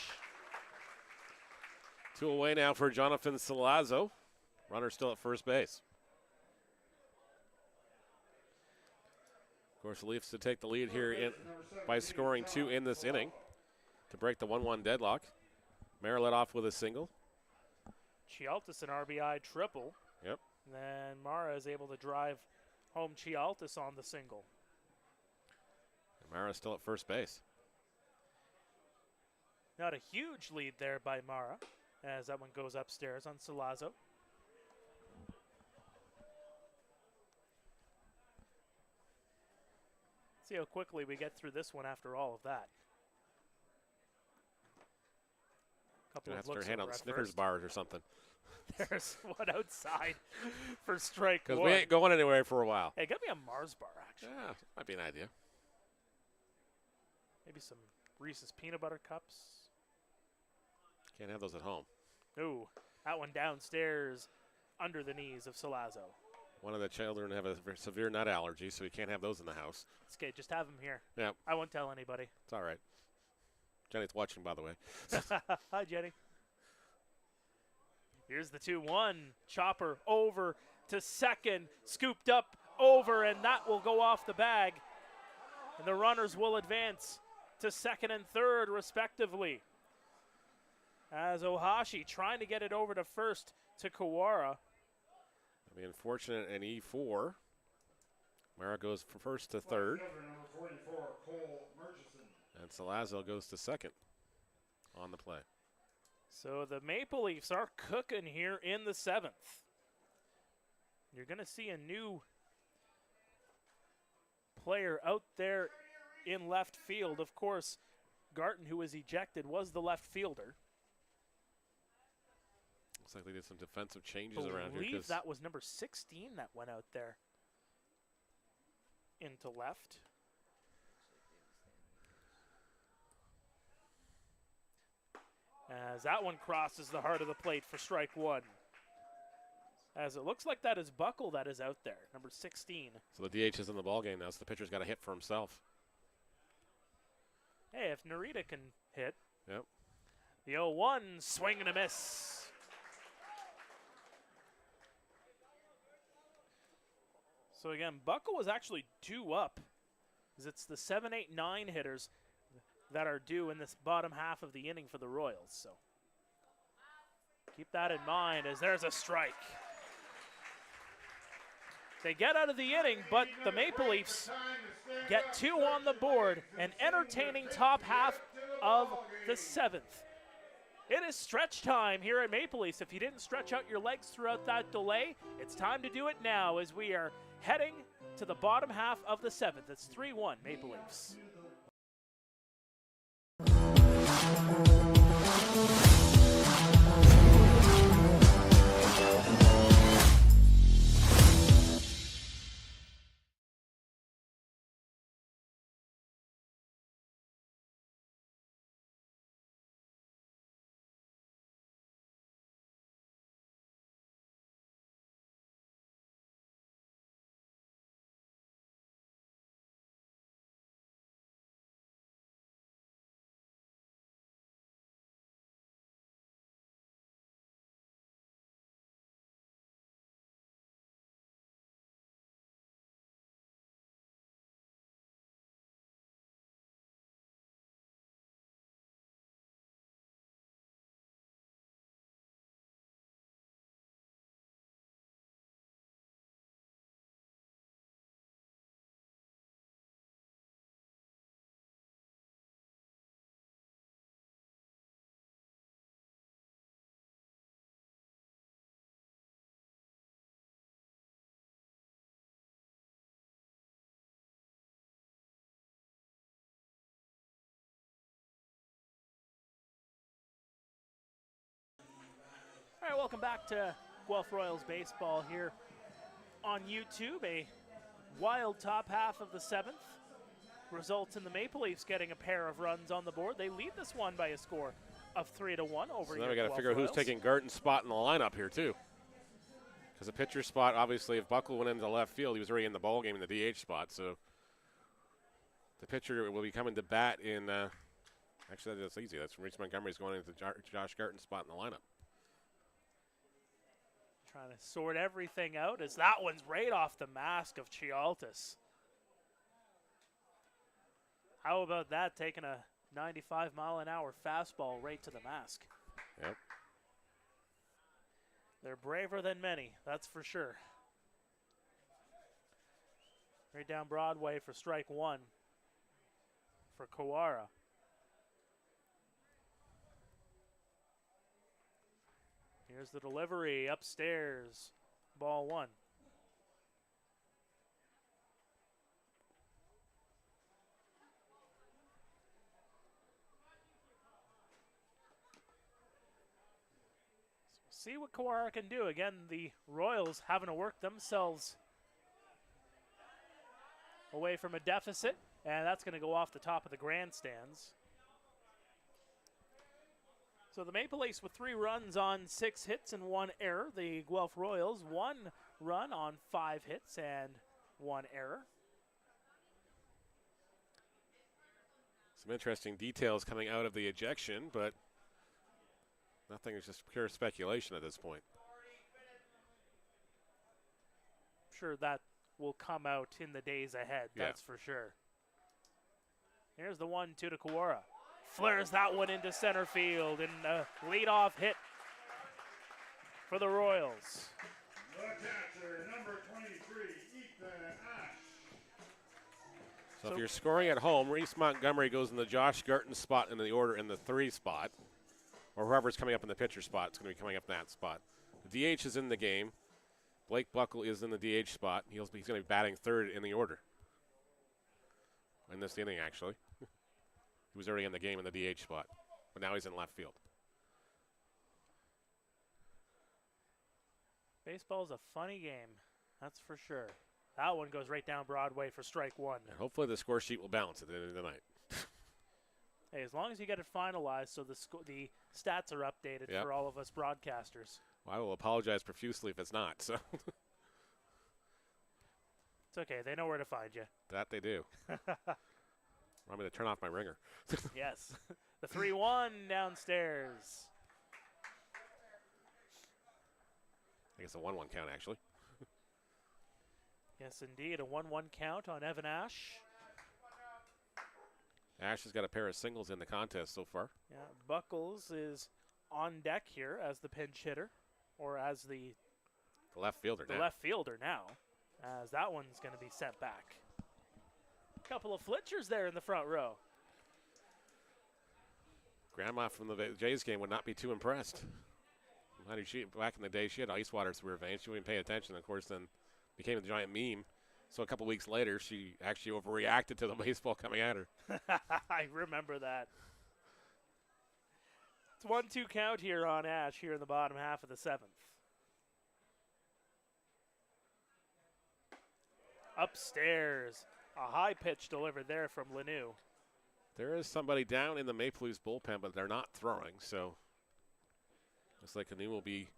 2 away now for Jonathan Salazzo. Runner still at first base. Of course, the Leafs to take the lead here by scoring 2 in this inning to break the 1-1 deadlock. Mara led off with a single. Chialtis an RBI triple. Yep. And then Mara is able to drive home Chialtis on the single. And Mara still at first base. Not a huge lead there by Mara, as that one goes upstairs on Salazzo. See how quickly we get through this one after all of that. couple Gonna of have to looks start handing over out at Snickers first. bars or something. There's one outside for strike Because one. we ain't going anywhere for a while. Hey, get me a Mars bar, actually. Yeah, might be an idea. Maybe some Reese's peanut butter cups. Can't have those at home. Ooh, that one downstairs under the knees of Salazzo. One of the children have a severe nut allergy, so we can't have those in the house. It's okay, just have them here. Yeah, I won't tell anybody. it's all right. Jenny's watching, by the way. Hi, Jenny. Here's the 2-1. Chopper over to second. Scooped up over, and that will go off the bag. And the runners will advance to second and third, respectively. As Ohashi trying to get it over to first to Kawara. I mean, unfortunate in E4. Mara goes from first to third. Number 44, Cole Murchison. And Salazzo goes to second on the play. So the Maple Leafs are cooking here in the 7th. You're going to see a new player out there in left field. Of course, Garton, who was ejected, was the left fielder. Looks like they did some defensive changes around here. I believe that was number 16 that went out there into left. As that one crosses the heart of the plate for strike one. As it looks like that is Buckle that is out there, number 16. So the DH is in the ballgame now, so the pitcher's got to hit for himself. Hey, if Narita can hit. Yep. The 0-1, swing and a miss. So again, Buckle was actually due up, as it's the 7, 8, 9 hitters that are due in this bottom half of the inning for the Royals. So keep that in mind as there's a strike. They get out of the inning, but the Maple Leafs get 2 on the board, an entertaining top half of the 7th. It is stretch time here at Maple Leafs. If you didn't stretch out your legs throughout that delay, it's time to do it now as we are heading to the bottom half of the 7th. It's 3-1 Maple Leafs. All right, welcome back to Guelph Royals baseball here on YouTube. A wild top half of the 7th results in the Maple Leafs getting a pair of runs on the board. They lead this one by a score of 3-1 over. So now we got to figure out who's taking Garton's spot in the lineup here too. Because the pitcher spot, obviously, if Buckle went into left field, he was already in the ball game in the DH spot. So the pitcher will be coming to bat in. Actually, that's easy. That's Reese Montgomery's going into Josh Garton's spot in the lineup. Trying to sort everything out as that one's right off the mask of Chialtis. How about that, taking a 95-mile-an-hour fastball right to the mask? Yep. They're braver than many, that's for sure. Right down Broadway for strike one for Kawara. Here's the delivery upstairs. Ball one. see what Kawara can do. Again, the Royals having to work themselves away from a deficit, and that's going to go off the top of the grandstands. So the Maple Leafs with 3 runs on 6 hits and 1 error. The Guelph Royals 1 run on 5 hits and 1 error. Some interesting details coming out of the ejection, but nothing is just pure speculation at this point. I'm sure that will come out in the days ahead, that's for sure. Here's the 1-2 to Kawara. Flares that one into center field, and a leadoff hit for the Royals. The catcher, number 23, Ethan Ash. So if you're scoring at home, Reese Montgomery goes in the Josh Garton spot in the order in the 3 spot, or whoever's coming up in the pitcher spot, it's going to be coming up in that spot. The DH is in the game. Blake Buckle is in the DH spot. He's going to be batting 3rd in the order in this inning, actually. He was already in the game in the DH spot, but now he's in left field. Baseball's a funny game, that's for sure. That one goes right down Broadway for strike 1. And hopefully the score sheet will balance at the end of the night. Hey, as long as you get it finalized so the stats are updated for all of us broadcasters. Well, I will apologize profusely if it's not. So it's okay. They know where to find you. That they do. I'm going to turn off my ringer. Yes. The 3-1 downstairs. I guess a 1-1 count, actually. Yes, indeed. A 1-1 count on Evan Ash. Ash has got a pair of singles in the contest so far. Yeah, Buckles is on deck here as the pinch hitter, or as the left fielder now, as that one's going to be sent back. A couple of Fletchers there in the front row. Grandma from the Jays game would not be too impressed. Back in the day, she had ice water through her veins. She wouldn't pay attention, of course, then became a giant meme. So a couple weeks later, she actually overreacted to the baseball coming at her. I remember that. It's 1-2 count here on Ash here in the bottom half of the 7th. Upstairs, a high pitch delivered there from Lanu. There is somebody down in the Maple Leafs bullpen, but they're not throwing, so looks like Lanu will be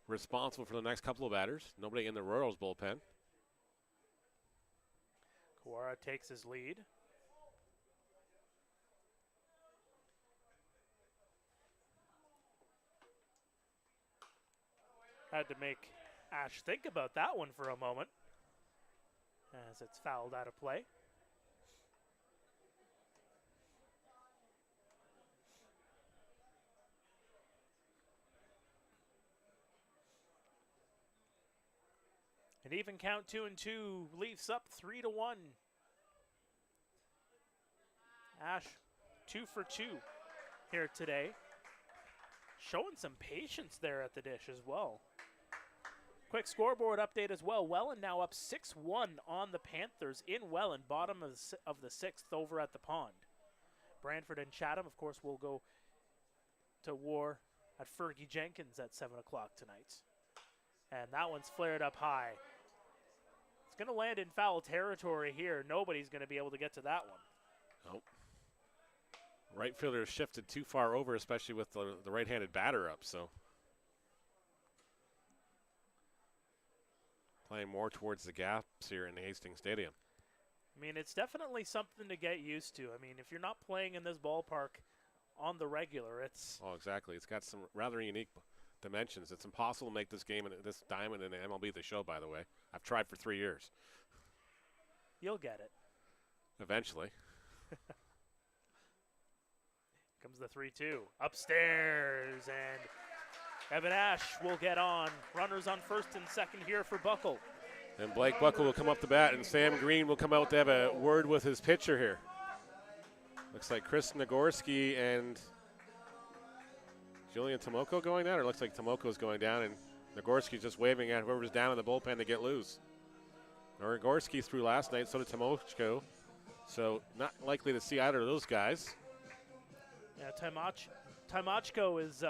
responsible for the next couple of batters. Nobody in the Royals bullpen. Kawara takes his lead. Had to make Ash think about that one for a moment as it's fouled out of play. An even count, 2-2. Leafs up 3-1. Ash 2 for 2 here today. Showing some patience there at the dish as well. Quick scoreboard update as well. Welland now up 6-1 on the Panthers in Welland, bottom of the 6th over at the pond. Brantford and Chatham, of course, will go to war at Fergie Jenkins at 7 o'clock tonight. And that one's flared up high. It's going to land in foul territory here. Nobody's going to be able to get to that one. Nope. Right fielder shifted too far over, especially with the right-handed batter up, so. Playing more towards the gaps here in Hastings Stadium. I mean, it's definitely something to get used to. I mean, if you're not playing in this ballpark on the regular, it's... Oh, exactly. It's got some rather unique dimensions. It's impossible to make this game, this diamond in the MLB The Show, by the way. I've tried for 3 years. You'll get it. Eventually. Comes the 3-2. Upstairs, and Evan Ash will get on. Runners on first and second here for Buckle. And Blake Buckle will come up the bat, and Sam Green will come out to have a word with his pitcher here. Looks like Chris Nagorski and Julian Tomoko going down, or looks like Tomoko's going down, and Nagorski's just waving at whoever's down in the bullpen to get loose. Nagorski threw last night, so did Tomoko. So not likely to see either of those guys. Yeah, Timochko is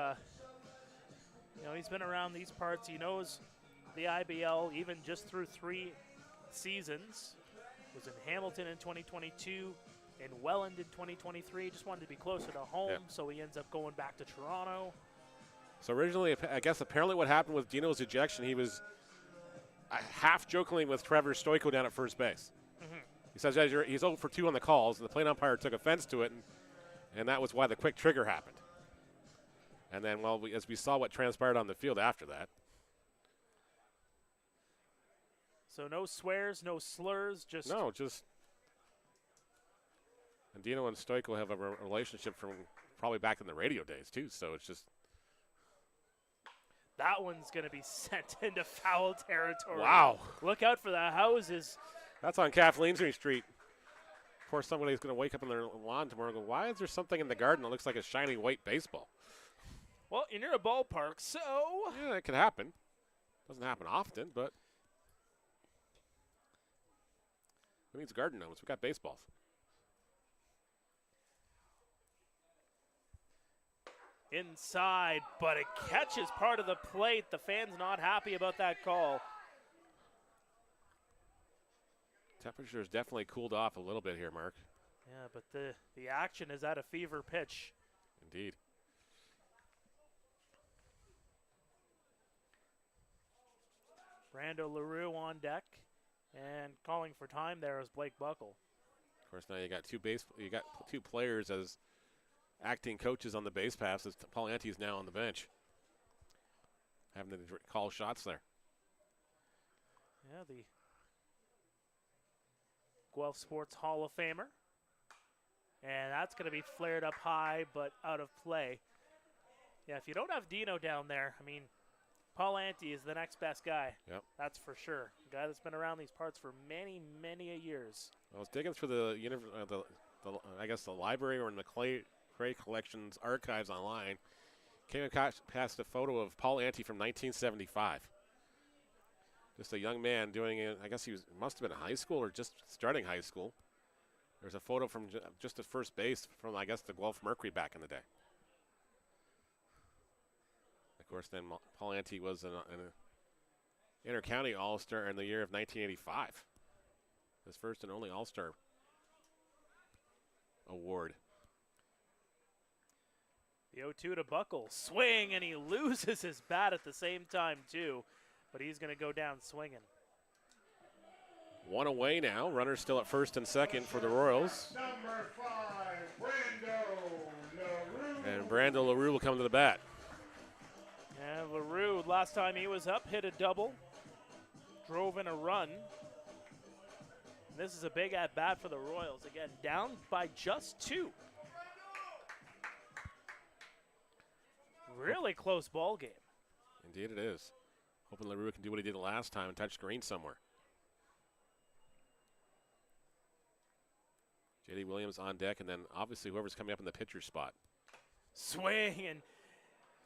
You know, he's been around these parts. He knows the IBL even just through 3 seasons. Was in Hamilton in 2022, in Welland in 2023. Just wanted to be closer to home, so he ends up going back to Toronto. So originally, I guess apparently what happened with Dino's ejection, he was half jokingly with Trevor Stoico down at first base. He says he's 0 for 2 on the calls, and the plate umpire took offense to it, and that was why the quick trigger happened. And then, well, as we saw what transpired on the field after that. So no swears, no slurs, just... No, just... And Dino and Stoico have a relationship from probably back in the radio days, too, so it's just... That one's going to be sent into foul territory. Wow. Look out for the houses. That's on Kathleen Street. Of course, somebody's going to wake up in their lawn tomorrow and go, why is there something in the garden that looks like a shiny white baseball? Well, you're near a ballpark, so... Yeah, it could happen. Doesn't happen often, but... Who needs garden gnomes? We got baseballs. Inside, but it catches part of the plate. The fan's not happy about that call. Temperature's definitely cooled off a little bit here, Mark. Yeah, but the action is at a fever pitch. Indeed. Brando LaRue on deck, and calling for time there is Blake Buckle. Of course, now you got two players as acting coaches on the base paths, as Paul Ante's now on the bench, having to call shots there. Yeah, the Guelph Sports Hall of Famer. And that's going to be flared up high, but out of play. Yeah, if you don't have Dino down there, I mean, Paul Ante is the next best guy. Yep. That's for sure. A guy that's been around these parts for many, many years. I was digging through the I guess the library or in the Cray Collections archives online. Came past a photo of Paul Ante from 1975. Just a young man doing it. I guess he must have been in high school or just starting high school. There's a photo from just at first base from, I guess, the Guelph Mercury back in the day. Of course, then Paul Ante was an inter-county All-Star in the year of 1985. His first and only All-Star award. The 0-2 to Buckle. Swing, and he loses his bat at the same time, too. But he's going to go down swinging. One away now. Runners still at first and second for the Royals. Number 5, Brando LaRue. And Brando LaRue will come to the bat. Yeah, LaRue, last time he was up, hit a double. Drove in a run. This is a big at-bat for the Royals. Again, down by just 2. Really close ball game. Indeed it is. Hoping LaRue can do what he did last time and touch green somewhere. J.D. Williams on deck, and then obviously whoever's coming up in the pitcher spot. Swing, and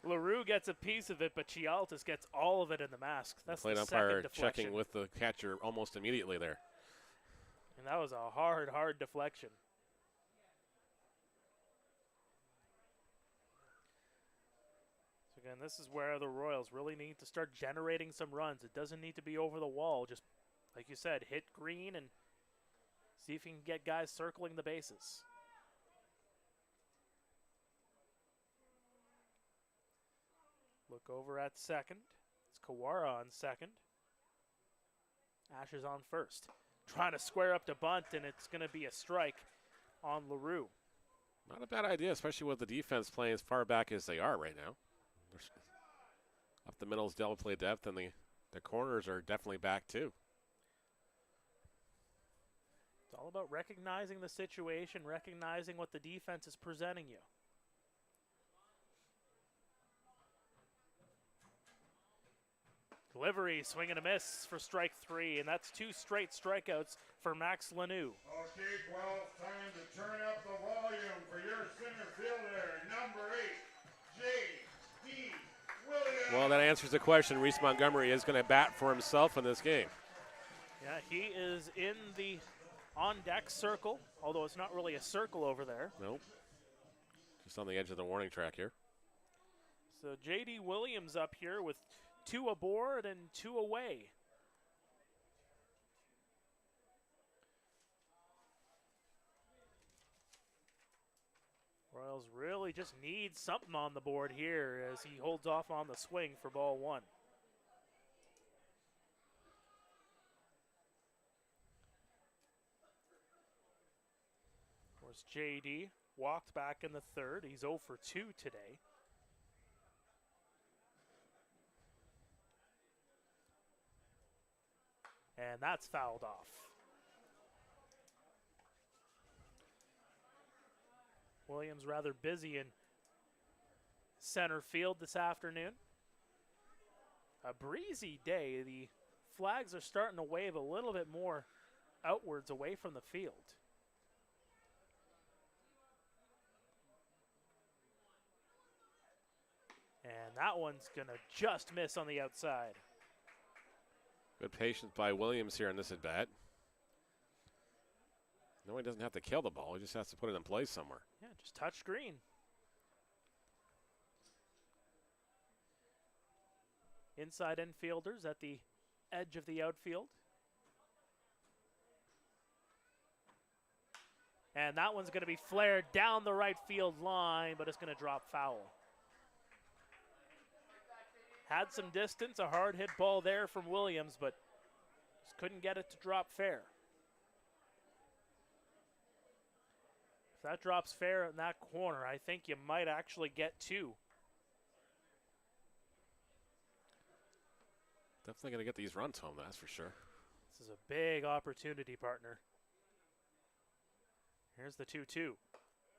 LaRue gets a piece of it, but Chialtis gets all of it in the mask. That's the umpire second deflection. checking with the catcher almost immediately there. And that was a hard deflection. So again, this is where the Royals really need to start generating some runs. It doesn't need to be over the wall. Just, like you said, hit green and see if you can get guys circling the bases. Look over at second. It's Kawara on second. Ash is on first. Trying to square up to bunt, and it's going to be a strike on LaRue. Not a bad idea, especially with the defense playing as far back as they are right now. Up the middle is double play depth, and the corners are definitely back too. It's all about recognizing the situation, recognizing what the defense is presenting you. Delivery, swing and a miss for strike 3, and that's 2 straight strikeouts for Max Lanou. Okay, Guelph, time to turn up the volume for your center fielder, number 8, J.D. Williams. Well, that answers the question. Reese Montgomery is going to bat for himself in this game. Yeah, he is in the on-deck circle, although it's not really a circle over there. Nope. Just on the edge of the warning track here. So J.D. Williams up here with 2 aboard and 2 away. Royals really just need something on the board here as he holds off on the swing for ball 1. Of course, J.D. walked back in the 3rd. He's 0 for 2 today. And that's fouled off. Williams rather busy in center field this afternoon. A breezy day. The flags are starting to wave a little bit more outwards away from the field. And that one's going to just miss on the outside. Good patience by Williams here in this at bat. No, he doesn't have to kill the ball. He just has to put it in place somewhere. Yeah, just touch green. Inside infielders at the edge of the outfield. And that one's going to be flared down the right field line, but it's going to drop foul. Had some distance, a hard hit ball there from Williams, but just couldn't get it to drop fair. If that drops fair in that corner, I think you might actually get 2. Definitely going to get these runs home, that's for sure. This is a big opportunity, partner. Here's the 2-2.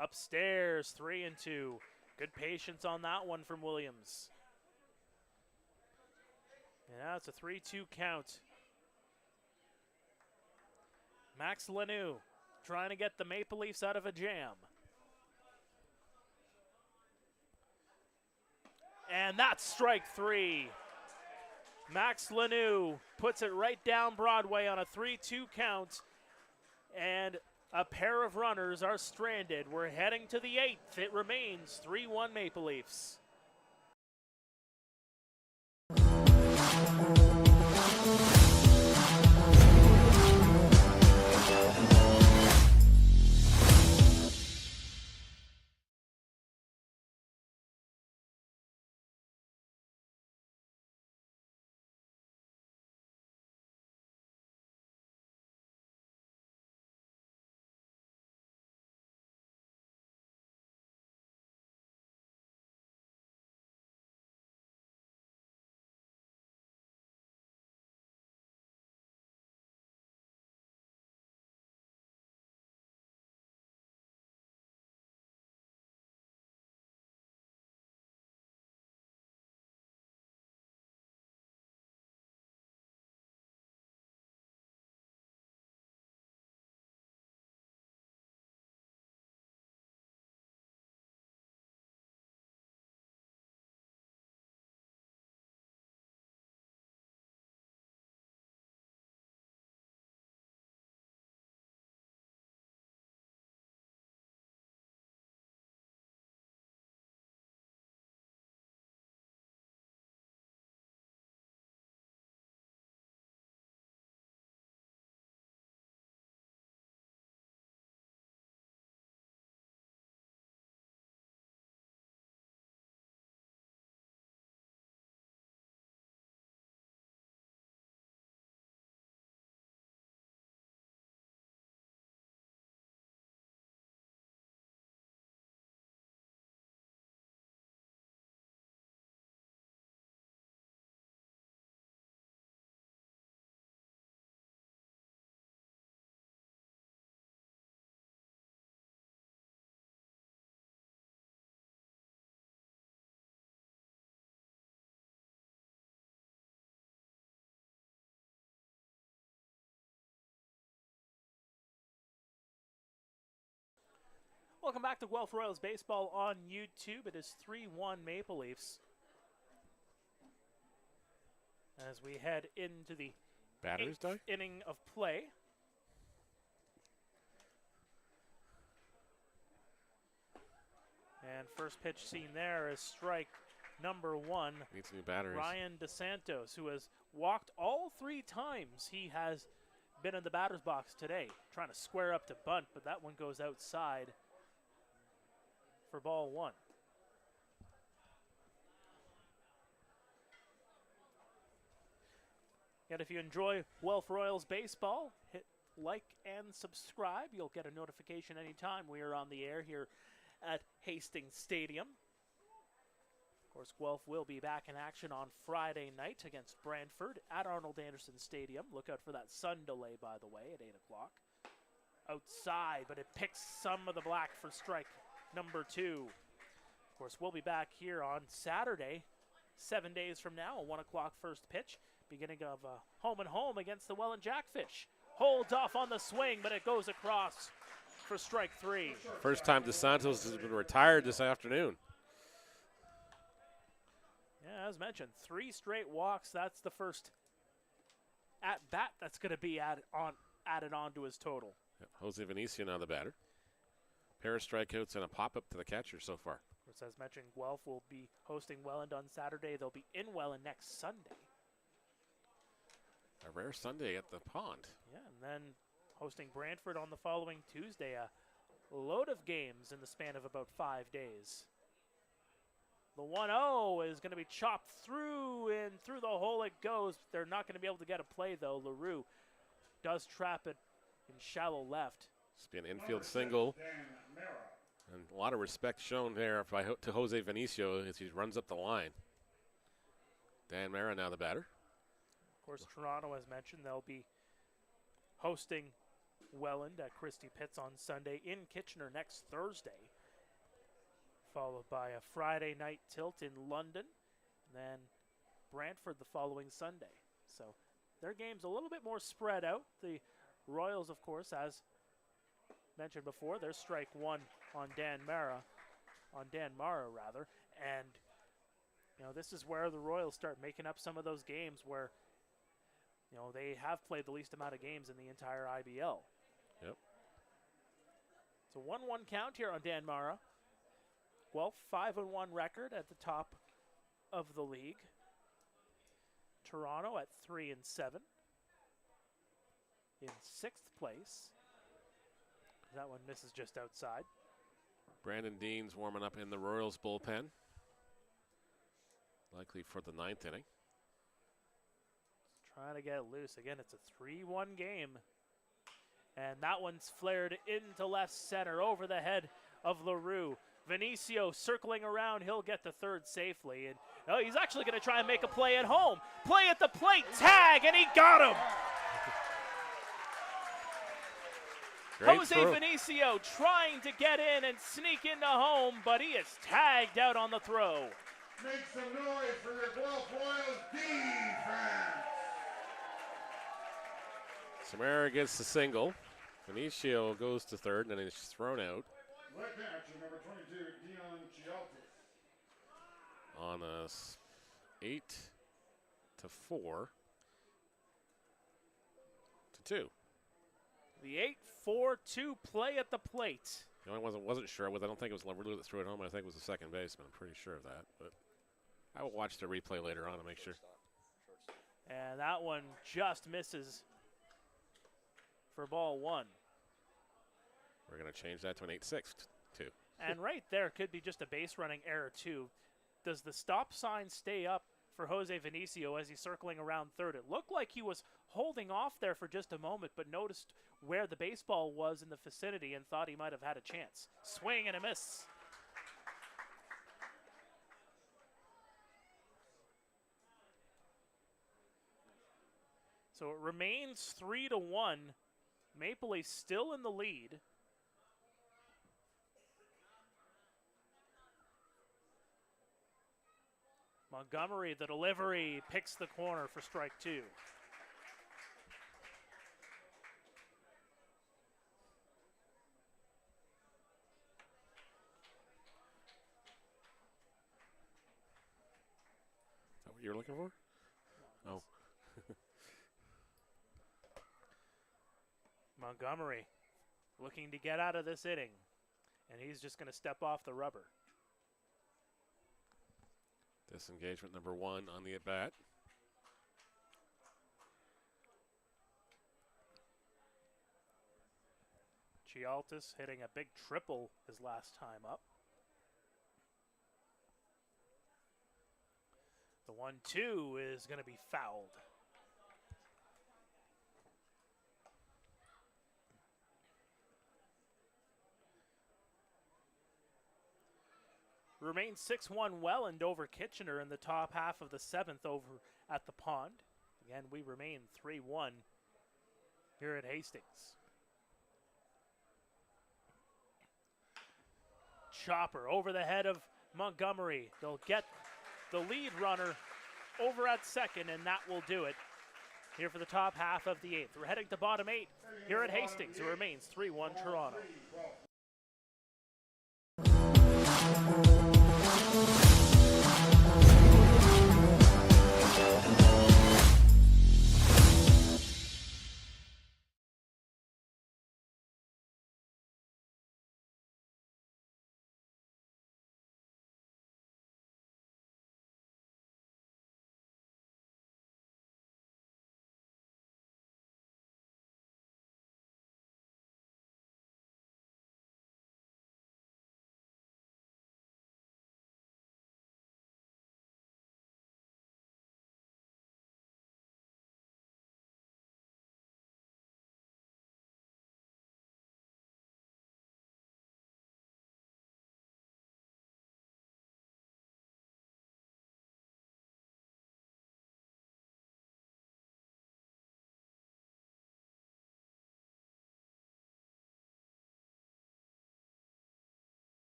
Upstairs, 3-2. Good patience on that one from Williams. And now it's a 3-2 count. Max Lanou trying to get the Maple Leafs out of a jam. And that's strike 3. Max Lanou puts it right down Broadway on a 3-2 count. And a pair of runners are stranded. We're heading to the 8th. It remains 3-1 Maple Leafs. Welcome back to Guelph Royals Baseball on YouTube. It is 3-1 Maple Leafs. As we head into the Batter's day inning of play. And first pitch seen there is strike number 1, Needs new batteries. Ryan DeSantos, who has walked all 3 times he has been in the batter's box today, trying to square up to bunt, but that one goes outside for ball 1. Yet if you enjoy Guelph Royals baseball, hit like and subscribe. You'll get a notification anytime we are on the air here at Hastings Stadium. Of course, Guelph will be back in action on Friday night against Brantford at Arnold Anderson Stadium. Look out for that sun delay, by the way, at 8 o'clock. Outside, but it picks some of the black for strike number 2. Of course, we'll be back here on Saturday, 7 days from now, a 1 o'clock first pitch. Beginning of home and home against the Welland Jackfish. Holds off on the swing, but it goes across for strike 3. First time DeSantos has been retired this afternoon. Yeah, as mentioned, 3 straight walks. That's the first at bat that's going to be added on to his total. Yep, Jose Vinicio now the batter. Pair of strikeouts and a pop-up to the catcher so far. Of course, as mentioned, Guelph will be hosting Welland on Saturday. They'll be in Welland next Sunday. A rare Sunday at the pond. Yeah, and then hosting Brantford on the following Tuesday. A load of games in the span of about 5 days. The 1-0 is going to be chopped through, and through the hole it goes. They're not going to be able to get a play, though. LaRue does trap it in shallow left. It's be an infield single. And a lot of respect shown there to Jose Vinicio as he runs up the line. Dan Mara now the batter. Of course, Toronto, as mentioned, they'll be hosting Welland at Christie Pitts on Sunday, in Kitchener next Thursday, followed by a Friday night tilt in London, then Brantford the following Sunday. So their game's a little bit more spread out. The Royals, of course, as mentioned before, their strike 1 on Dan Mara, and this is where the Royals start making up some of those games where they have played the least amount of games in the entire IBL. Yep. It's a 1-1 count here on Dan Mara. Guelph 5-1 record at the top of the league. Toronto at 3-7 in 6th place. That one misses just outside. Brandon Dean's warming up in the Royals bullpen. Likely for the 9th inning. Trying to get it loose. Again, it's a 3-1 game. And that one's flared into left center over the head of LaRue. Vinicio circling around. He'll get to third safely. And he's actually going to try and make a play at home. Play at the plate. Tag, and he got him. Jose Vinicio trying to get in and sneak into home, but he is tagged out on the throw. Make some noise for your Guelph Royals defense. Samara gets the single. Vinicio goes to third, and then he's thrown out. Right at you, number 22, Dion Chialtes. On a 8-4 to 2. The 8-4-2 play at the plate. The only one I wasn't sure with, I don't think it was LaRue that threw it home. I think it was the second baseman. I'm pretty sure of that. But I will watch the replay later on to make sure. And that one just misses for ball 1. We're going to change that to an 8-6-2. And right there could be just a base running error, too. Does the stop sign stay up for Jose Vinicio as he's circling around third? It looked like he was holding off there for just a moment, but noticed where the baseball was in the vicinity and thought he might have had a chance. Swing and a miss. So it remains 3-1. Maple Leafs still in the lead. Montgomery, the delivery, picks the corner for strike 2. Is that what you're looking for? Oh. Montgomery looking to get out of this inning, and he's just going to step off the rubber. Disengagement number 1 on the at-bat. Chialtis hitting a big triple his last time up. The 1-2 is going to be fouled. Remains 6-1 Welland over Kitchener in the top half of the 7th over at the Pond. Again, we remain 3-1 here at Hastings. Chopper over the head of Montgomery. They'll get the lead runner over at second, and that will do it here for the top half of the 8th. We're heading to bottom 8 here at Hastings. It remains 3-1 Toronto.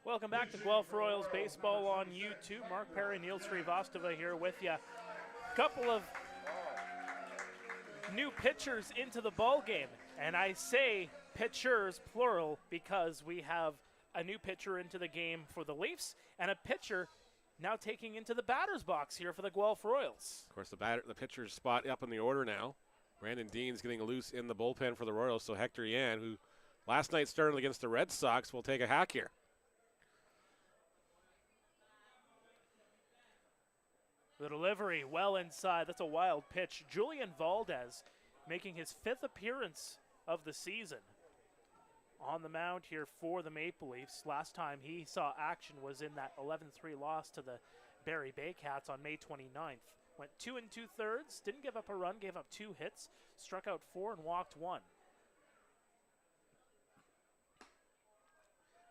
Welcome back to Guelph Royals Baseball on YouTube. Mark Perry, Neil Srivastava here with you. Couple of new pitchers into the ball game, and I say pitchers plural because we have a new pitcher into the game for the Leafs and a pitcher now taking into the batter's box here for the Guelph Royals. Of course, the pitcher's spot up in the order now. Brandon Dean's getting loose in the bullpen for the Royals, so Hector Yan, who last night started against the Red Sox, will take a hack here. The delivery well inside. That's a wild pitch. Julian Valdez making his 5th appearance of the season on the mound here for the Maple Leafs. Last time he saw action was in that 11-3 loss to the Barrie Baycats on May 29th. Went 2 2/3, didn't give up a run, gave up 2 hits, struck out 4 and walked 1.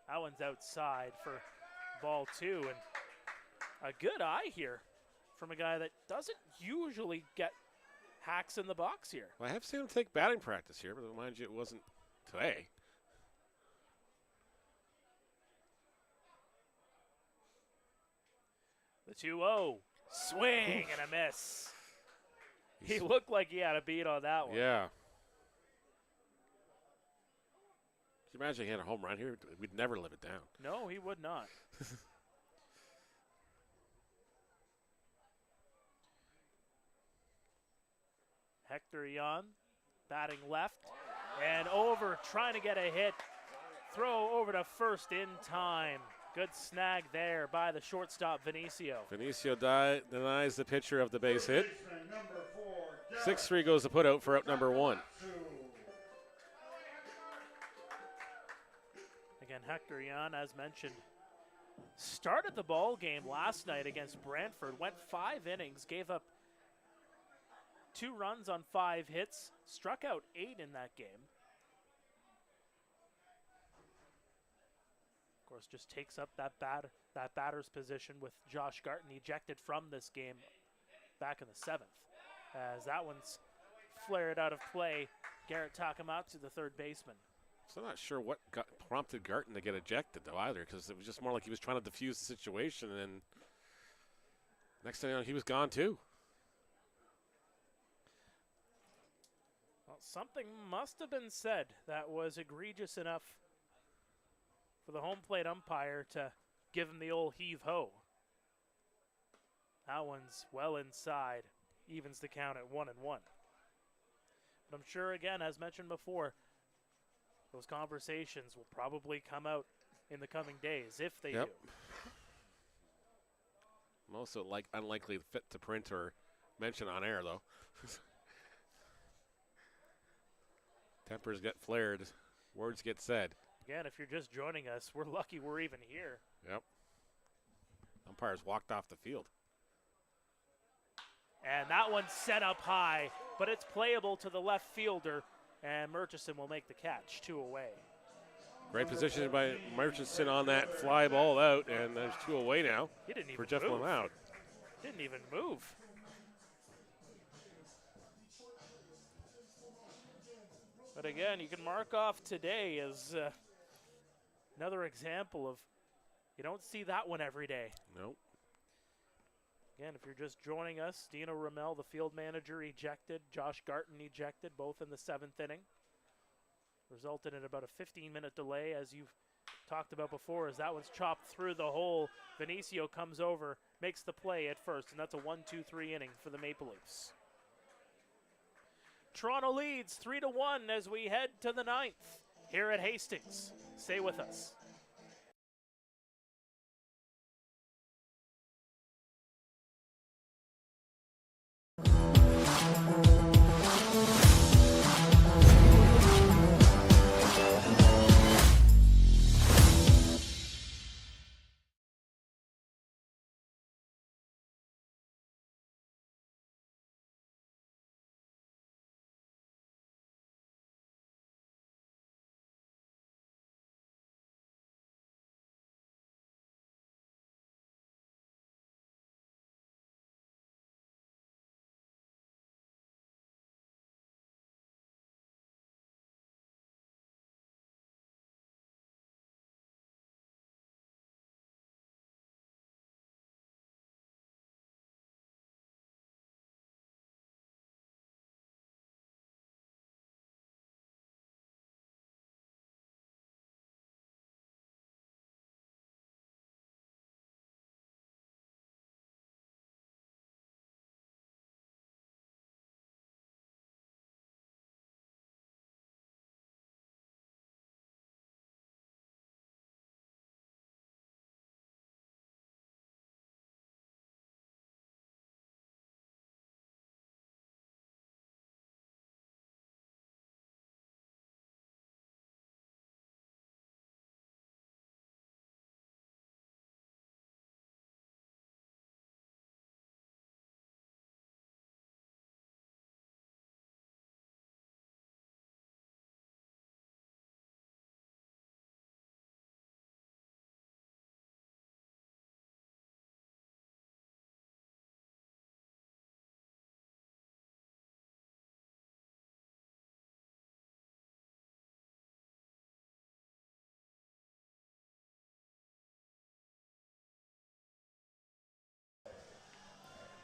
That one's outside for ball 2, and a good eye here from a guy that doesn't usually get hacks in the box here. Well, I have seen him take batting practice here, but mind you, it wasn't today. The 2-0, swing and a miss. He looked like he had a beat on that one. Yeah. Can you imagine he had a home run here? We'd never live it down. No, he would not. Hector Jan batting left and over, trying to get a hit. Throw over to first in time. Good snag there by the shortstop, Vinicio. Vinicio denies the pitcher of the base hit. 6-3 goes the put out for out number 1. Again, Hector Jan, as mentioned, started the ball game last night against Brantford, went 5 innings, gave up 2 runs on 5 hits, struck out 8 in that game. Of course, just takes up that batter's position with Josh Garton ejected from this game back in the 7th. As that one's flared out of play, Garrett Takamatsu, the third baseman. So I'm not sure what prompted Garton to get ejected, though, either, because it was just more like he was trying to defuse the situation, and then next thing you know, he was gone, too. Well, something must have been said that was egregious enough for the home plate umpire to give him the old heave-ho. That one's well inside, evens the count at 1-1. But I'm sure, again, as mentioned before, those conversations will probably come out in the coming days, if they do. I'm also unlikely fit to print or mention on air, though. Tempers get flared, words get said. Again, if you're just joining us, we're lucky we're even here. Yep. Umpires walked off the field. And that one's set up high, but it's playable to the left fielder, and Murchison will make the catch, 2 away. Great position by Murchison on that fly ball out, and there's 2 away now He didn't even for Jeff move. Lamoude. Didn't even move. But again, you can mark off today as another example of you don't see that one every day. Nope. Again, if you're just joining us, Dino Ramel, the field manager, ejected. Josh Garton ejected, both in the 7th inning. Resulted in about a 15-minute delay, as you've talked about before, as that one's chopped through the hole. Vinicio comes over, makes the play at first, and that's a 1-2-3 inning for the Maple Leafs. Toronto leads 3-1 as we head to the 9th here at Hastings. Stay with us.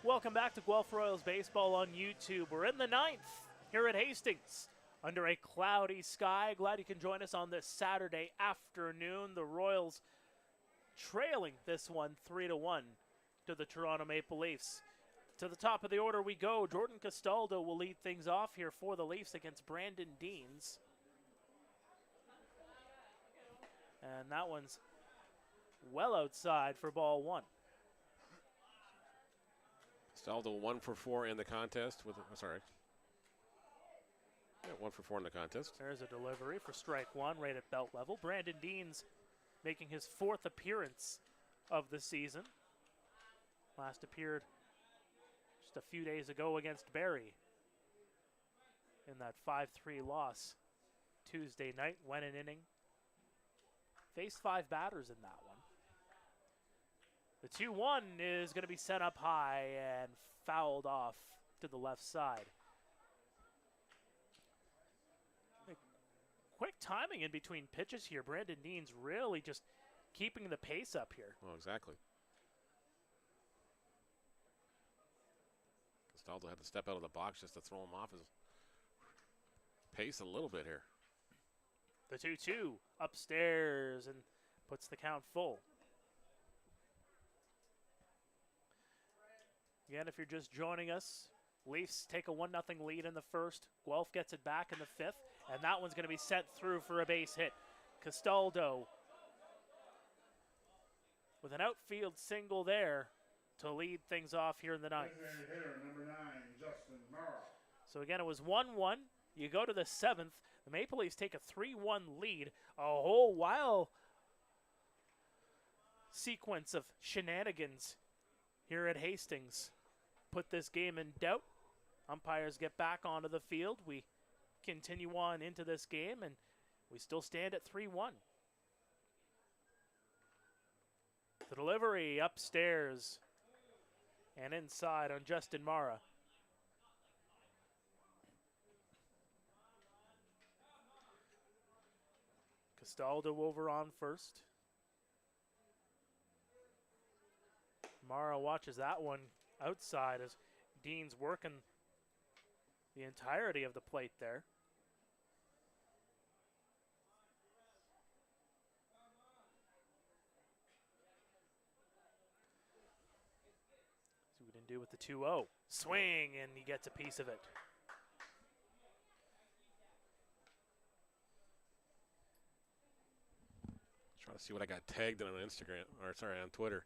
Welcome back to Guelph Royals Baseball on YouTube. We're in the 9th here at Hastings under a cloudy sky. Glad you can join us on this Saturday afternoon. The Royals trailing this one 3-1 to the Toronto Maple Leafs. To the top of the order we go. Jordan Castaldo will lead things off here for the Leafs against Brandon Deans. And that one's well outside for ball one. Castaldo 1 for 4 in the contest. Yeah, 1 for 4 in the contest. There's a delivery for strike one right at belt level. Brandon Deans making his 4th appearance of the season. Last appeared just a few days ago against Barrie in that 5-3 loss Tuesday night. Went an inning. Faced 5 batters in that one. The 2-1 is going to be sent up high and fouled off to the left side. Quick timing in between pitches here. Brandon Deans really just keeping the pace up here. Oh, exactly. Castaldo had to step out of the box just to throw him off his pace a little bit here. The 2-2 upstairs and puts the count full. Again, if you're just joining us, Leafs take a 1-0 lead in the first. Guelph gets it back in the 5th, and that one's going to be sent through for a base hit. Castaldo with an outfield single there to lead things off here in the 9th. Hitter number 9, Justin Morrow. So again, it was 1-1. You go to the 7th. The Maple Leafs take a 3-1 lead. A whole wild sequence of shenanigans here at Hastings put this game in doubt. Umpires get back onto the field. We continue on into this game, and we still stand at 3-1. The delivery upstairs and inside on Justin Mara. Castaldo over on first. Mara watches that one outside as Dean's working the entirety of the plate there. See what we didn't do with the 2-0. Swing, and he gets a piece of it. Trying to see what I got tagged on Instagram, or sorry, on Twitter.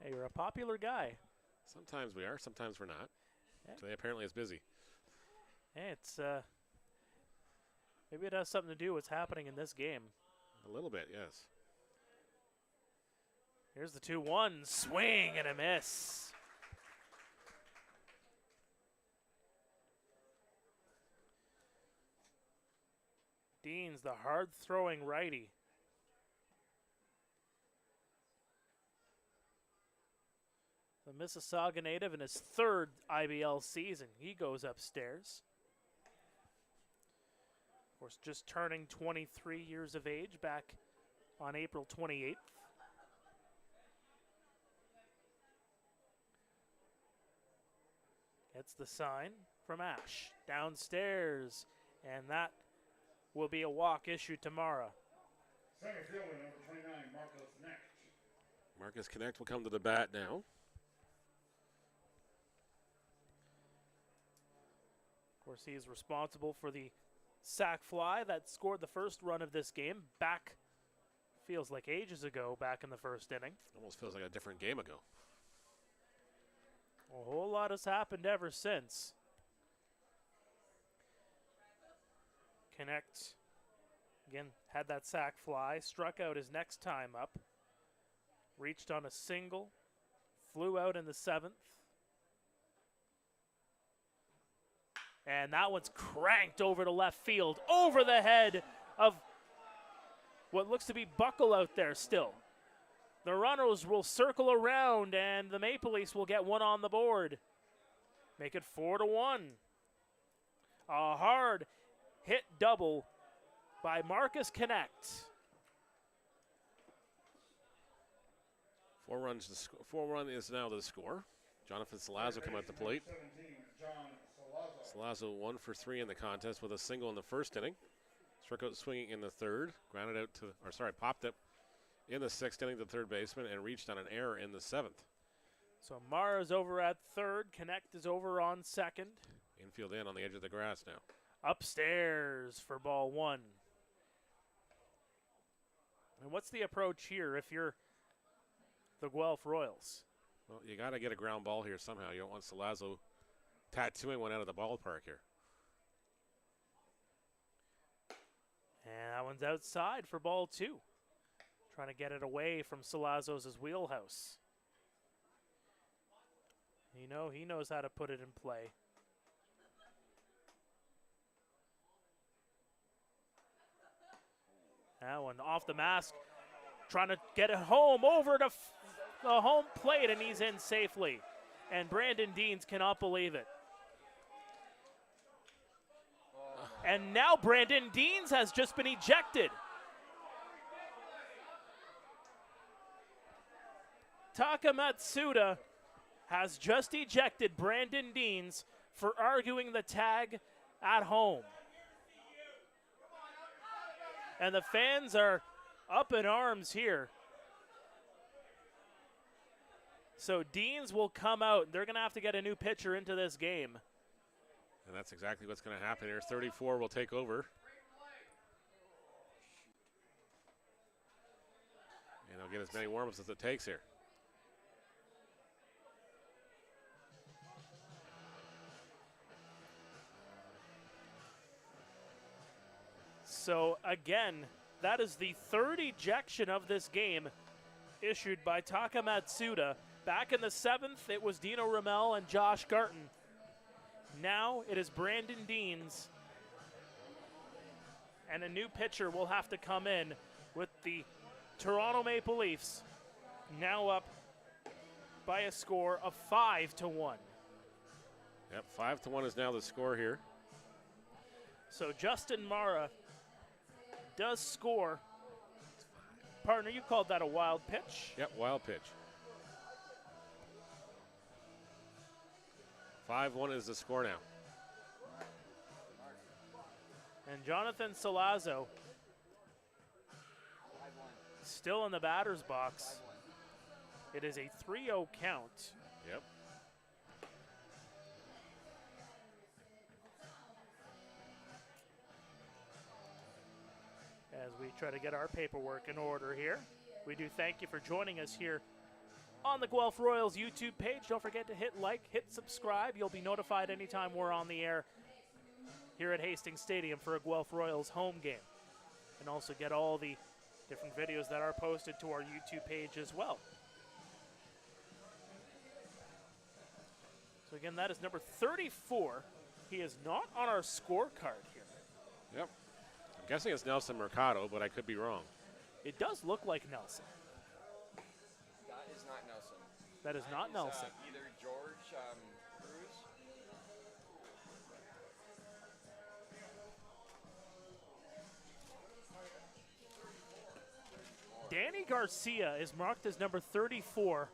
Hey, you're a popular guy. Sometimes we are, sometimes we're not. Yeah. Today apparently is busy. Hey, it's maybe it has something to do with what's happening in this game. A little bit, yes. Here's the 2-1, swing and a miss. Dean's the hard-throwing righty. The Mississauga native in his 3rd IBL season. He goes upstairs. Of course, just turning 23 years of age back on April 28th. Gets the sign from Ash downstairs, and that will be a walk issued to Mara. Center fielder number 29, Marcus Knecht. Marcus Knecht will come to the bat now. Of course, he is responsible for the sac fly that scored the first run of this game. Back, feels like ages ago, back in the first inning. Almost feels like a different game ago. A whole lot has happened ever since. Knecht, again, had that sac fly, struck out his next time up, reached on a single, flew out in the 7th. And that one's cranked over to left field, over the head of what looks to be Buckle out there still. The runners will circle around, and the Maple Leafs will get one on the board. Make it 4-1. A hard hit double by Marcus Knecht. 4 runs. 4-1 is now the score. Jonathan Salazzo come at the plate. 17, John Salazzo 1 for 3 in the contest with a single in the first inning. Struck out swinging in the 3rd. Grounded out to, popped up in the 6th inning to third baseman and reached on an error in the 7th. So Mara's over at third. Connect is over on second. Infield in on the edge of the grass now. Upstairs for ball one. And what's the approach here if you're the Guelph Royals? Well, you got to get a ground ball here somehow. You don't want Salazzo tattooing one out of the ballpark here. And that one's outside for ball two. Trying to get it away from Salazzo's wheelhouse. You know, he knows how to put it in play. That one off the mask. Trying to get it home over to the home plate, and he's in safely. And Brandon Deans cannot believe it. And now Brandon Deans has just been ejected. Taka Matsuda has just ejected Brandon Deans for arguing the tag at home. And the fans are up in arms here. So Deans will come out. They're going to have to get a new pitcher into this game. And that's exactly what's going to happen here. 34 will take over. And he'll get as many warm-ups as it takes here. So again, that is the third ejection of this game issued by Taka Matsuda. Back in the seventh, it was Dino Ramel and Josh Garton. Now it is Brandon Deans. And a new pitcher will have to come in with the Toronto Maple Leafs now up by a score of 5-1. Yep, 5-1 is now the score here. So Justin Mara does score. Partner, you called that a wild pitch. Yep, wild pitch. 5-1 is the score now. And Jonathan Salazzo still in the batter's box. It is a 3-0 count. Yep. As we try to get our paperwork in order here. We do thank you for joining us here on the Guelph Royals YouTube page. Don't forget to hit like, hit subscribe. You'll be notified anytime we're on the air here at Hastings Stadium for a Guelph Royals home game. And also get all the different videos that are posted to our YouTube page as well. So again, that is number 34. He is not on our scorecard here. Yep. I'm guessing it's Nelson Mercado, but I could be wrong. It does look like Nelson. That is not Nelson. That is not Nelson. Either George Cruz. Danny Garcia is marked as number 34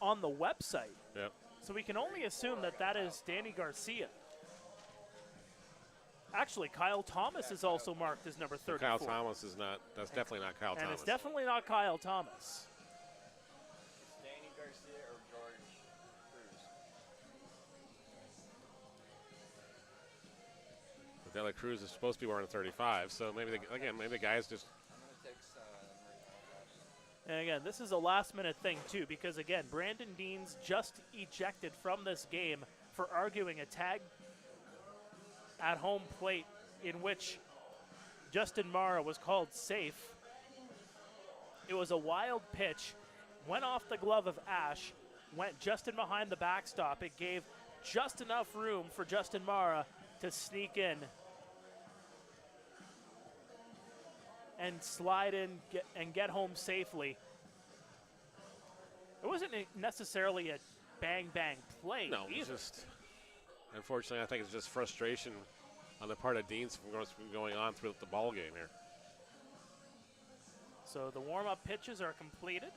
on the website. Yep. So we can only assume that that is Danny Garcia. Actually, Kyle Thomas is also marked as number 34. Kyle Thomas is not, that's definitely not Kyle and Thomas. it's definitely not Kyle Thomas. Danny Garcia or George Cruz. But De La Cruz is supposed to be wearing a 35, so maybe, maybe the guy's just. I'm going to take And again, this is a last-minute thing, too, because, again, Brandon Deans just ejected from this game for arguing a tag at home plate in which Justin Mara was called safe. It was a wild pitch, went off the glove of Ash, went just in behind the backstop. It gave just enough room for Justin Mara to sneak in and slide in and get home safely. It wasn't necessarily a bang-bang play No, either. it's just, unfortunately, I think it's just frustration on the part of Deans from what's been going on throughout the ball game here. So the warm-up pitches are completed.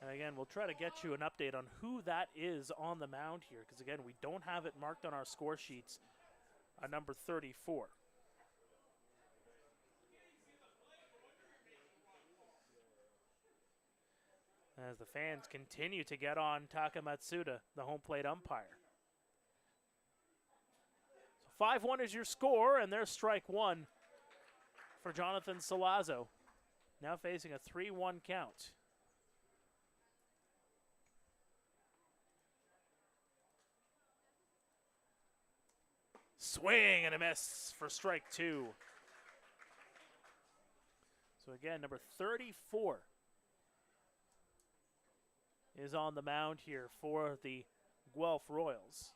And again, we'll try to get you an update on who that is on the mound here, because again, we don't have it marked on our score sheets, number 34. as the fans continue to get on Taka Matsuda, the home plate umpire. So 5-1 is your score, and there's strike one for Jonathan Salazzo, now facing a 3-1 count. Swing and a miss for strike two. So again, number 34 is on the mound here for the Guelph Royals.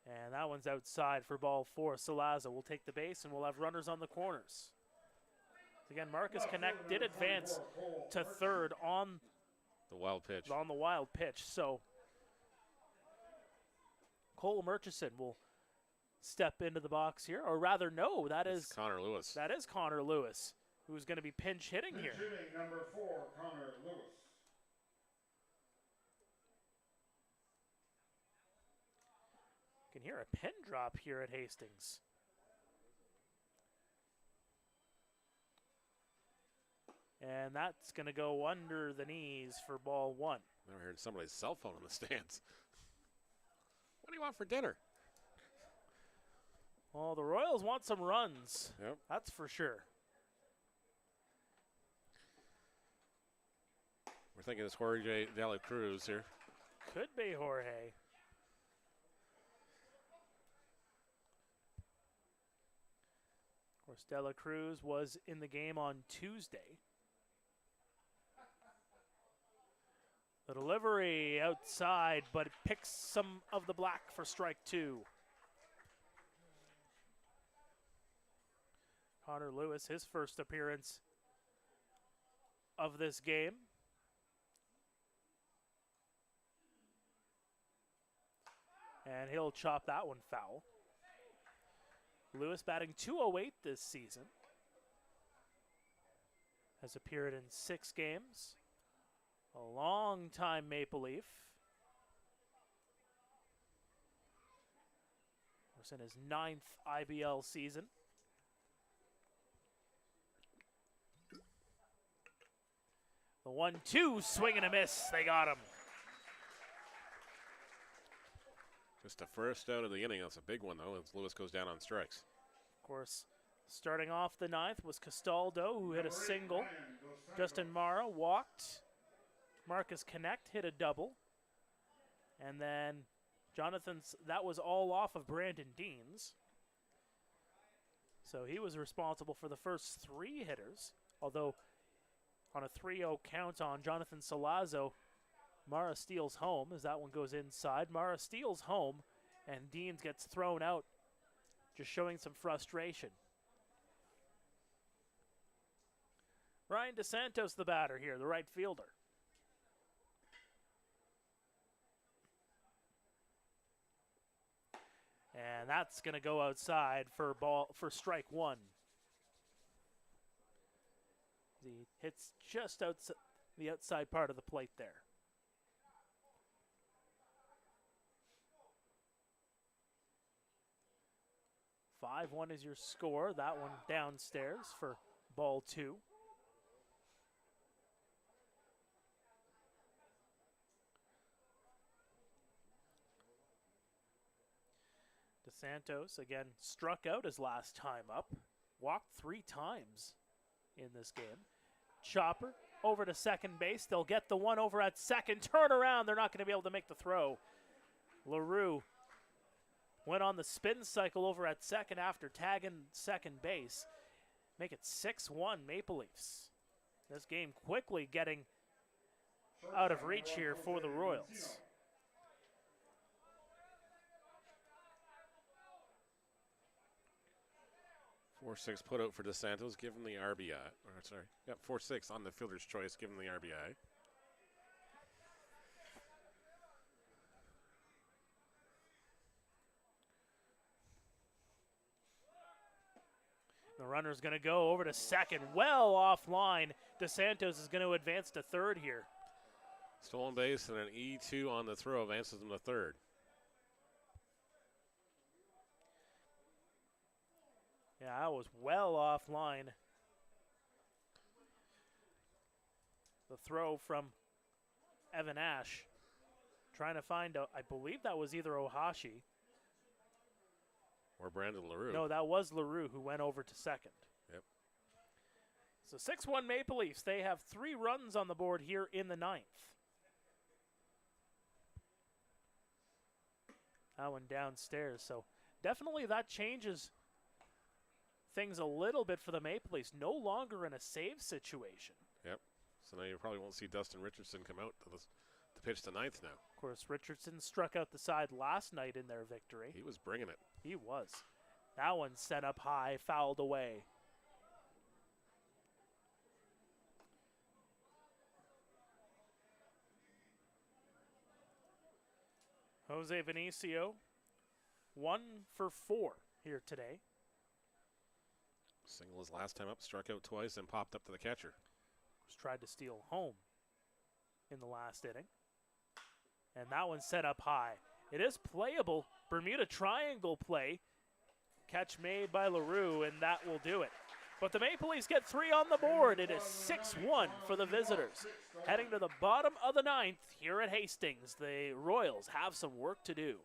And that one's outside for ball four. Salazzo will take the base, and we'll have runners on the corners. Again, Marcus Connect did advance to third on the wild pitch. So Cole Murchison will step into the box here, or rather, no, It's Connor Lewis. That is Connor Lewis, who's going to be pinch hitting here. Pinch hitting number 4, Connor Lewis. You can hear a pin drop here at Hastings. And that's going to go under the knees for ball one. Never heard somebody's cell phone in the stands. What do you want for dinner? Well, the Royals want some runs. Yep. That's for sure. We're thinking it's Jorge De La Cruz here. Could be Jorge. Of course, De La Cruz was in the game on Tuesday. The delivery outside, but it picks some of the black for strike two. Connor Lewis, his first appearance of this game. And he'll chop that one foul. Lewis batting .208 this season. Has appeared in 6 games. A long-time Maple Leaf. Was in his 9th IBL season. The 1-2 swing and a miss. They got him. Just the first out of the inning. That's a big one, though, as Lewis goes down on strikes. Of course, starting off the 9th was Castaldo, who hit a single. Justin Mara walked. Marcus Connect hit a double. And then Jonathan's, that was all off of Brandon Deans. So he was responsible for the first 3 hitters, although on a 3-0 count on Jonathan Salazzo, Mara steals home as that one goes inside. Mara steals home, and Deans gets thrown out, just showing some frustration. Ryan DeSantos, the batter here, the right fielder. And that's going to go outside for strike one. He hits just outside the outside part of the plate there. (5-1) is your score. That one downstairs for ball 2. DeSantos, again, struck out his last time up. Walked 3 times in this game. Chopper over to second base. They'll get the one over at second. Turn around. They're not going to be able to make the throw. LaRue went on the spin cycle over at second after tagging second base. Make it 6-1 Maple Leafs. This game quickly getting out of reach here for the Royals. Four 4-6 put out for DeSantos, give him the RBI. Or, sorry, yep, 4-6 on the fielder's choice, give him the RBI. The runner's going to go over to second, well offline. DeSantos is going to advance to third here. Stolen base and an E2 on the throw advances him to third. Yeah, that was well offline The throw from Evan Ash. Trying to find, I believe that was either Ohashi. Or Brandon LaRue. No, that was LaRue who went over to second. Yep. So 6-1 Maple Leafs. They have 3 runs on the board here in the 9th. That one downstairs. So definitely that changes things a little bit for the Maple Leafs. No longer in a save situation. Yep. So now you probably won't see Dustin Richardson come out to pitch the 9th now. Of course, Richardson struck out the side last night in their victory. He was bringing it. He was. That one set up high, fouled away. Jose Vinicio, 1 for 4 here today. Single his last time up, struck out twice, and popped up to the catcher. Was tried to steal home in the last inning. And that one set up high. It is playable. Bermuda Triangle play. Catch made by LaRue, and that will do it. But the Maple Leafs get 3 on the board. It is 6-1 for the visitors. Heading to the bottom of the 9th here at Hastings. The Royals have some work to do.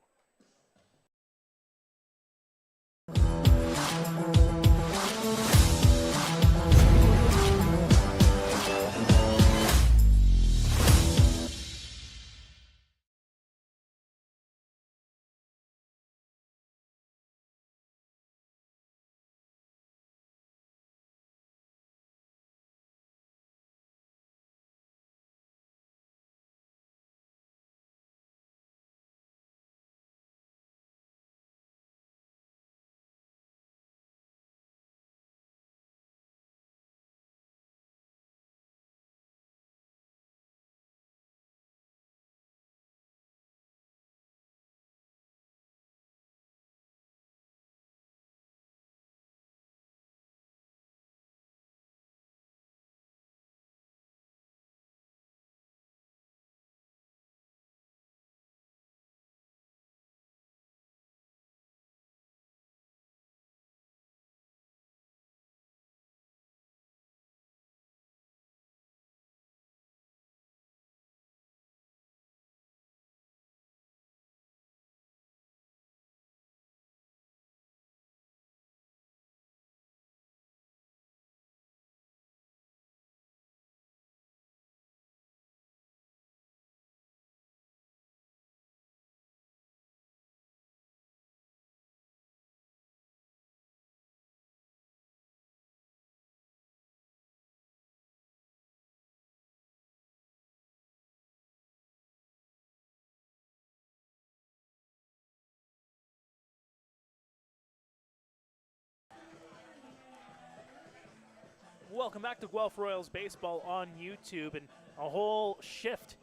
Welcome back to Guelph Royals Baseball on YouTube, and a whole shift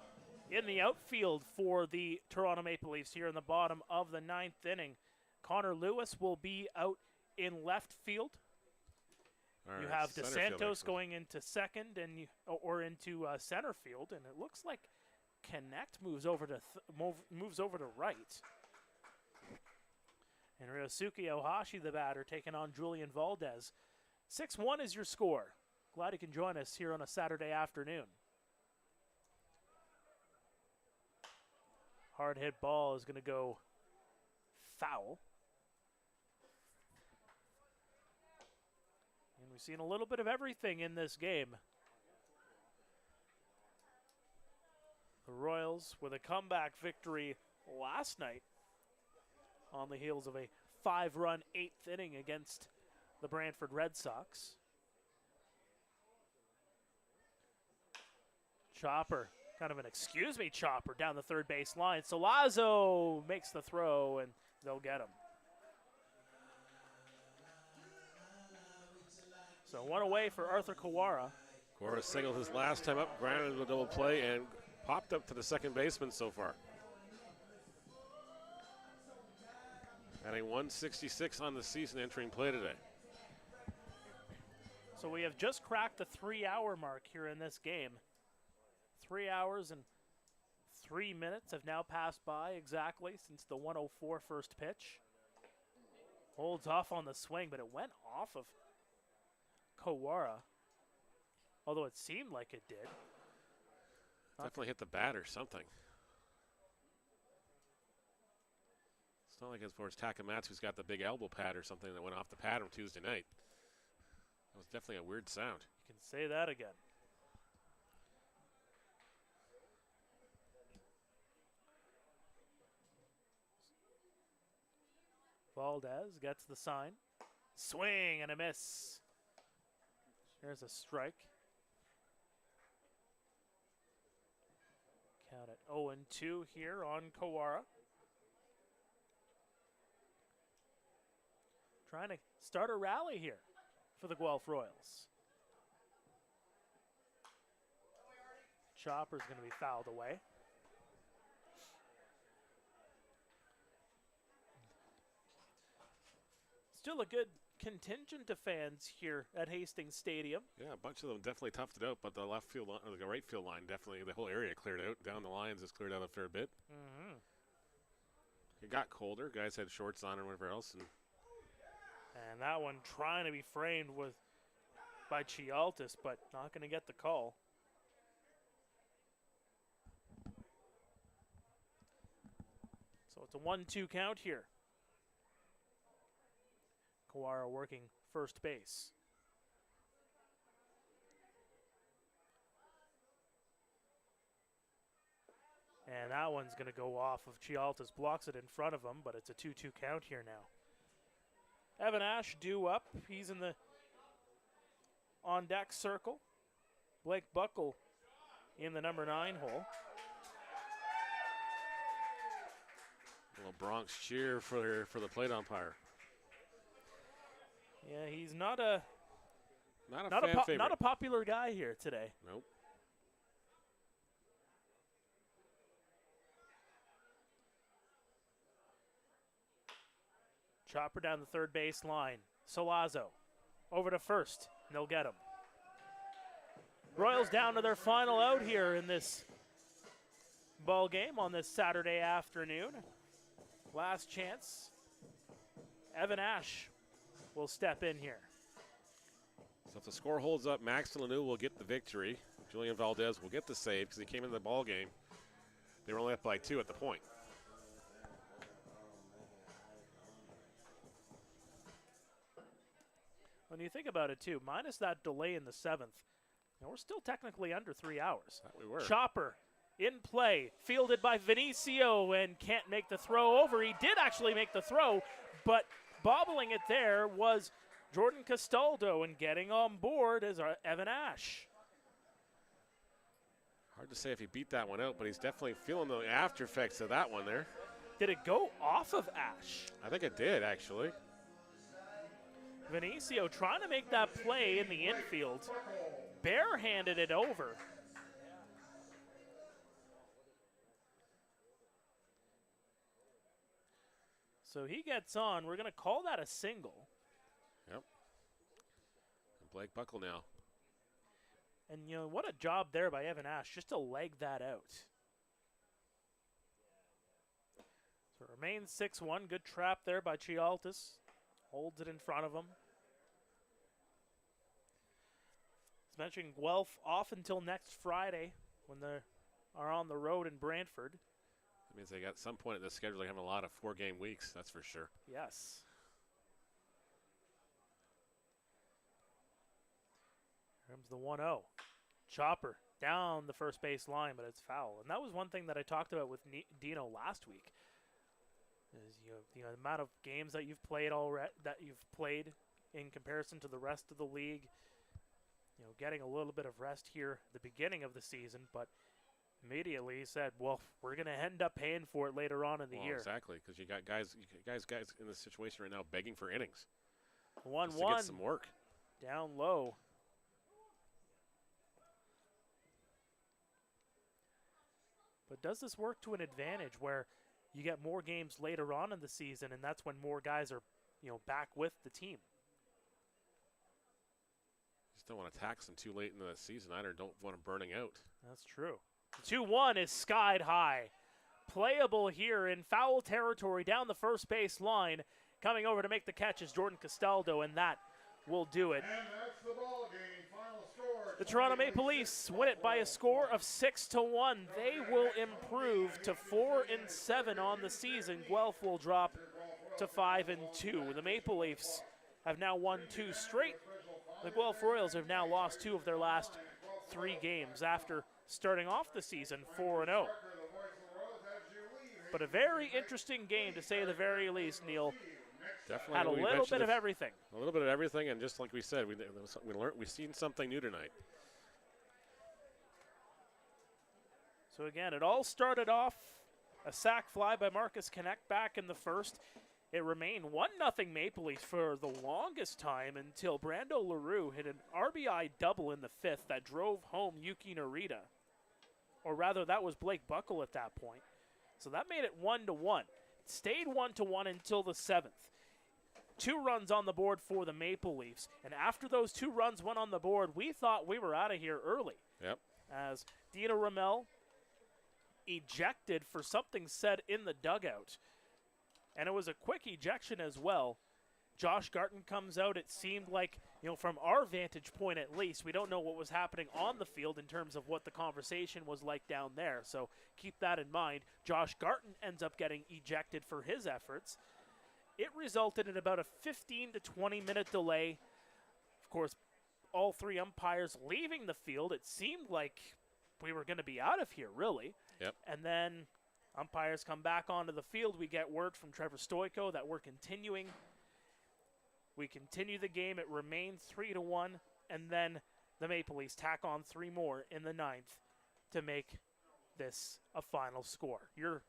in the outfield for the Toronto Maple Leafs here in the bottom of the 9th inning. Connor Lewis will be out in left field. You have DeSantos going into second and into center field, and it looks like Connect moves over to right. And Ryosuke Ohashi, the batter, taking on Julian Valdez. 6-1 is your score. Glad you can join us here on a Saturday afternoon. Hard hit ball is going to go foul. And we've seen a little bit of everything in this game. The Royals with a comeback victory last night on the heels of a 5-run 8th inning against the Brantford Red Sox. Chopper, kind of an excuse me chopper down the third base line. Solazzo makes the throw, and they'll get him. So one away for Arthur Kawara. Kawara singled his last time up, grounded with a double play, and popped up to the second baseman so far. Adding 166 on the season entering play today. So we have just cracked the 3-hour mark here in this game. 3 hours and 3 minutes have now passed by exactly since the 1:04 first pitch. Holds off on the swing, but it went off of Kawara, although it seemed like it did. Definitely hit the bat or something. It's not like as far as Takamatsu's got the big elbow pad or something that went off the pad on Tuesday night. That was definitely a weird sound. You can say that again. Valdez gets the sign. Swing and a miss. There's a strike. Count it 0-2 here on Kawara. Trying to start a rally here for the Guelph Royals. Chopper's going to be fouled away. Still a good contingent of fans here at Hastings Stadium. Yeah, a bunch of them definitely toughed it out, but the left field line, or the right field line, definitely the whole area cleared out. Down the lines is cleared out a fair bit. Mm-hmm. It got colder. Guys had shorts on and whatever else. And that one trying to be framed by Chialtis, but not going to get the call. So it's a 1-2 count here. Kawara working first base. And that one's going to go off of Chialtis, blocks it in front of him, but it's a 2-2 count here now. Evan Ash due up. He's in the on-deck circle. Blake Buckle in the number 9 hole. A little Bronx cheer for the plate umpire. Yeah, he's not a favorite. Not a popular guy here today. Nope. Chopper down the third base line. Solazzo over to first. And they'll get him. Royals down to their final out here in this ball game on this Saturday afternoon. Last chance. Evan Ash will step in here. So if the score holds up, Max Lanu will get the victory. Julian Valdez will get the save because he came in the ball game. They were only up by 2 at the point. When you think about it, too, minus that delay in the 7th, we're still technically under 3 hours. That we were. Chopper in play, fielded by Vinicio, and can't make the throw over. He did actually make the throw, but bobbling it there was Jordan Castaldo, and getting on board is Evan Ash. Hard to say if he beat that one out, but he's definitely feeling the after effects of that one there. Did it go off of Ash? I think it did, actually. Vinicio trying to make that play in the infield. Barehanded it over. So he gets on. We're going to call that a single. Yep. And Blake Buckle now. And, you know, what a job there by Evan Ash just to leg that out. So it remains 6-1. Good trap there by Chialtis. Holds it in front of him. As mentioned, Guelph off until next Friday when they are on the road in Brantford. That means they got some point in the schedule. They have a lot of 4-game weeks, that's for sure. Yes. Here comes the 1-0. Chopper down the first base line, but it's foul. And that was one thing that I talked about with Dino last week. Is the amount of games that you've played in comparison to the rest of the league. You know, getting a little bit of rest here at the beginning of the season, but immediately said, well, we're going to end up paying for it later on in the year. Exactly, because you got guys in this situation right now begging for innings. 1-1. To get some work. Down low. But does this work to an advantage where you get more games later on in the season, and that's when more guys are, back with the team? Just don't want to tax them too late in the season either. Don't want them burning out. That's true. 2-1 is skied high. Playable here in foul territory down the first base line. Coming over to make the catch is Jordan Castaldo, and that will do it. And that's the ball game. Final score. The Toronto Maple Leafs win it by a score of 6-1. They will improve to 4-7 on the season. Guelph will drop to 5-2. The Maple Leafs have now won 2 straight. The Guelph Royals have now lost 2 of their last 3 games after starting off the season 4-0. But a very interesting game, to say the very least, Neil. Definitely had a little bit of everything. A little bit of everything, and just like we said, we've seen something new tonight. So again, it all started off a sac fly by Marcus Connect back in the first. It remained 1-0 Maple Leafs for the longest time until Brando LaRue hit an RBI double in the 5th that drove home Yuki Narita. Or rather, that was Blake Buckle at that point. So that made it 1-1. It stayed 1-1 until the 7th. 2 runs on the board for the Maple Leafs. And after those 2 runs went on the board, we thought we were out of here early. Yep. As Dino Ramel ejected for something said in the dugout. And it was a quick ejection as well. Josh Garton comes out. It seemed like, from our vantage point at least, we don't know what was happening on the field in terms of what the conversation was like down there. So keep that in mind. Josh Garton ends up getting ejected for his efforts. It resulted in about a 15 to 20 minute delay. Of course, all 3 umpires leaving the field. It seemed like we were going to be out of here, really. Yep. And then umpires come back onto the field. We get word from Trevor Stoico that we're continuing. We continue the game. It remains 3-1. And then the Maple Leafs tack on 3 more in the 9th to make this a final score. Your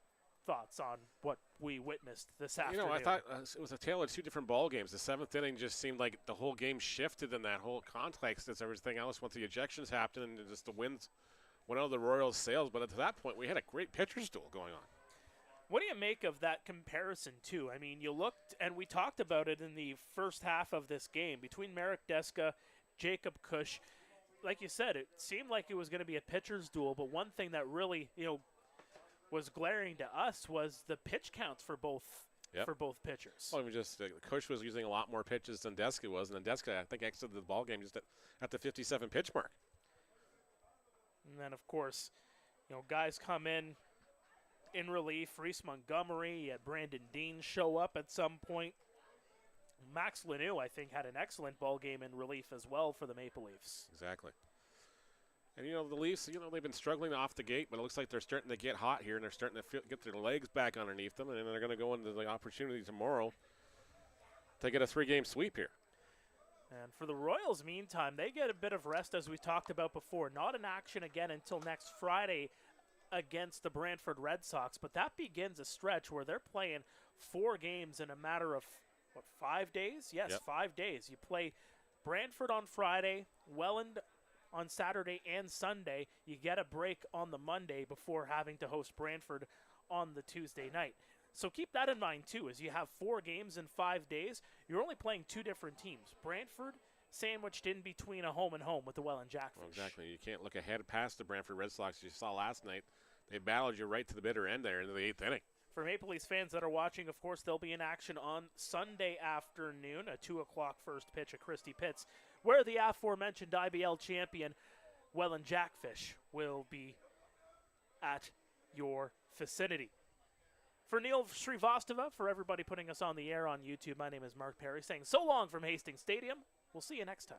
thoughts on what we witnessed this afternoon? I thought it was a tale of 2 different ball games. The 7th inning just seemed like the whole game shifted in that whole context as everything else once the ejections happened and just the winds went out of the Royals' sails. But at that point, we had a great pitcher's duel going on. What do you make of that comparison, too? I mean, you looked, and we talked about it in the first half of this game, between Marek Deska, Jacob Cush. Like you said, it seemed like it was going to be a pitcher's duel, but one thing that really, was glaring to us was the pitch counts for both pitchers. Well, Cush was using a lot more pitches than Deska was, and then Deska, I think, exited the ball game just at the 57 pitch mark. And then, of course, guys come in relief. Reese Montgomery, you had Brandon Dean show up at some point. Max Lemieux, I think, had an excellent ball game in relief as well for the Maple Leafs. Exactly. And, the Leafs, they've been struggling off the gate, but it looks like they're starting to get hot here, and they're starting to get their legs back underneath them, and then they're going to go into the opportunity tomorrow to get a 3-game sweep here. And for the Royals, meantime, they get a bit of rest, as we talked about before. Not in action again until next Friday against the Brantford Red Sox, but that begins a stretch where they're playing 4 games in a matter of, 5 days? Yes, yep. 5 days. You play Brantford on Friday, Welland on Saturday and Sunday. You get a break on the Monday before having to host Brantford on the Tuesday night. So keep that in mind, too, as you have 4 games in 5 days. You're only playing 2 different teams. Brantford sandwiched in between a home and home with the Welland Jackfish. Well, exactly. You can't look ahead past the Brantford Red Sox. You saw last night. They battled you right to the bitter end there into the 8th inning. For Maple Leafs fans that are watching, of course, they'll be in action on Sunday afternoon, a 2 o'clock first pitch at Christie Pitts, where the aforementioned IBL champion, Welland Jackfish, will be at your vicinity. For Neil Srivastava, for everybody putting us on the air on YouTube, my name is Mark Perry, saying so long from Hastings Stadium. We'll see you next time.